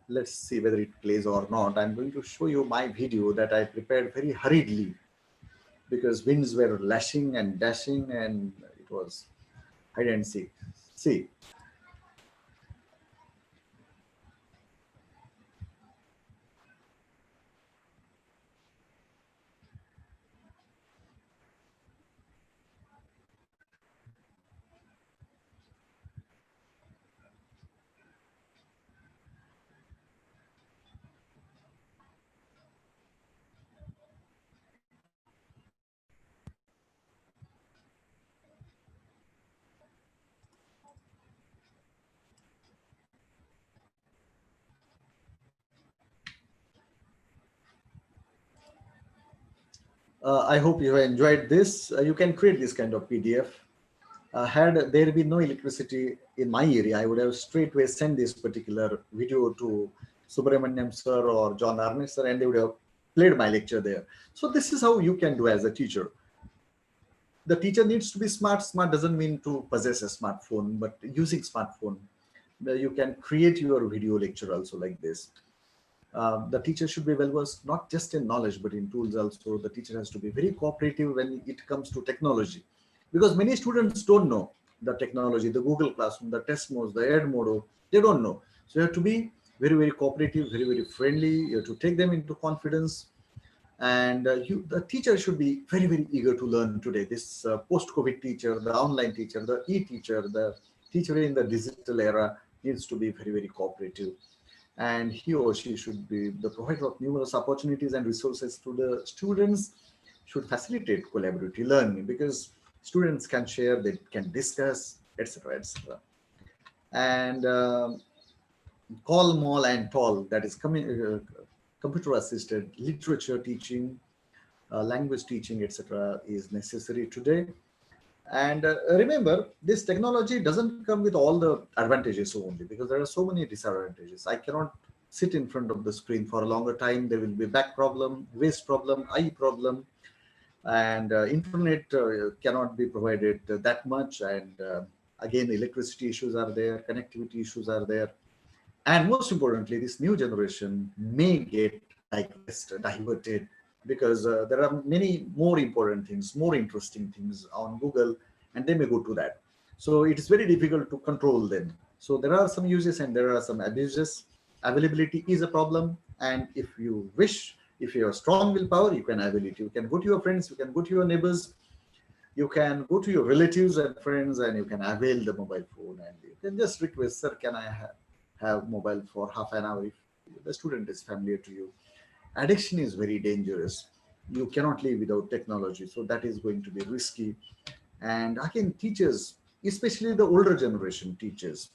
let's see whether it plays or not. I'm going to show you my video that I prepared very hurriedly because winds were lashing and dashing and it was hide and seek. See. I hope you have enjoyed this. You can create this kind of PDF. Had there been no electricity in my area, I would have straightway sent this particular video to Subramaniam sir or John Arnett sir, and they would have played my lecture there. So this is how you can do as a teacher. The teacher needs to be smart. Smart doesn't mean to possess a smartphone, but using smartphone, you can create your video lecture also like this. The teacher should be well versed not just in knowledge but in tools also. The teacher has to be very cooperative when it comes to technology, because many students don't know the technology, the Google Classroom, the test modes, the Edmodo, they don't know. So you have to be very, very cooperative, very, very friendly. You have to take them into confidence. And the teacher should be very, very eager to learn today. This post-COVID teacher, the online teacher, the e-teacher, the teacher in the digital era needs to be very, very cooperative. And he or she should be the provider of numerous opportunities and resources to the students, should facilitate collaborative learning, because students can share, they can discuss, etc., etc. And call, mall, and tall, that is computer assisted literature teaching, language teaching, etc., is necessary today. And remember, this technology doesn't come with all the advantages only, because there are so many disadvantages. I cannot sit in front of the screen for a longer time. There will be back problem, waist problem, eye problem, and internet cannot be provided that much. And again, electricity issues are there, connectivity issues are there. And most importantly, this new generation may get digressed, diverted, because there are many more important things, more interesting things on Google, and they may go to that. So it is very difficult to control them. So there are some uses and there are some abuses. Availability is a problem. And if you wish, if you have strong willpower, you can avail it. You can go to your friends, you can go to your neighbors, you can go to your relatives and friends, and you can avail the mobile phone, and you can just request, sir, can I have mobile for half an hour if the student is familiar to you. Addiction is very dangerous. You cannot live without technology. So that is going to be risky. And again, teachers, especially the older generation teachers,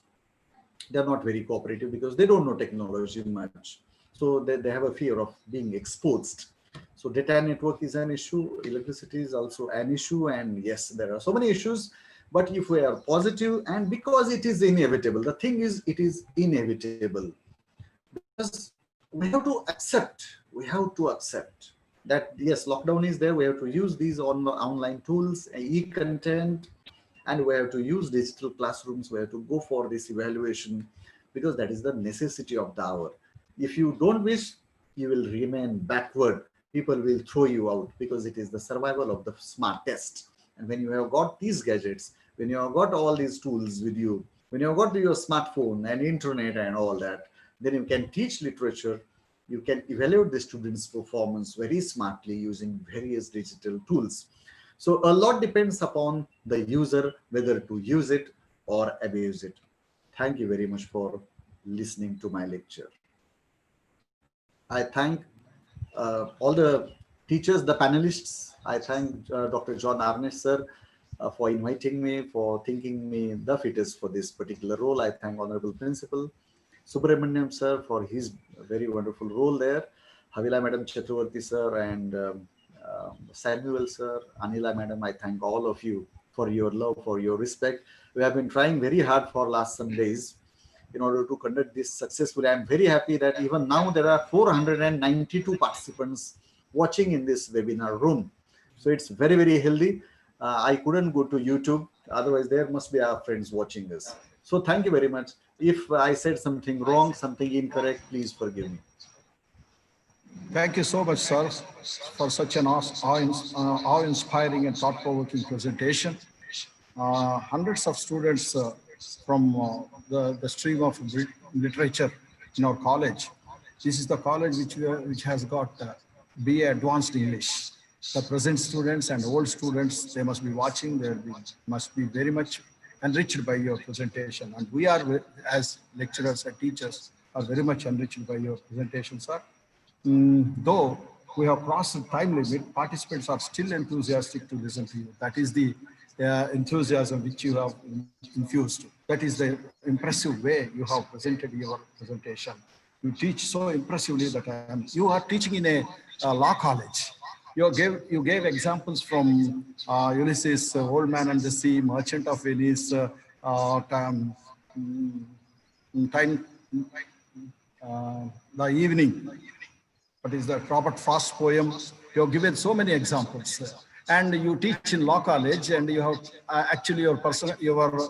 they're not very cooperative because they don't know technology much. So they have a fear of being exposed. So data network is an issue. Electricity is also an issue. And yes, there are so many issues. But if we are positive, and because it is inevitable, the thing is, it is inevitable. Because we have to accept that yes, lockdown is there. We have to use these online tools, e-content, and we have to use digital classrooms. We have to go for this evaluation, because that is the necessity of the hour. If you don't wish, you will remain backward. People will throw you out, because it is the survival of the smartest. And when you have got these gadgets, when you have got all these tools with you, when you have got your smartphone and internet and all that, then you can teach literature. You can evaluate the students' performance very smartly using various digital tools. So a lot depends upon the user, whether to use it or abuse it. Thank you very much for listening to my lecture. I thank all the teachers, the panelists. I thank Dr. John Arnett, sir, for inviting me, for thinking me the fittest for this particular role. I thank Honorable Principal Subramaniam, sir, for his very wonderful role there. Havila Madam Chakravarti, sir, and Samuel, sir, Anila Madam, I thank all of you for your love, for your respect. We have been trying very hard for last some days in order to conduct this successfully. I'm very happy that even now there are 492 participants watching in this webinar room. So it's very, very healthy. I couldn't go to YouTube. Otherwise, there must be our friends watching this. So thank you very much. If I said something wrong, something incorrect, please forgive me. Thank you so much, sir, for such an awe-inspiring and thought-provoking presentation. Hundreds of students from the stream of literature in our college. This is the college which has got BA Advanced English. The present students and old students, they must be watching. They must be very much enriched by your presentation. And we are, as lecturers and teachers, are very much enriched by your presentation, sir. Though we have crossed the time limit, participants are still enthusiastic to listen to you. That is the enthusiasm which you have infused. That is the impressive way you have presented your presentation. You teach so impressively that you are teaching in a law college. You gave examples from Ulysses, Old Man and the Sea, Merchant of Venice, The Evening. What is that? Robert Frost poem. You have given so many examples. And you teach in law college, and you have actually your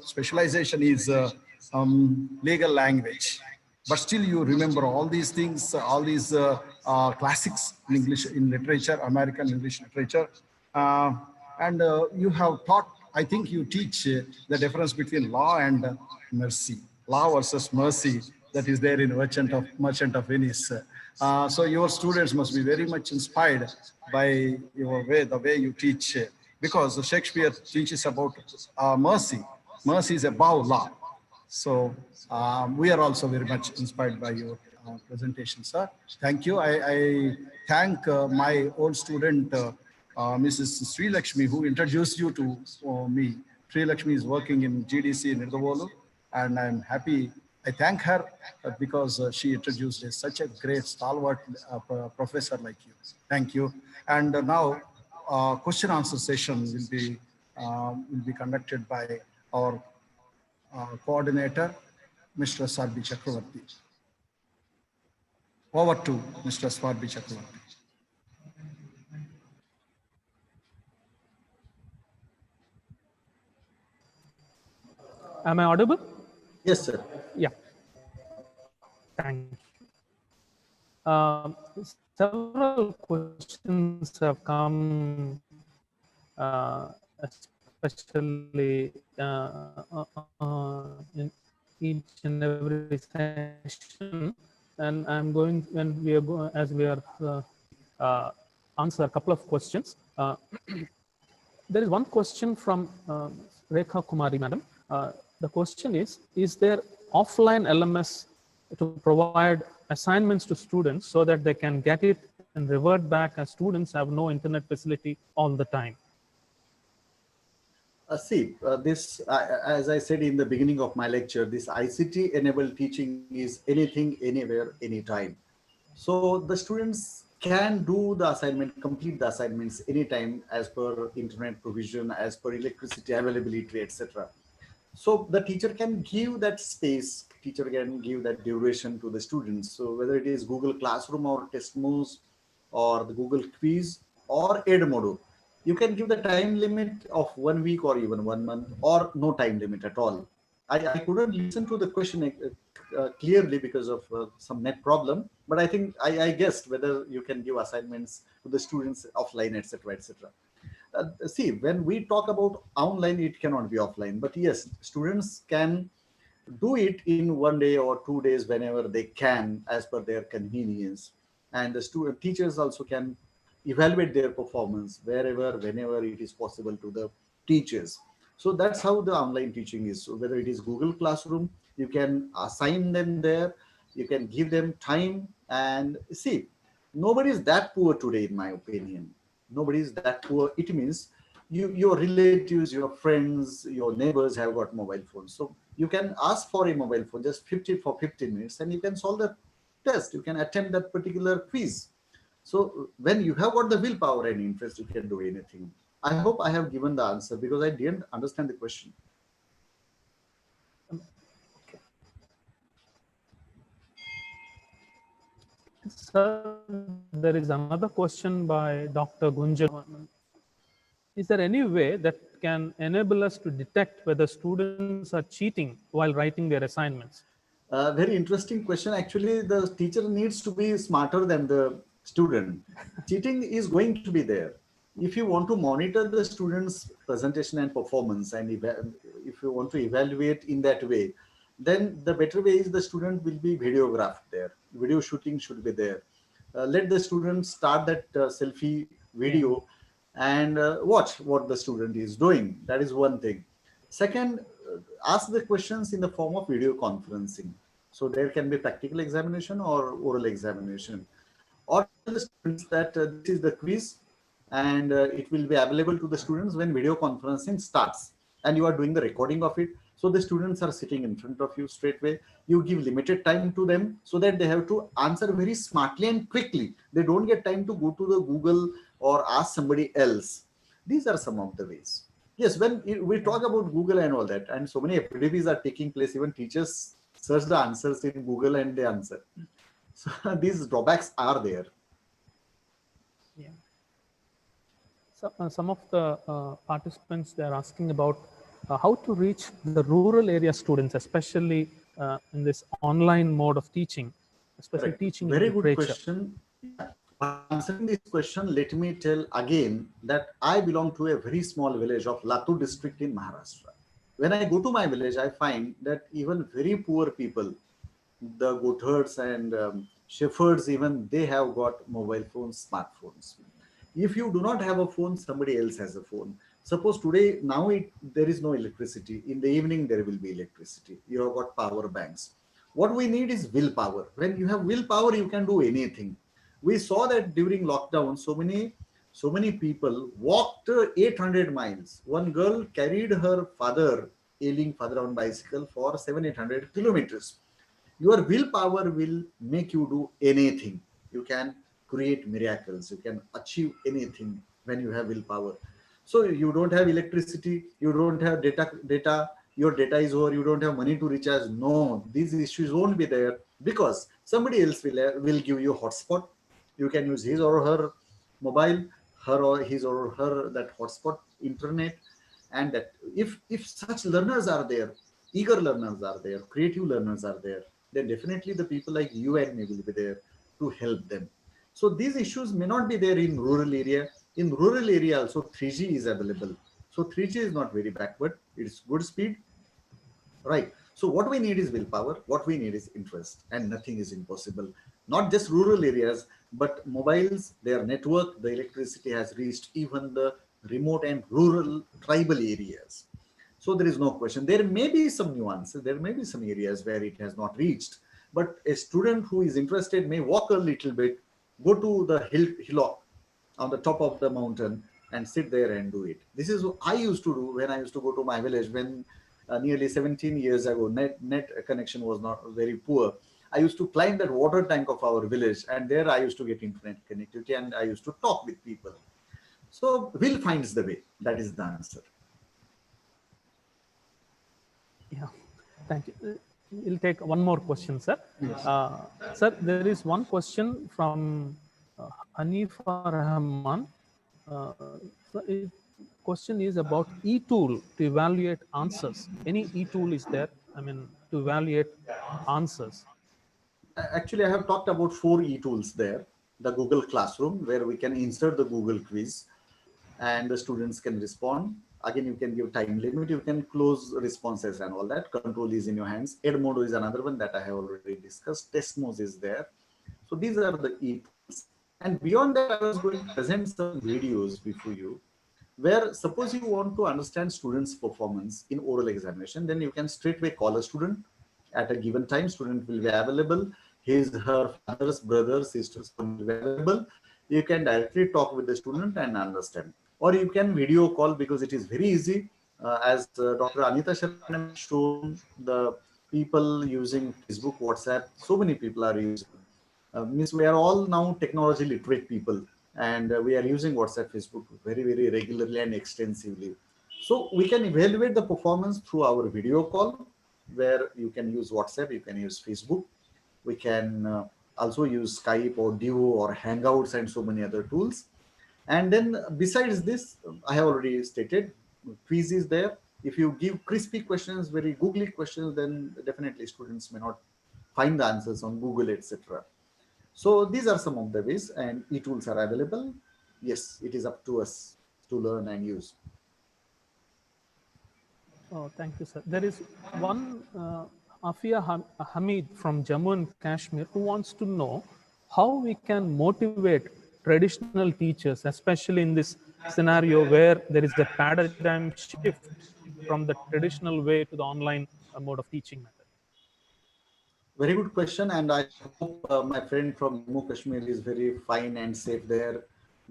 specialization is legal language. But still you remember all these things, all these classics in English, in literature, American English literature. And you have taught, I think you teach the difference between law and mercy, law versus mercy, that is there in Merchant of Venice. So your students must be very much inspired by the way you teach, because Shakespeare teaches about mercy. Mercy is above law. So we are also very much inspired by your presentation, sir. Thank you. I thank my old student, Mrs. Sri Lakshmi, who introduced you to me. Sri Lakshmi is working in GDC in Nidavolu, and I'm happy. I thank her because she introduced such a great stalwart professor like you. Thank you. And now question answer session will be conducted by our coordinator, Mr. Swarbi Chakravarti. Over to Mr. Swarbi Chakravarti. Am I audible? Yes, sir. Yeah. Thank you. Several questions have come, especially in each and every session, and I'm going when we are going as we are answer a couple of questions. There is one question from Rekha Kumari, madam. The question is there offline LMS to provide assignments to students so that they can get it and revert back as students have no internet facility all the time? This, as I said in the beginning of my lecture, this ICT enabled teaching is anything, anywhere, anytime. So the students can do the assignment, complete the assignments anytime as per internet provision, as per electricity availability, etc. So the teacher can give that space, teacher can give that duration to the students. So whether it is Google Classroom or Testmoes or the Google Quiz or Edmodo, you can give the time limit of 1 week or even 1 month or no time limit at all. I couldn't listen to the question clearly because of some net problem, but I think I guessed whether you can give assignments to the students offline, etc., etc. See, when we talk about online, it cannot be offline, but yes, students can do it in 1 day or 2 days whenever they can as per their convenience. And the student teachers also can evaluate their performance wherever, whenever it is possible to the teachers. So that's how the online teaching is. So whether it is Google Classroom, you can assign them there, you can give them time. And see, nobody is that poor today, in my opinion. Nobody is that poor. It means your relatives, your friends, your neighbors have got mobile phones. So you can ask for a mobile phone just 15 minutes and you can solve the test. You can attempt that particular quiz. So when you have got the willpower and interest, you can do anything. I hope I have given the answer because I didn't understand the question. Sir, there is another question by Dr. Gunjan. Is there any way that can enable us to detect whether students are cheating while writing their assignments? Very interesting question. Actually, the teacher needs to be smarter than the student. Cheating is going to be there. If you want to monitor the student's presentation and performance, and if you want to evaluate in that way, then the better way is the student will be videographed there. Video shooting should be there. Let the student start that selfie video and watch what the student is doing. That is one thing. Second, ask the questions in the form of video conferencing. So there can be practical examination or oral examination. Or tell the students that this is the quiz and it will be available to the students when video conferencing starts and you are doing the recording of it. So the students are sitting in front of you straightway. You give limited time to them so that they have to answer very smartly and quickly. They don't get time to go to the Google or ask somebody else. These are some of the ways. Yes, when we talk about Google and all that, and so many epidemics are taking place, even teachers search the answers in Google and they answer. So these drawbacks are there. Yeah. So some of the participants, they're asking about how to reach the rural area students, especially in this online mode of teaching, especially Correct. teaching Very good literature. question. Answering this question, let me tell again that I belong to a very small village of Latur district in Maharashtra. When I go to my village, I find that even very poor people, the goatherds and shepherds, even they have got mobile phones, smartphones. If you do not have a phone, somebody else has a phone. Suppose today, now there is no electricity. In the evening, there will be electricity. You have got power banks. What we need is willpower. When you have willpower, you can do anything. We saw that during lockdown, so many people walked 800 miles. One girl carried her father, ailing father on bicycle for 700-800 kilometers. Your willpower will make you do anything. You can create miracles. You can achieve anything when you have willpower. So you don't have electricity, you don't have data, your data is over, you don't have money to recharge. No, these issues won't be there because somebody else will give you hotspot. You can use his or her mobile, her or his or her that hotspot internet. And that if such learners are there, eager learners are there, creative learners are there, then definitely the people like you and me will be there to help them. So these issues may not be there in rural area. In rural area also 3G is available. So 3G is not very backward. It's good speed, right? So what we need is willpower. What we need is interest, and nothing is impossible. Not just rural areas, but mobiles, their network, the electricity has reached even the remote and rural tribal areas. So there is no question. There may be some nuances. There may be some areas where it has not reached. But a student who is interested may walk a little bit, go to the hillock on the top of the mountain and sit there and do it. This is what I used to do when I used to go to my village when nearly 17 years ago, net connection was not very poor. I used to climb that water tank of our village, and there I used to get internet connectivity, and I used to talk with people. So will finds the way. That is the answer. Yeah, thank you. We'll take one more question, sir. Sir, there is one question from Hanifa Rahman. The question is about e-tool to evaluate answers. Any e-tool is there, I mean, to evaluate answers? Actually, I have talked about 4 e-tools there. The Google Classroom, where we can insert the Google quiz and the students can respond. Again, you can give time limit, you can close responses and all that. Control is in your hands. Edmodo is another one that I have already discussed. Test mode is there. So these are the e-tools. And beyond that, I was going to present some videos before you, where suppose you want to understand students' performance in oral examination, then you can straightway call a student at a given time. Student will be available. His, her father's, brothers, sisters will be available. You can directly talk with the student and understand. Or you can video call because it is very easy. As Dr. Anita Sharma has shown, the people using Facebook, WhatsApp, so many people are using. Means we are all now technology literate people, and we are using WhatsApp, Facebook very, very regularly and extensively. So we can evaluate the performance through our video call, where you can use WhatsApp, you can use Facebook. We can also use Skype or Duo or Hangouts and so many other tools. And then besides this, I have already stated, quiz is there. If you give crispy questions, very googly questions, then definitely students may not find the answers on Google, etc. So these are some of the ways, and e-tools are available. Yes, it is up to us to learn and use. Oh, thank you, sir. There is one Afia Hamid from Jammu and Kashmir who wants to know how we can motivate traditional teachers, especially in this scenario where there is a paradigm shift from the traditional way to the online mode of teaching method. Very good question, and I hope my friend from Jammu Kashmir is very fine and safe there,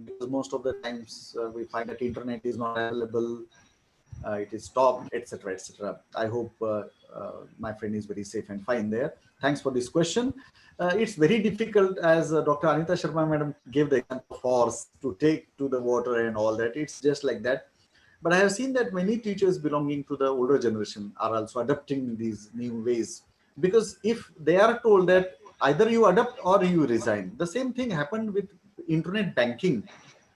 because most of the times we find that internet is not available, it is stopped, etc., etc. I hope my friend is very safe and fine there. Thanks for this question. It's very difficult, as Dr. Anita Sharma madam gave the example of horse to take to the water and all that. It's just like that. But I have seen that many teachers belonging to the older generation are also adopting these new ways, because if they are told that either you adapt or you resign, the same thing happened with internet banking.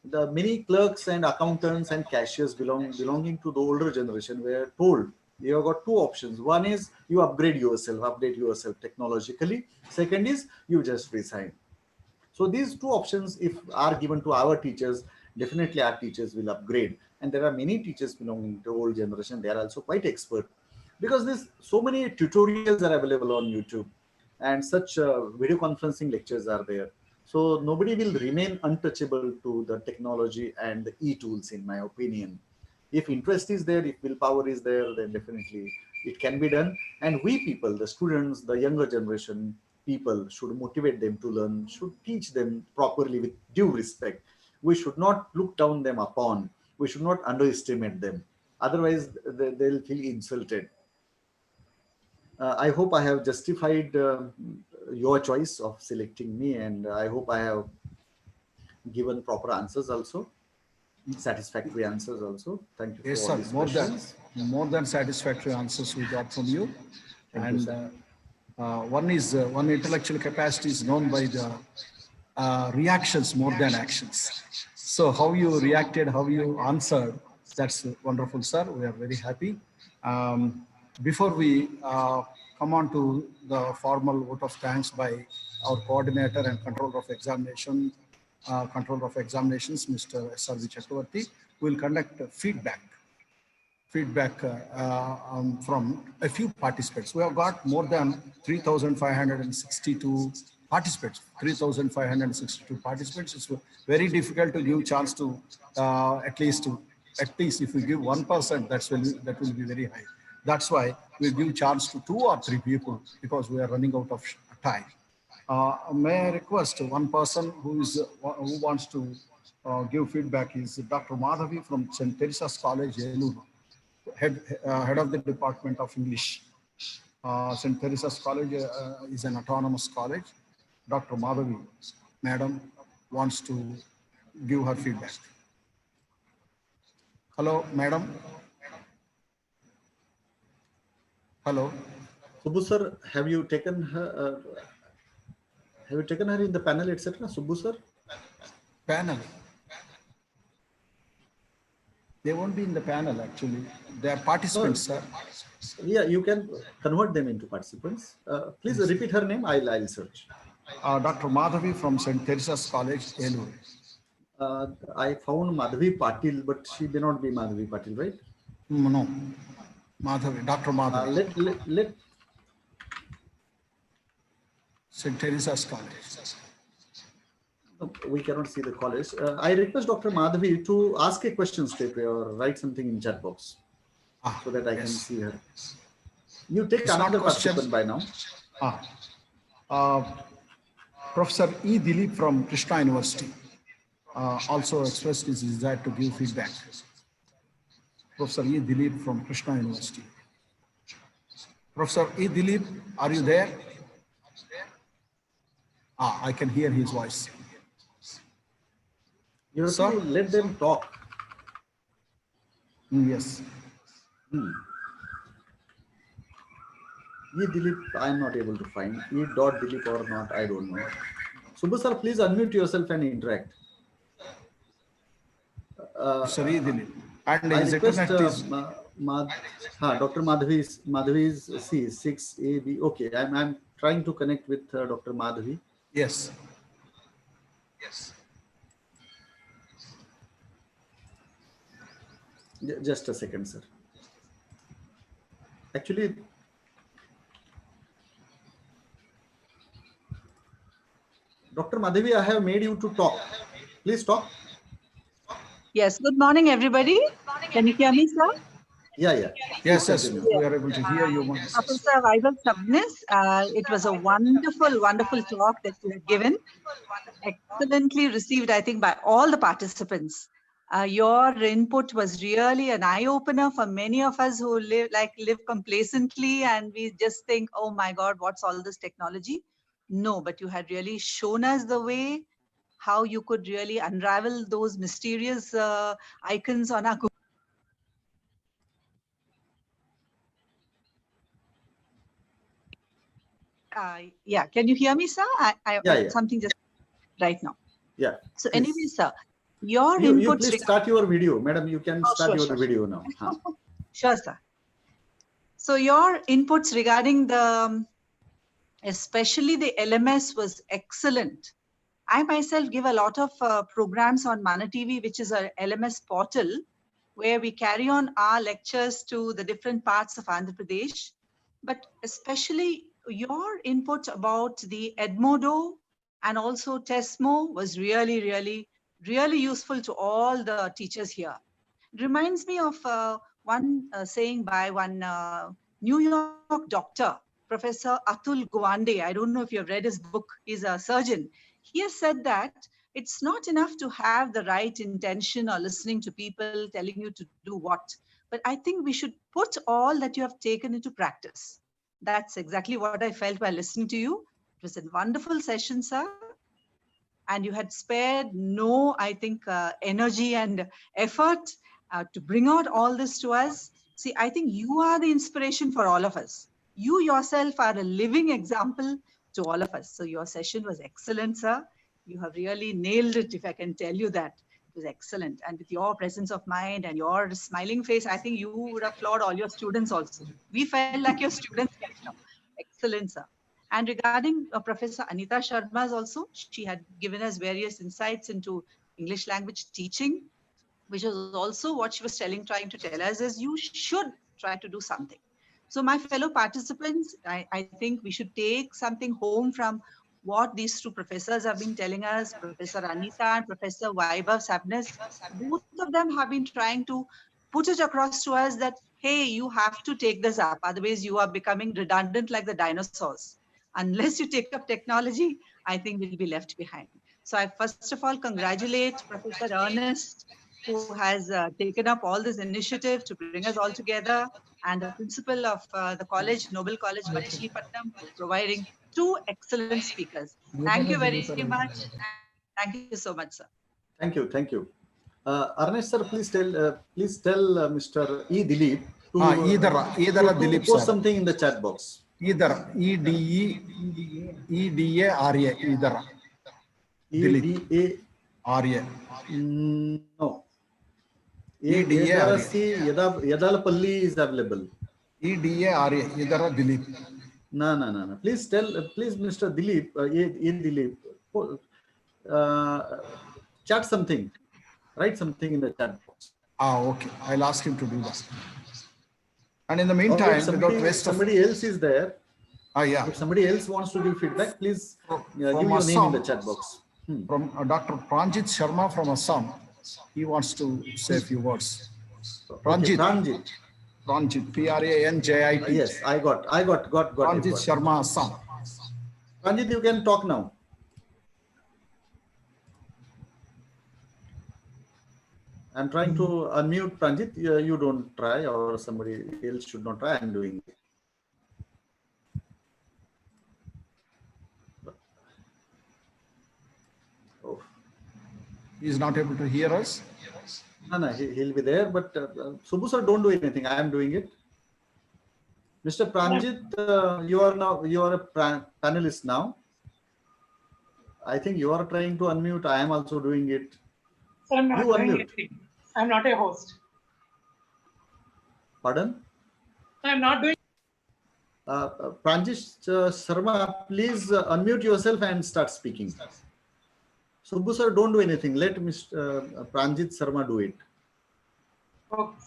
The many clerks and accountants and cashiers belonging to the older generation were told, you have got 2 options. One is you upgrade yourself, update yourself technologically. Second is you just resign. So these 2 options, if are given to our teachers, definitely our teachers will upgrade. And there are many teachers belonging to old generation. They are also quite expert, because this so many tutorials are available on YouTube. and such video conferencing lectures are there. So nobody will remain untouchable to the technology and the e-tools, in my opinion. If interest is there, if willpower is there, then definitely it can be done. And we people, the students, the younger generation people, should motivate them to learn, should teach them properly with due respect. We should not look down them upon. We should not underestimate them. Otherwise, they'll feel insulted. I hope I have justified your choice of selecting me, and I hope I have given proper answers also, satisfactory answers also. Thank you. Yes, for all sir. these More than satisfactory answers we got from you. Thank you, And sir. one intellectual capacity is known by the reactions more than actions. So how you reacted, how you answered, that's wonderful, sir. We are very happy. Before we come on to the formal vote of thanks by our coordinator and controller of examinations, Mr. S.R.V. Chakravarti, we'll conduct feedback from a few participants. We have got more than 3,562 participants. 3,562 participants. It's very difficult to give chance to at least if we give 1%, that will be very high. That's why we give chance to 2 or 3 people, because we are running out of time. May I request one person who wants to give feedback is Dr. Madhavi from St. Teresa's College, Eluru. Head of the Department of English. St. Teresa's College is an autonomous college. Dr. Madhavi, madam, wants to give her feedback. Hello, madam. Hello. Subbu sir, have you taken her? Have you taken her in the panel, etc.? Subbu sir? Panel. They won't be in the panel actually. They are participants, sir. Yeah, you can convert them into participants. Please repeat her name. I'll search. Dr. Madhavi from St. Teresa's College, Eluru. I found Madhavi Patil, but she may not be Madhavi Patil, right? No, Madhavi, Dr. Madhavi. Let St. Teresa's College. We cannot see the college. I request Dr. Madhavi to ask a question straight away or write something in chat box so that I can see her. You take It's another not a question. participant by now. Professor E. Dilip from Krishna University also expressed his desire to give feedback. Professor E. Dilip from Krishna University. Professor E. Dilip, are you there? I can hear his voice. You have to let them talk. Yes. E. Dilip, I am not able to find. E. Dilip or not, I don't know. Subbu sir, please unmute yourself and interact. Sir E. Dilip. And I his request internet is... Dr. Madhavi's C 6AB. Okay, I'm trying to connect with Dr. Madhavi. Yes. Yes. Just a second, sir. Actually, Dr. Madhavi, I have made you to talk. Please talk. Yes. Good morning, everybody. Can you hear me, sir? Yeah. Yes, we are able to hear you. Professor Vaibhav Sabnis, it was a wonderful, wonderful talk that you have given. Excellently received, I think, by all the participants. Your input was really an eye-opener for many of us who live complacently and we just think, oh my God, what's all this technology? No, but you had really shown us the way, how you could really unravel those mysterious icons on our Google. Yeah, can you hear me, sir? Yeah. Something just right now. Yeah. So please. anyway, sir, your you inputs. Please start your video, madam. You can start your video now. Sure, sir. So your inputs regarding the, especially the LMS was excellent. I myself give a lot of programs on Mana TV, which is a LMS portal, where we carry on our lectures to the different parts of Andhra Pradesh. But especially your input about the Edmodo and also Tesmo was really useful to all the teachers here. It reminds me of one saying by one New York doctor, Professor Atul Gawande. I don't know if you've read his book. He's a surgeon. He has said that it's not enough to have the right intention or listening to people telling you to do what, but I think we should put all that you have taken into practice. That's exactly what I felt while listening to you. It was a wonderful session, sir. And you had spared no, I think, energy and effort to bring out all this to us. See, I think you are the inspiration for all of us. You yourself are a living example to all of us. So your session was excellent, sir. You have really nailed it, if I can tell you that. It was excellent. And with your presence of mind and your smiling face, I think you would have floored all your students also. We felt like your students right now. Excellent, sir. And regarding Professor Anita Sharma's also, she had given us various insights into English language teaching, which was also what she was trying to tell us is you should try to do something. So my fellow participants, I think we should take something home from what these two professors have been telling us, Professor Anita and Professor Vaibhav Sabnis. Both of them have been trying to put it across to us that, hey, you have to take this up. Otherwise, you are becoming redundant like the dinosaurs. Unless you take up technology, I think we'll be left behind. So I first of all congratulate Professor Ernest, who has taken up all this initiative to bring us all together, and the principal of the college, Noble College, Machilipatnam, for providing two excellent speakers. Thank you very much. Thank you so much, sir. Thank you. Thank you. Ernest, sir, please tell Mr. E. Dilip to, either Dilip, post sir. something in the chat box. Either EDA, EDA, either. EDA. RA. No. EDA, Yadalapalli is available. EDA, RA, either Dilip. No. Please Mr. Dilip, Dilip, chat something. Write something in the chat box. Okay. I'll ask him to do that. And in the meantime, somebody else is there. Yeah. If somebody else wants to give feedback, please give your Assam, name in the chat box. From Dr. Pranjit Sharma from Assam. He wants to say a few words. Pranjit. Okay, Pranjit, Pranjit. Yes, I got Pranjit Sharma, Assam. Pranjit, you can talk now. I'm trying to unmute Pranjit. You don't try, or somebody else should not try. I'm doing it. Oh. He's not able to hear us. No, he'll be there. But Subbu sir, don't do anything. I am doing it. Mr. Pranjit, you are a panelist now. I think you are trying to unmute. I am also doing it. So I'm not doing anything. I'm not a host. Pardon? I'm not doing. Pranjit Sharma, please unmute yourself and start speaking. Subbu sir, don't do anything. Let Mr. Pranjit Sharma do it. Okay.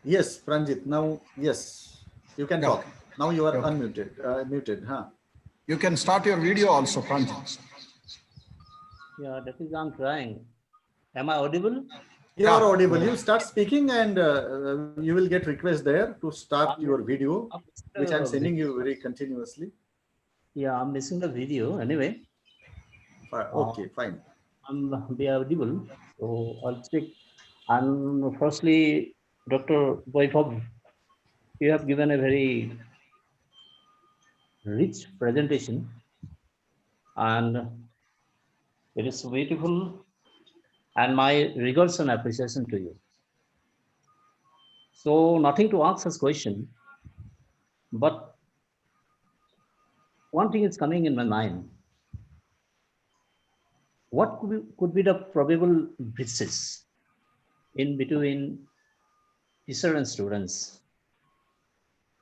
Yes, Pranjit. Now, yes, you can talk. Now you are unmuted. Muted, huh? You can start your video also, Pranjit. Yeah, that is I'm trying. Am I audible? You are audible. You start speaking and you will get request there to start your video, which I'm sending you very continuously. Yeah, I'm missing the video anyway. Okay, fine. I'm be audible, so I'll speak. And firstly, Dr. Vaibhav, you have given a very rich presentation, and it is beautiful. And my regards and appreciation to you. So nothing to ask this question, but one thing is coming in my mind. What could be the probable bridges in between teacher and students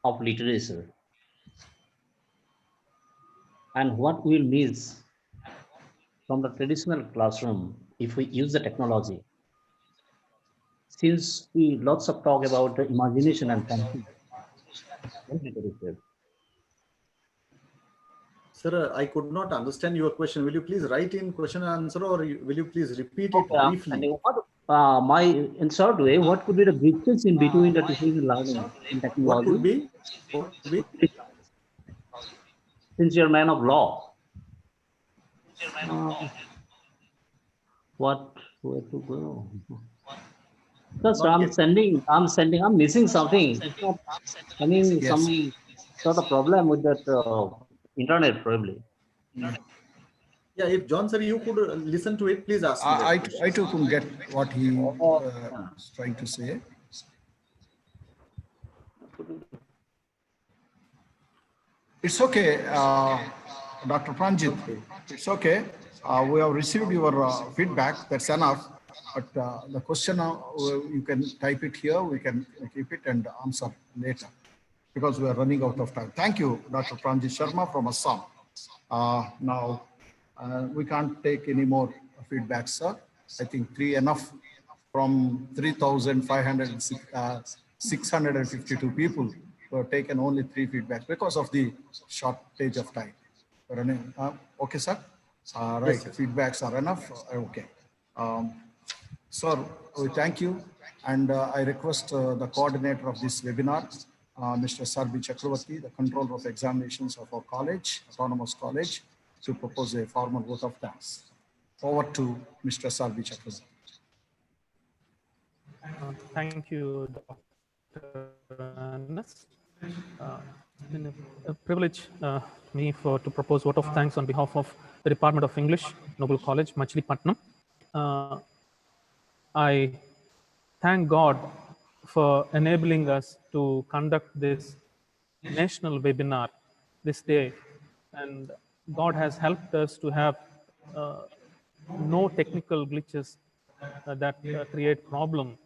of literature? And what we'll miss from the traditional classroom if we use the technology? since we lots of talk about the imagination and fancy. What did you say? Sir, I could not understand your question. Will you please write in question and answer, or will you please repeat it Okay, briefly? in short way, what could be the bridges in between the teaching and learning in What technology? could be? What could be? Since you're a man of law, where to go? Because Not get. I'm missing something. It's not, I mean, Yes. some sort of problem with that internet probably. Yeah, if John sir, you could listen to it, please ask me that I question. too couldn't get what he is trying to say. It's okay, Dr. Pranjit. Okay. It's okay. We have received your feedback. That's enough. But the question, you can type it here. We can keep it and answer later because we are running out of time. Thank you, Dr. Pranjit Sharma from Assam. Now, we can't take any more feedback, sir. I think 3 enough from 3,652 people who have taken only 3 feedbacks because of the shortage of time. Okay, sir. Right, Yes, feedbacks are enough. Okay. Sir, we thank you. And I request the coordinator of this webinar, Mr. Sarbi Chakravarti, the controller of examinations of our college, Autonomous College, to propose a formal vote of thanks. Over to Mr. Sarbi Chakravarti. Thank you, Dr. Anas. It's been a privilege me to propose vote of thanks on behalf of the Department of English, Noble College, Machilipatnam. I thank God for enabling us to conduct this national webinar this day, and God has helped us to have no technical glitches that create problem,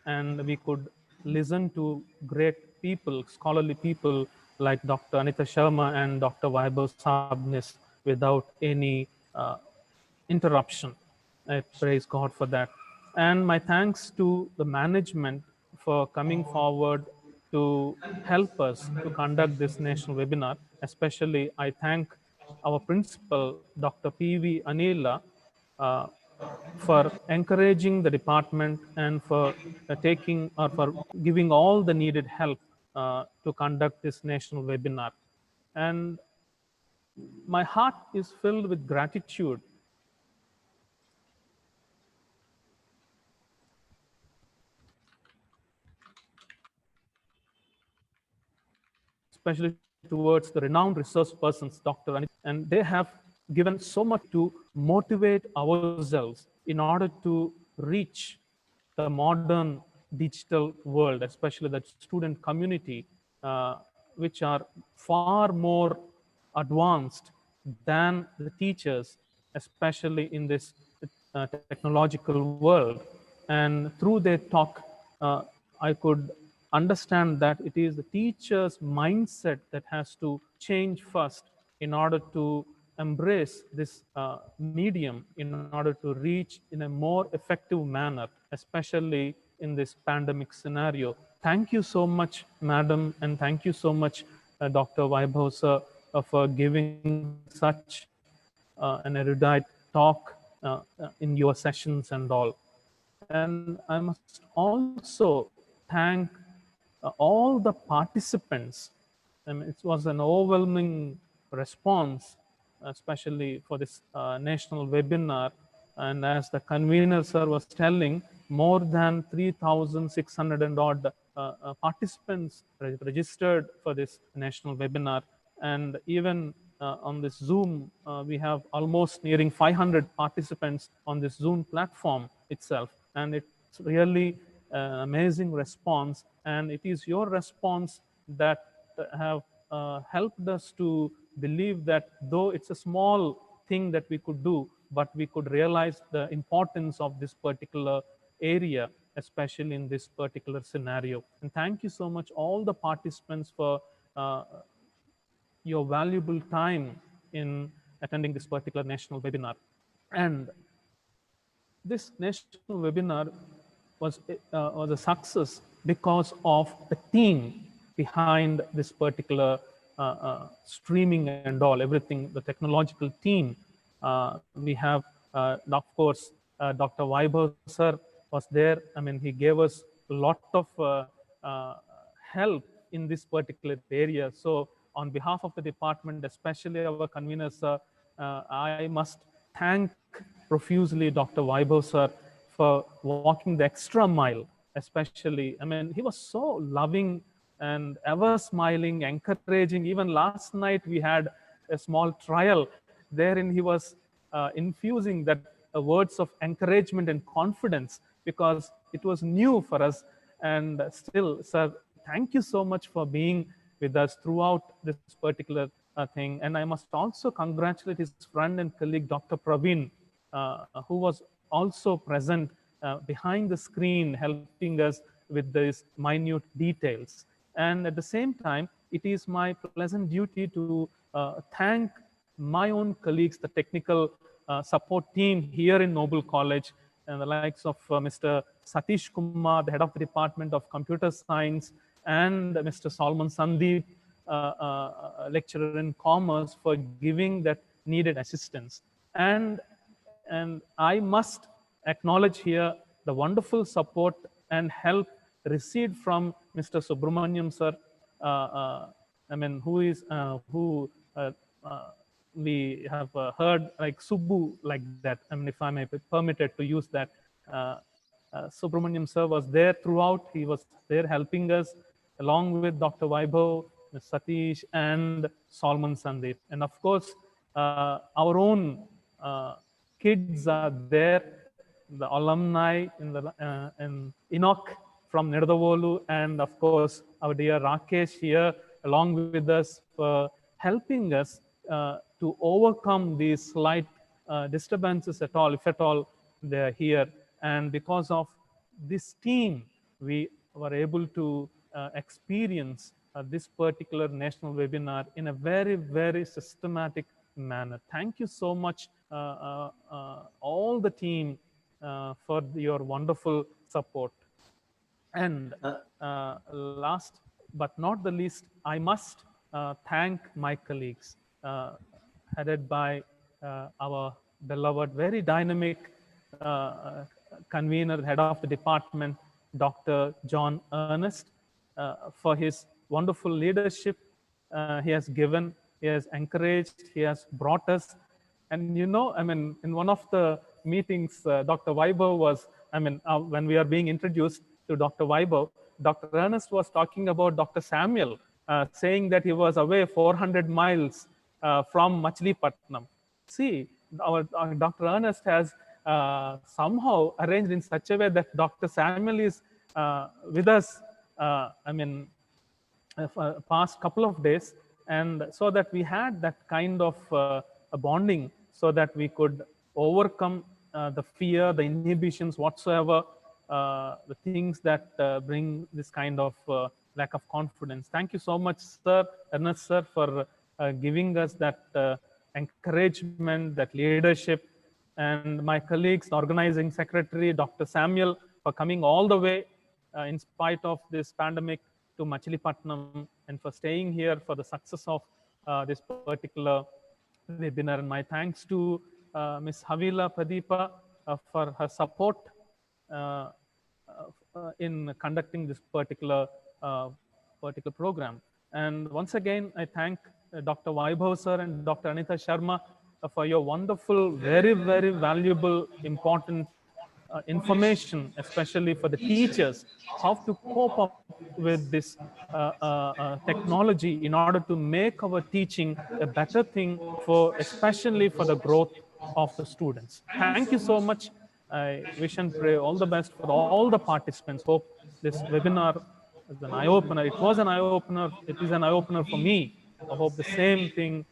and we could listen to great people, scholarly people like Dr. Anita Sharma and Dr. Vaibhav Sabnis without any interruption. I praise God for that. And my thanks to the management for coming forward to help us to conduct this national webinar. Especially, I thank our principal, Dr. P.V. Anila, for encouraging the department and for taking or for giving all the needed help to conduct this national webinar. And my heart is filled with gratitude especially towards the renowned resource persons, Dr. Anita, and they have given so much to motivate ourselves in order to reach the modern digital world, especially the student community, which are far more advanced than the teachers, especially in this technological world. And through their talk, I could understand that it is the teacher's mindset that has to change first in order to embrace this medium, in order to reach in a more effective manner, especially in this pandemic scenario. Thank you so much, madam, and thank you so much, Dr. Vaibhav sir, for giving such an erudite talk in your sessions and all. And I must also thank all the participants. I mean, it was an overwhelming response, especially for this national webinar. And as the convener sir was telling, more than 3,600 and odd participants registered for this national webinar. And even on this Zoom, we have almost nearing 500 participants on this Zoom platform itself. And it's really an amazing response. And it is your response that have helped us to believe that though it's a small thing that we could do, but we could realize the importance of this particular area, especially in this particular scenario. And thank you so much, all the participants, for your valuable time in attending this particular national webinar. And this national webinar was a success because of the team behind this particular streaming and all, everything, the technological team. We have, of course, Dr. Vaibhav sir was there. I mean, he gave us a lot of help in this particular area. So on behalf of the department, especially our convener, sir, I must thank profusely Dr. Vaibhav sir for walking the extra mile, especially. I mean, he was so loving and ever smiling, encouraging. Even last night we had a small trial therein he was infusing that words of encouragement and confidence, because it was new for us. And still, sir, thank you so much for being with us throughout this particular thing. And I must also congratulate his friend and colleague, Dr. Praveen, who was also present behind the screen, helping us with these minute details. And at the same time, it is my pleasant duty to thank my own colleagues, the technical support team here in Noble College, and the likes of Mr. Satish Kumar, the head of the Department of Computer Science, and Mr. Solomon Sandeep, lecturer in Commerce, for giving that needed assistance. And I must acknowledge here the wonderful support and help received from Mr. Subramaniam sir. I mean, we have heard like Subbu like that. I mean, if I may be permitted to use that. Subramaniam sir was there throughout. He was there helping us along with Dr. Vaibhav, Satish, and Solomon Sandeep. And of course, our own kids are there, the alumni in Enoch from Nidavolu, and of course, our dear Rakesh here along with us for helping us to overcome these slight disturbances at all, if at all they're here. And because of this team, we were able to experience this particular national webinar in a very, very systematic manner. Thank you so much, all the team, for your wonderful support. And last but not the least, I must thank my colleagues, headed by our beloved, very dynamic convener, head of the department, Dr. John Ernest, for his wonderful leadership he has given, he has encouraged, he has brought us. And you know, I mean, in one of the meetings, Dr. Vaibhav was, I mean, when we are being introduced to Dr. Vaibhav, Dr. Ernest was talking about Dr. Samuel, saying that he was away 400 miles from Machilipatnam. See, our Dr. Ernest has somehow arranged in such a way that Dr. Samuel is with us, I mean, past couple of days, and so that we had that kind of a bonding, so that we could overcome the fear, the inhibitions whatsoever, the things that bring this kind of lack of confidence. Thank you so much, sir, Ernest sir, for giving us that encouragement, that leadership, and my colleagues, the organizing secretary, Dr. Samuel, for coming all the way in spite of this pandemic to Machilipatnam, and for staying here for the success of this particular webinar. And my thanks to Ms. Havila Pradeepa for her support in conducting this particular program. And once again, I thank Dr. Vaibhav sir and Dr. Anita Sharma for your wonderful, very, very valuable, important information, especially for the teachers, how to cope up with this technology in order to make our teaching a better thing, for especially for the growth of the students. Thank you so much. I wish and pray all the best for all the participants. Hope this webinar is an eye-opener. It was an eye-opener. It is an eye-opener for me. I hope the same thing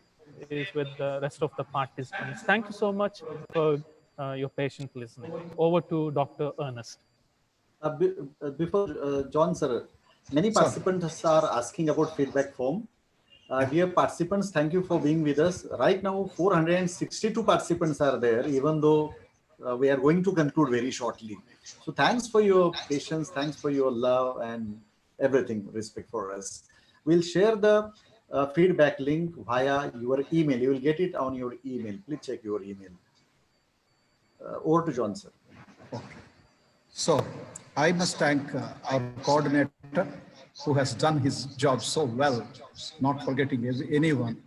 is with the rest of the participants. Thank you so much for your patient listening. Over to Dr. Ernest. Before John sir, many participants are asking about feedback form. Dear participants, thank you for being with us. Right now, 462 participants are there, even though we are going to conclude very shortly. So thanks for your patience, thanks for your love and everything, respect for us. We'll share the feedback link via your email. You will get it on your email. Please check your email. Over to John, sir. Okay. So I must thank our coordinator who has done his job so well, not forgetting anyone.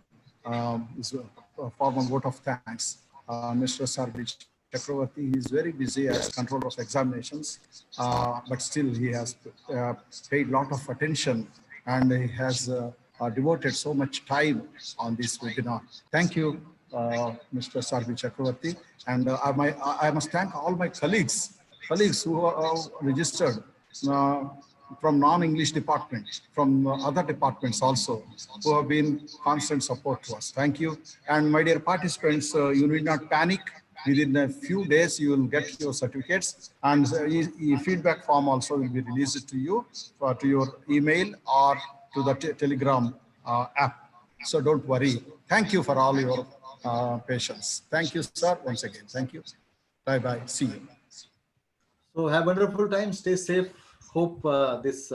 Is a formal vote of thanks. Mr. Sarvi Chakravarti is very busy as controller of examinations, but still he has paid a lot of attention and he has devoted so much time on this webinar. Thank you, Mr. Sarvi Chakravarti. And I must thank all my colleagues who are registered from non-English department, from other departments also, who have been constant support to us. Thank you. And my dear participants, you need not panic. Within a few days, you will get your certificates, and feedback form also will be released to you, to your email or to the Telegram app. So don't worry. Thank you for all your patience. Thank you, sir, once again. Thank you. Bye-bye. See you. So have a wonderful time. Stay safe. Hope this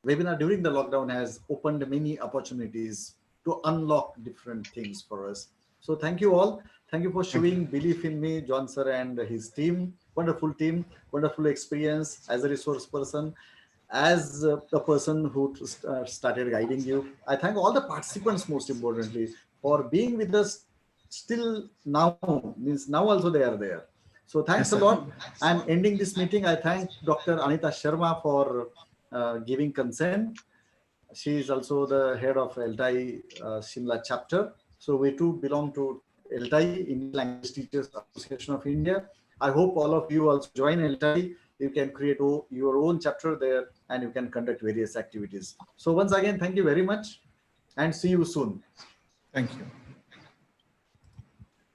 webinar during the lockdown has opened many opportunities to unlock different things for us. So thank you all. Thank you for showing belief in me, John sir and his team. Wonderful team, wonderful experience as a resource person, as the person who started guiding you. I thank all the participants, most importantly, for being with us still now, means now also they are there. So thanks a lot. I'm ending this meeting. I thank Dr. Anita Sharma for giving consent. She is also the head of LTI Shimla chapter. So we too belong to LTI, English Language Teachers Association of India. I hope all of you also join LTI. You can create your own chapter there and you can conduct various activities. So once again, thank you very much and see you soon. Thank you.